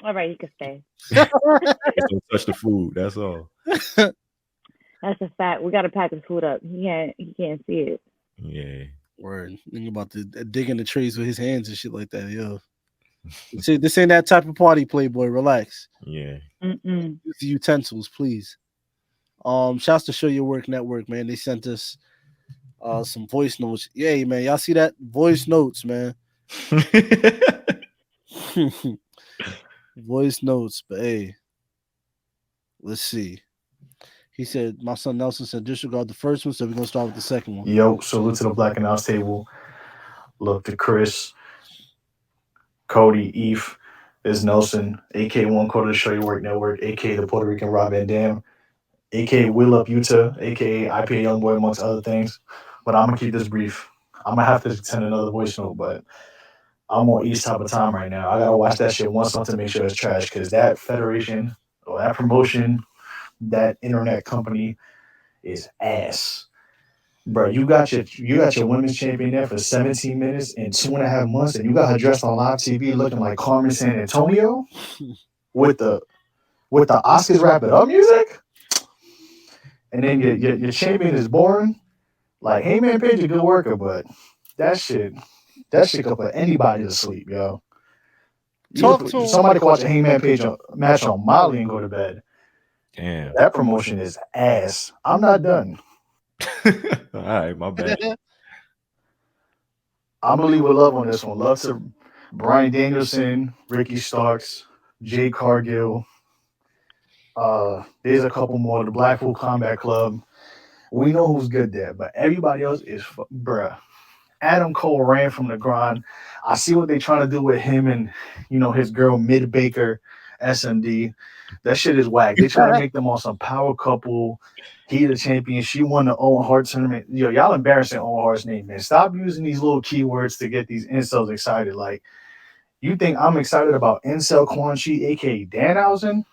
All right, you can stay. Just don't touch the food. That's all. That's a fact. We got to pack his food up. He can't see it. Yeah. Word. Think about the digging the trays with his hands and shit like that, yo. See, this ain't that type of party, Playboy. Relax. Yeah. Mm-mm. Use the utensils, please. Shouts to Show Your Work Network, man. They sent us some voice notes. Yeah, man. Y'all see that? Voice notes, man. Voice notes, but hey, let's see. He said, my son Nelson said, disregard the first one, so we're gonna start with the second one. Yo, salute to the Black Announce Table. Look to Chris, Cody, Eve, is Nelson, aka One Quarter of the Show Your Work Network, aka the Puerto Rican Rob Van Dam, aka Will Up Utah, aka IPA Youngboy, amongst other things. But I'm gonna keep this brief. I'm gonna have to send another voice note, but I'm on East type of time right now. I gotta watch that shit once to make sure it's trash, because that federation or that promotion, that internet company is ass. Bro, you got your women's champion there for 17 minutes and 2.5 months, and you got her dressed on live TV looking like Carmen San Antonio with the Oscars wrap it up music, and then your champion is boring. Like, Heyman Page a good worker, but that shit could put anybody to sleep, yo. Somebody could watch a Heyman Page match on Molly and go to bed. Damn. That promotion is ass. I'm not done. All right, my bad. I'm gonna leave with love on this one. Love to Bryan Danielson, Ricky Starks, Jay Cargill. There's a couple more. The Blackpool Combat Club. We know who's good there, but everybody else is bruh. Adam Cole ran from the grind. I see what they're trying to do with him and his girl Mid Baker, SMD. That shit is whack. They try to make them all some power couple. He the champion. She won the Owen Hart tournament. Yo, y'all embarrassing Owen Hart's name, man. Stop using these little keywords to get these incels excited. Like, you think I'm excited about incel Quan Chi, aka Danhausen?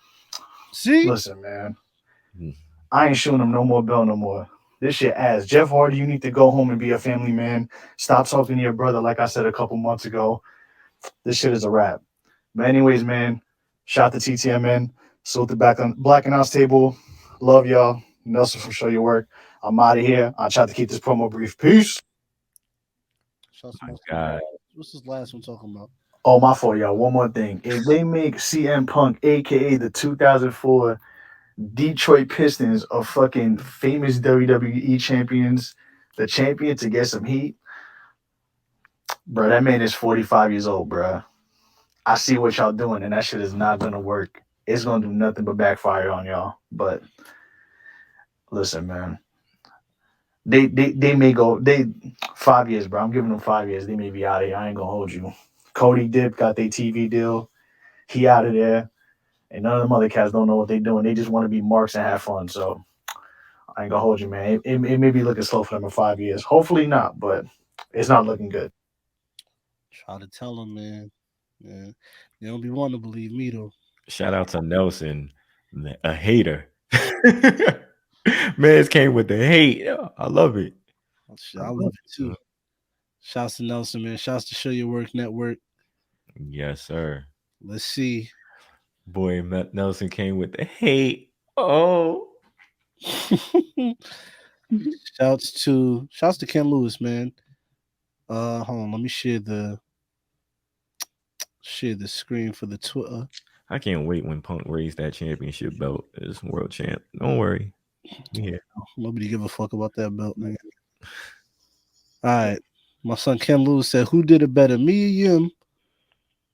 See? Listen, man. I ain't shooting him no more bell no more. This shit ass. Jeff Hardy, you need to go home and be a family man. Stop talking to your brother like I said a couple months ago. This shit is a wrap. But anyways, man, shout to TTMN. Salute the Black Announce Table. Love y'all. Nelson from Show Your Work. I'm out of here. I'll try to keep this promo brief. Peace. God. What's this last one talking about? Oh, my fault, y'all. One more thing. If they make CM Punk, a.k.a. the 2004 Detroit Pistons of fucking famous WWE champions, the champion to get some heat, bro, that man is 45 years old, bro. I see what y'all doing, and that shit is not going to work. It's going to do nothing but backfire on y'all. But listen, man. They may go 5 years, bro. I'm giving them 5 years. They may be out of here. I ain't going to hold you. Cody Dip got their TV deal. He out of there. And none of them other cats don't know what they're doing. They just want to be marks and have fun. So I ain't gonna hold you, man. It may be looking slow for them in 5 years. Hopefully not, but it's not looking good. Try to tell them, man. Yeah. They don't be wanting to believe me, though. Shout out to Nelson, a hater. Man's came with the hate. I love it. I love it, too. Shouts to Nelson, man. Shouts to Show Your Work Network. Yes, sir. Let's see. Boy, Nelson came with the hate. Oh. Shouts to Ken Lewis, man. Hold on, let me share the screen for the Twitter. I can't wait when Punk raised that championship belt as world champ. Don't worry. Yeah. Nobody give a fuck about that belt, nigga. All right. My son Ken Lewis said, who did it better, me or Yim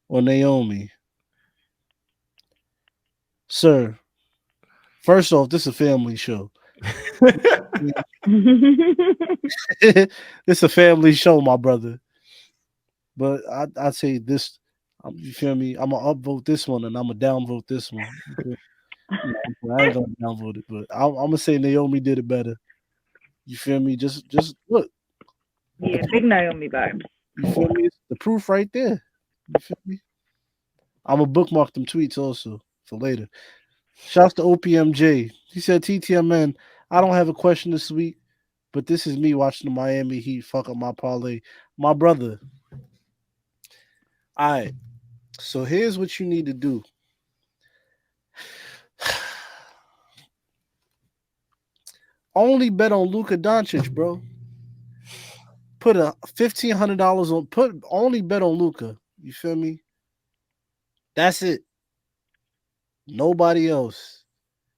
or Naomi? Sir, first off, this is a family show. It's a family show, my brother. But I'd say this, you feel me? I'm going to upvote this one and I'm going to downvote this one. I ain't going to downvote it, but I'm going to say Naomi did it better. You feel me? Just look. Yeah, big Naomi vibes. You feel me? It's the proof right there. You feel me? I'm going to bookmark them tweets also for later. Shouts to OPMJ. He said, TTMN, I don't have a question this week, but this is me watching the Miami Heat fuck up my parlay. My brother. All right. So here's what you need to do. Only bet on Luka Doncic, bro. Put a $1,500 on. Only bet on Luka. You feel me? That's it. Nobody else.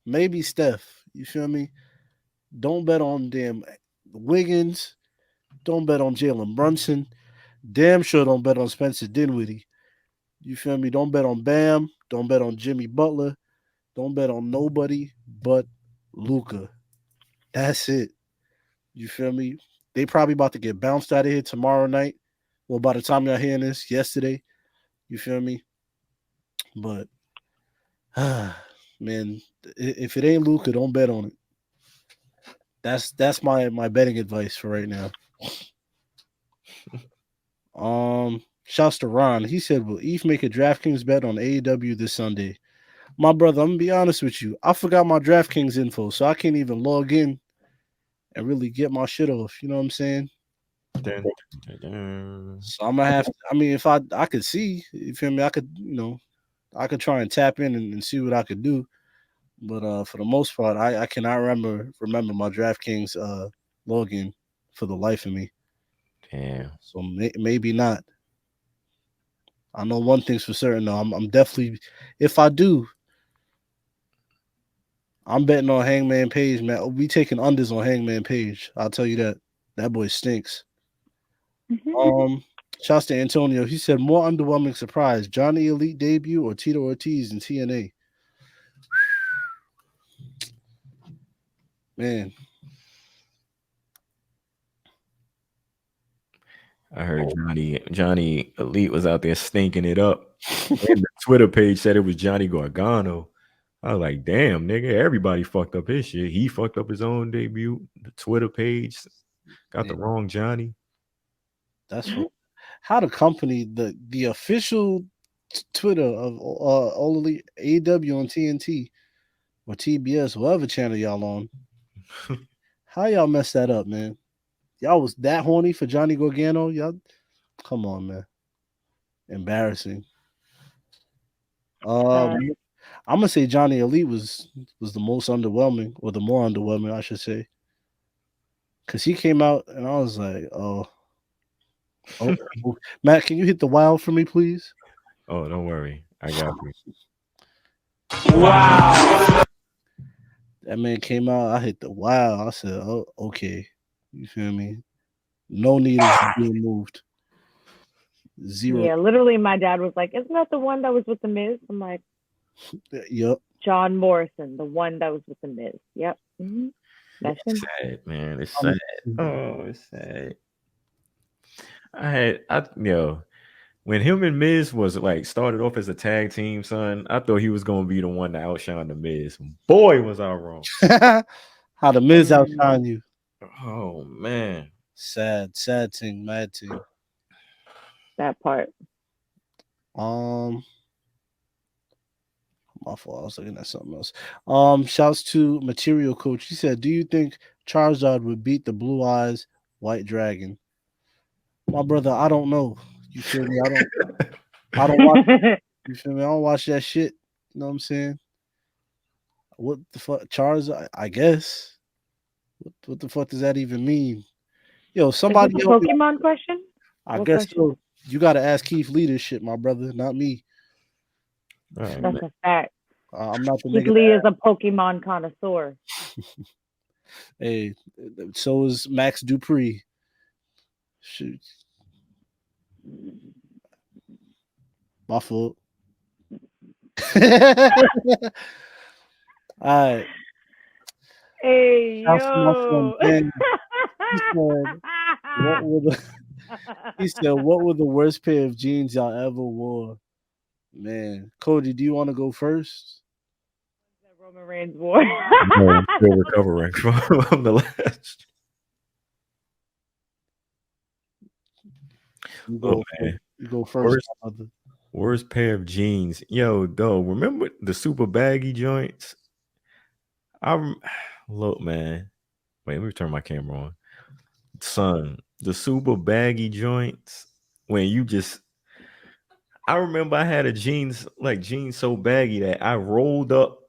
Maybe Steph. You feel me? Don't bet on damn Wiggins. Don't bet on Jalen Brunson. Damn sure don't bet on Spencer Dinwiddie. You feel me? Don't bet on Bam. Don't bet on Jimmy Butler. Don't bet on nobody but Luka. That's it. You feel me? They probably about to get bounced out of here tomorrow night. Well, by the time y'all hearing this, yesterday. You feel me? But, man, if it ain't Luka, don't bet on it. That's my betting advice for right now. Shouts to Ron. He said, will Eve make a DraftKings bet on AEW this Sunday? My brother, I'm going to be honest with you. I forgot my DraftKings info, so I can't even log in and really get my shit off. You know what I'm saying? So I'm going to have to, I mean, if I could see, you feel me? I could, I could try and tap in and see what I could do. But for the most part, I cannot remember my DraftKings login for the life of me. Damn. So maybe not. I know one thing's for certain though. I'm definitely, if I do, I'm betting on Hangman Page, man. We taking unders on Hangman Page. I'll tell you that. That boy stinks. Shouts to Antonio. He said more underwhelming surprise: Johnny Elite debut or Tito Ortiz in TNA. Man. I heard Johnny Elite was out there stinking it up. And the Twitter page said it was Johnny Gargano. I was like, damn, nigga, everybody fucked up his shit. He fucked up his own debut. The Twitter page got the wrong Johnny. That's how the company, the official Twitter of All Elite AEW on TNT or TBS, whatever channel y'all on. How y'all messed that up, man? Y'all was that horny for Johnny Gargano? Y'all, come on, man. Embarrassing. I'm gonna say Johnny Elite was the most underwhelming, or the more underwhelming, I should say. Cause he came out and I was like, oh. Matt, can you hit the wild for me, please? Oh, don't worry. I got you. Wow. That man came out, I hit the wild. I said, oh, okay. You feel me? No needles being moved. Zero. Yeah, literally my dad was like, isn't that the one that was with the Miz? I'm like, yep. John Morrison, the one that was with the Miz. Yep. Mm-hmm. That's it's sad, man. It's sad. Oh, it's sad. When him and Miz was like started off as a tag team, son, I thought he was gonna be the one to outshine the Miz. Boy, was I wrong. How the Miz outshine you. Oh man. Sad thing, mad thing. That part. My fault. I was looking at something else. Shouts to Material Coach. He said, do you think Charizard would beat the Blue Eyes White Dragon? My brother, I don't know. You feel me? I don't watch. You feel me? I don't watch that shit. You know what I'm saying? What the fuck, Charizard? I guess. What the fuck does that even mean? Yo, somebody. Is this a Pokemon question? I guess so. You got to ask Keith Lee this shit, my brother, not me. All right, That's man. a fact. I'm not the Keith nigga. Lee is a Pokemon connoisseur. Hey, so is Max Dupree. Shoot. My fault. All right. Hey, Shouts to my friend yo. Ben. He said, what were the worst pair of jeans y'all ever wore? Man, Cody, do you want to go first? Roman Reigns wore. No, I'm still recovering from the last. You go, man. you go first. Worst pair of jeans. Yo, dog, remember the super baggy joints? Look, man. Wait, let me turn my camera on. Son, the super baggy joints when you just I remember I had a jeans so baggy that I rolled up,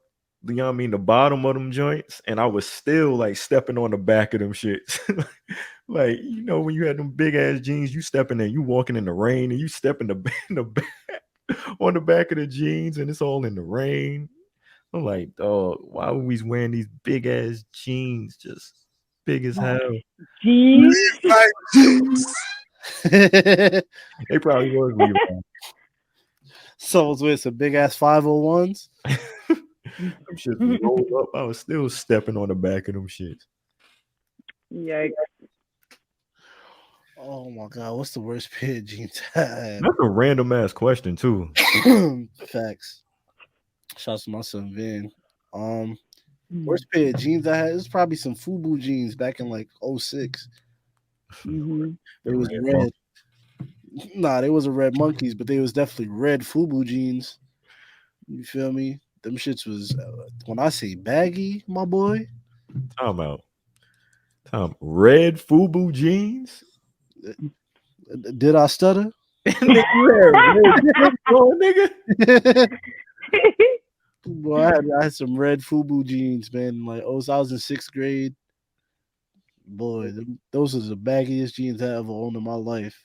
you know what I mean, the bottom of them joints, and I was still like stepping on the back of them shits. Like, you know, when you had them big ass jeans, you stepping there, you walking in the rain, and you step in the back on the back of the jeans, and it's all in the rain. I'm like, dog, why are we wearing these big ass jeans, just big as hell? Jeans. They probably was Levi. Someone's with some big ass 501s. Them shits rolled up. I was still stepping on the back of them shits. Yikes. Oh my god, what's the worst pair of jeans I had? That's a random ass question too. Facts. Shouts to my son Vin. Worst pair of jeans I had is probably some FUBU jeans back in like 06. Mm-hmm. They was red. Nah, they wasn't red monkeys, but they was definitely red FUBU jeans. You feel me? Them shits was when I say baggy, my boy. Tom, red FUBU jeans. Did I stutter? Nigga. Boy, I had some red FUBU jeans, man. Like, I was in 6th grade. Boy, those are the baggiest jeans I ever owned in my life.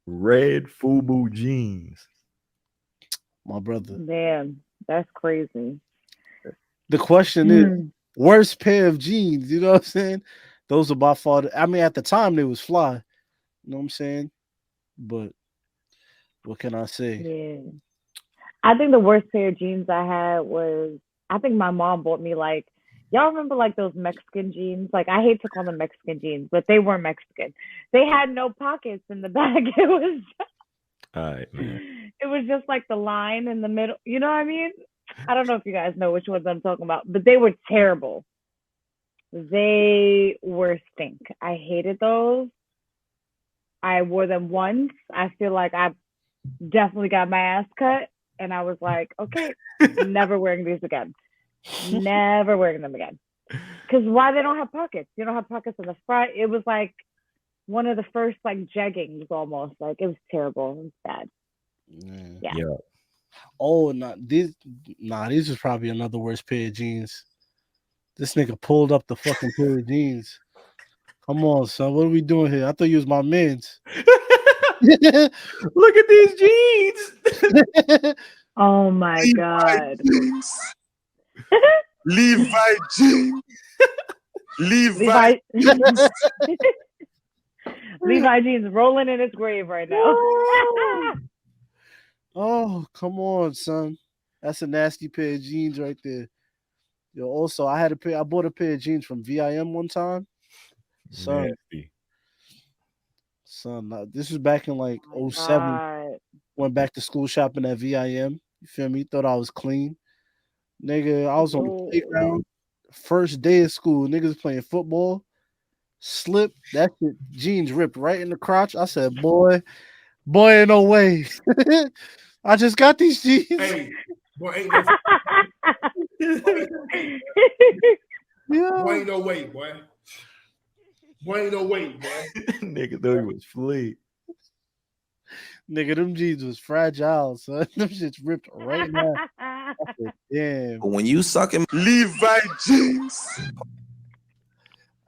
Red FUBU jeans. My brother. Damn, that's crazy. The question is, worst pair of jeans, you know what I'm saying? Those are by far, I mean, at the time, they was fly. You know what I'm saying? But what can I say? Yeah. I think the worst pair of jeans I had was, I think my mom bought me like, y'all remember like those Mexican jeans? Like, I hate to call them Mexican jeans, but they weren't Mexican. They had no pockets in the back. It was all right, man. It was just like the line in the middle. You know what I mean? I don't know if you guys know which ones I'm talking about, but they were terrible. They were stink. I hated those. I wore them once. I feel like I definitely got my ass cut. And I was like, okay, never wearing these again. Never wearing them again. Because why they don't have pockets? You don't have pockets in the front. It was like one of the first like jeggings almost. Like it was terrible. It was bad. Yeah. Oh, these was probably another worst pair of jeans. This nigga pulled up the fucking pair of jeans. Come on, son. What are we doing here? I thought you was my mans. Look at these jeans. Oh my god. Levi jeans. Levi jeans rolling in his grave right now. Oh, come on, son. That's a nasty pair of jeans right there. Yo, also, I bought a pair of jeans from VIM one time. Son, this was back in like 07. God. Went back to school shopping at VIM. You feel me? Thought I was clean. Nigga, I was on the playground. First day of school. Niggas playing football. Slipped. That shit, jeans ripped right in the crotch. I said, boy, ain't no way. I just got these jeans. Hey, boy, ain't no way, boy. Boy, ain't no way, boy. Nigga thought he was fleet. Nigga, them jeans was fragile, son. Them shits ripped right now. I said, damn. But when you sucking Levi jeans.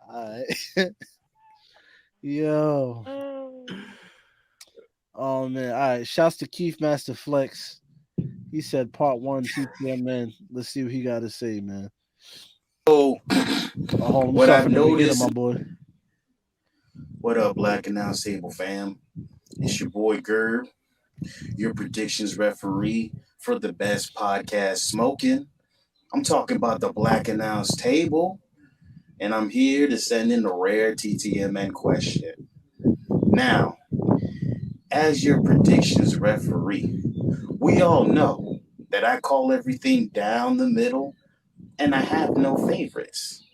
All right. Yo. Oh man. All right. Shouts to Keith Master Flex. He said part 1 TTMN. Let's see what he got to say, man. So, what I've noticed, my boy. What up, Black Announce Table fam? It's your boy Gerb, your predictions referee for the best podcast smoking. I'm talking about the Black Announce Table, and I'm here to send in a rare TTMN question. Now, as your predictions referee, we all know that I call everything down the middle, and I have no favorites.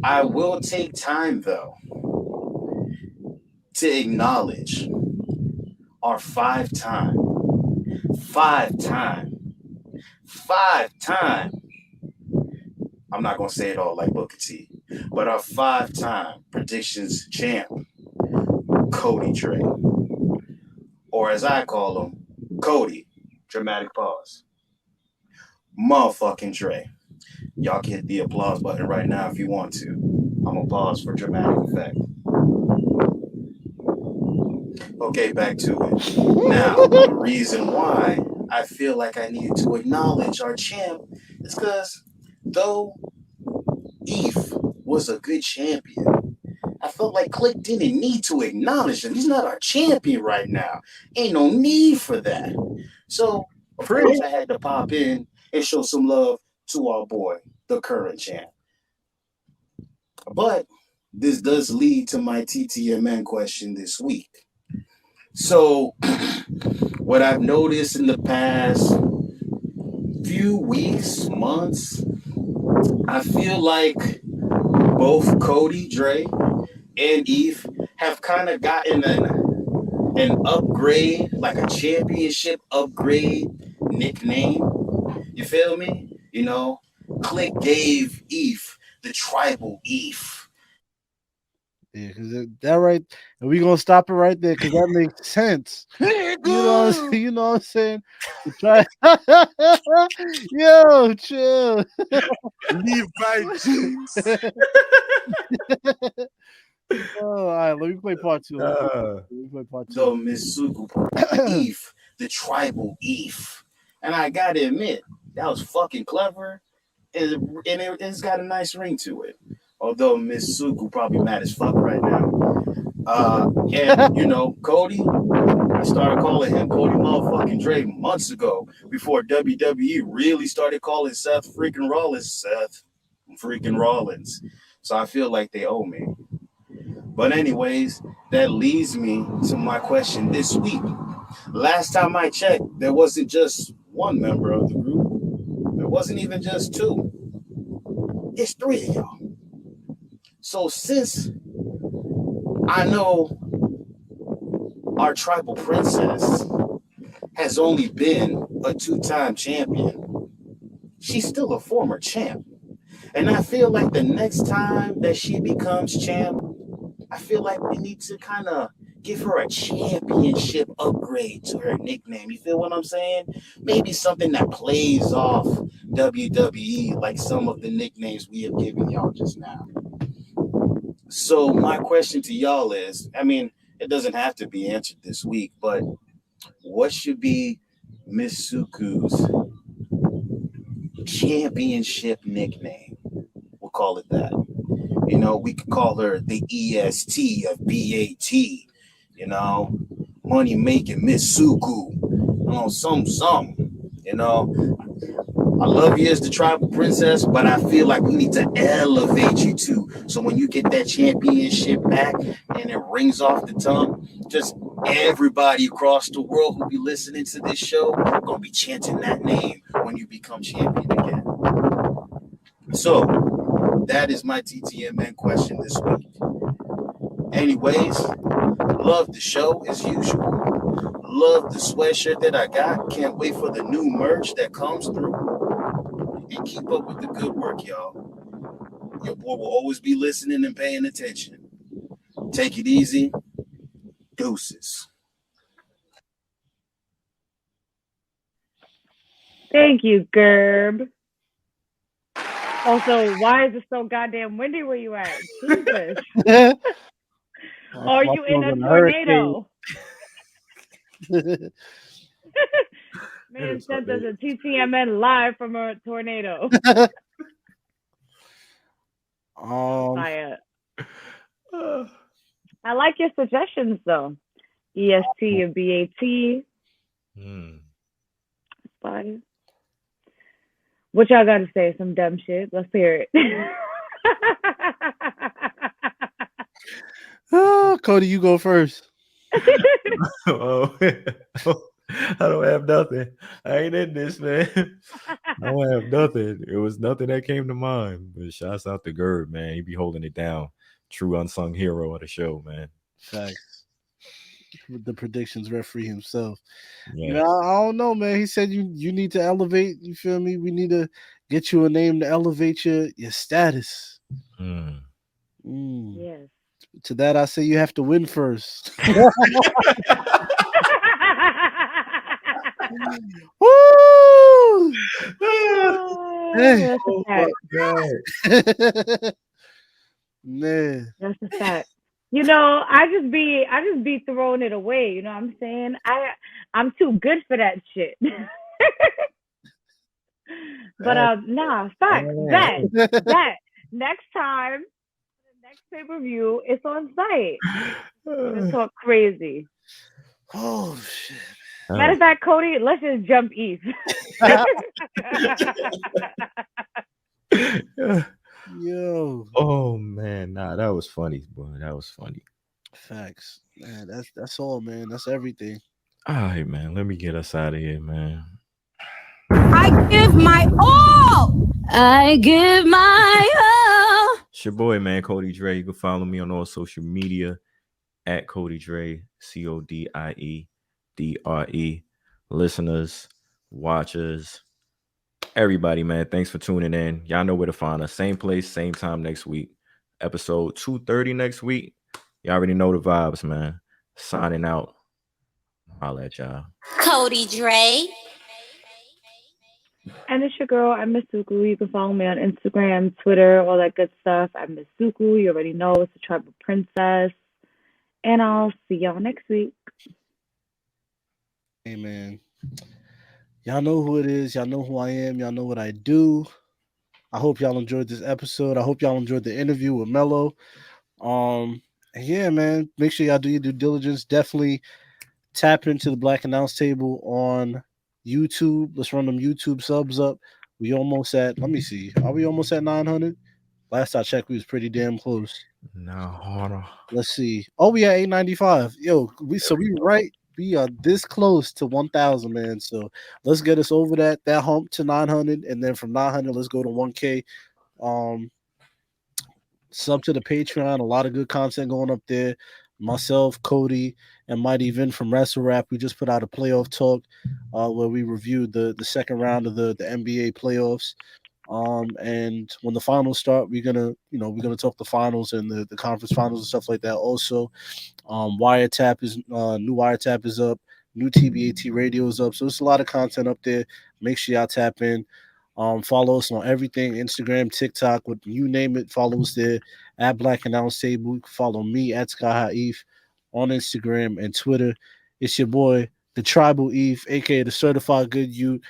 I will take time, though, to acknowledge our five-time, I'm not going to say it all like Booker T, but our 5-time predictions champ, Cody Dre. Or as I call him, Cody, dramatic pause. Motherfucking Dre. Y'all can hit the applause button right now if you want to. I'm going to pause for dramatic effect. Okay, back to it. Now, the reason why I feel like I needed to acknowledge our champ is because though Eve was a good champion, I felt like Click didn't need to acknowledge him. He's not our champion right now. Ain't no need for that. So, of course, I had to pop in and show some love to our boy, the current champ. But this does lead to my TTMN question this week. So, what I've noticed in the past few weeks, months, I feel like both Cody, Dre, and Eve have kind of gotten an upgrade, like a championship upgrade nickname. You feel me? You know, Click gave Eve the tribal Eve. Yeah, because that right, and we're gonna stop it right there because that makes sense. You know what I'm saying? Try, yo, chill. Levi jeans. All right, let me play part 2. Let me play part 2. So Miss Sugu, Eve, the tribal Eve, and I gotta admit that was fucking clever, and it's got a nice ring to it. Although Miss Sugu probably mad as fuck right now. And, you know, Cody, I started calling him Cody motherfucking Dre months ago before WWE really started calling Seth freaking Rollins. So I feel like they owe me. But anyways, that leads me to my question this week. Last time I checked, there wasn't just one member of the group. There wasn't even just 2. It's 3 of y'all. So since I know our tribal princess has only been a 2-time champion, she's still a former champ. And I feel like the next time that she becomes champ, I feel like we need to kind of give her a championship upgrade to her nickname. You feel what I'm saying? Maybe something that plays off WWE like some of the nicknames we have given y'all just now. So my question to y'all is, I mean, it doesn't have to be answered this week, but what should be Miss Suku's championship nickname? We'll call it that. You know, we could call her the EST of BAT, you know, money making Miss Suku, you know, some, you know. I love you as the tribal princess, but I feel like we need to elevate you too. So when you get that championship back and it rings off the tongue, just everybody across the world who be listening to this show gonna be chanting that name when you become champion again. So that is my TTMN question this week. Anyways, love the show as usual. Love the sweatshirt that I got. Can't wait for the new merch that comes through. And keep up with the good work, y'all. Your boy will always be listening and paying attention. Take it easy. Deuces. Thank you, Gerb. Also, why is it so goddamn windy where you at? Jesus. Are you in a tornado? Man sent us a TTMN live from a tornado. Fire. I like your suggestions though. EST or BAT. Fire. What y'all got to say? Some dumb shit. Let's hear it. Oh, Cody, you go first. Oh, I don't have nothing. I ain't in this, man. I don't have nothing. It was nothing that came to mind. But shouts out to Gerd, man. He be holding it down. True unsung hero of the show, man. Facts. The predictions referee himself. Yeah. Man, I don't know, man. He said you need to elevate. You feel me? We need to get you a name to elevate your status. Yes. To that, I say you have to win first. Woo! Hey. That's a fact. Man. That's a fact. You know, I just be throwing it away. You know what I'm saying? I'm too good for that shit. But nah, fact. That next time, next pay-per-view, it's on site. Let's talk crazy. Oh shit. Matter of fact, Cody, let's just jump east. Yo. Oh man, nah, that was funny, boy. That was funny. Facts. Man, that's all, man. That's everything. All right, man. Let me get us out of here, man. I give my all. I give my all. It's your boy, man, Cody Dre. You can follow me on all social media at Cody Dre, CODIEDRE. Listeners, watchers, everybody, man. Thanks for tuning in. Y'all know where to find us. Same place, same time next week. Episode 230 next week. Y'all already know the vibes, man. Signing out. Holla at y'all. Cody Dre. And it's your girl, I'm Miss Suku. You can follow me on Instagram, Twitter, all that good stuff. I'm Miss Suku. You already know it's the Tribal Princess. And I'll see y'all next week. Hey, man. Y'all know who it is. Y'all know who I am. Y'all know what I do. I hope y'all enjoyed this episode. I hope y'all enjoyed the interview with Mello. Yeah, man. Make sure y'all do your due diligence. Definitely tap into the Black Announce Table on YouTube. Let's run them YouTube subs up. We almost at, let me see. Are we almost at 900? Last I checked, we was pretty damn close. No. Let's see. Oh, we at 895. Yo, we are this close to 1,000, man. So let's get us over that hump to 900, and then from 900, let's go to 1K. Sub to the Patreon. A lot of good content going up there. Myself, Cody, and Mighty Vin from Wrestle Rap. We just put out a playoff talk where we reviewed the second round of the NBA playoffs. And when the finals start, we're gonna talk the finals and the conference finals and stuff like that. Also, Wiretap is new Wiretap is up, new TBAT radio is up. So it's a lot of content up there. Make sure y'all tap in. Follow us on everything, Instagram, TikTok, what you name it. Follow us there at Black Announce Table. You can follow me at Sky High Eve on Instagram and Twitter. It's your boy, the Tribal Eve, aka the Certified Good Youth.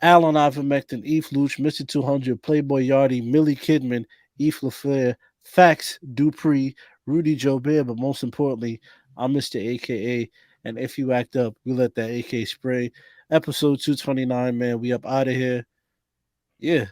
Alan Ivermectin, Eve Luch, Mr. 200, Playboy Yardie, Millie Kidman, Eve LaFleur, Fax Dupree, Rudy Jobert, but most importantly, I'm Mr. AKA. And if you act up, we let that AK spray. Episode 229, man. We up out of here. Yeah.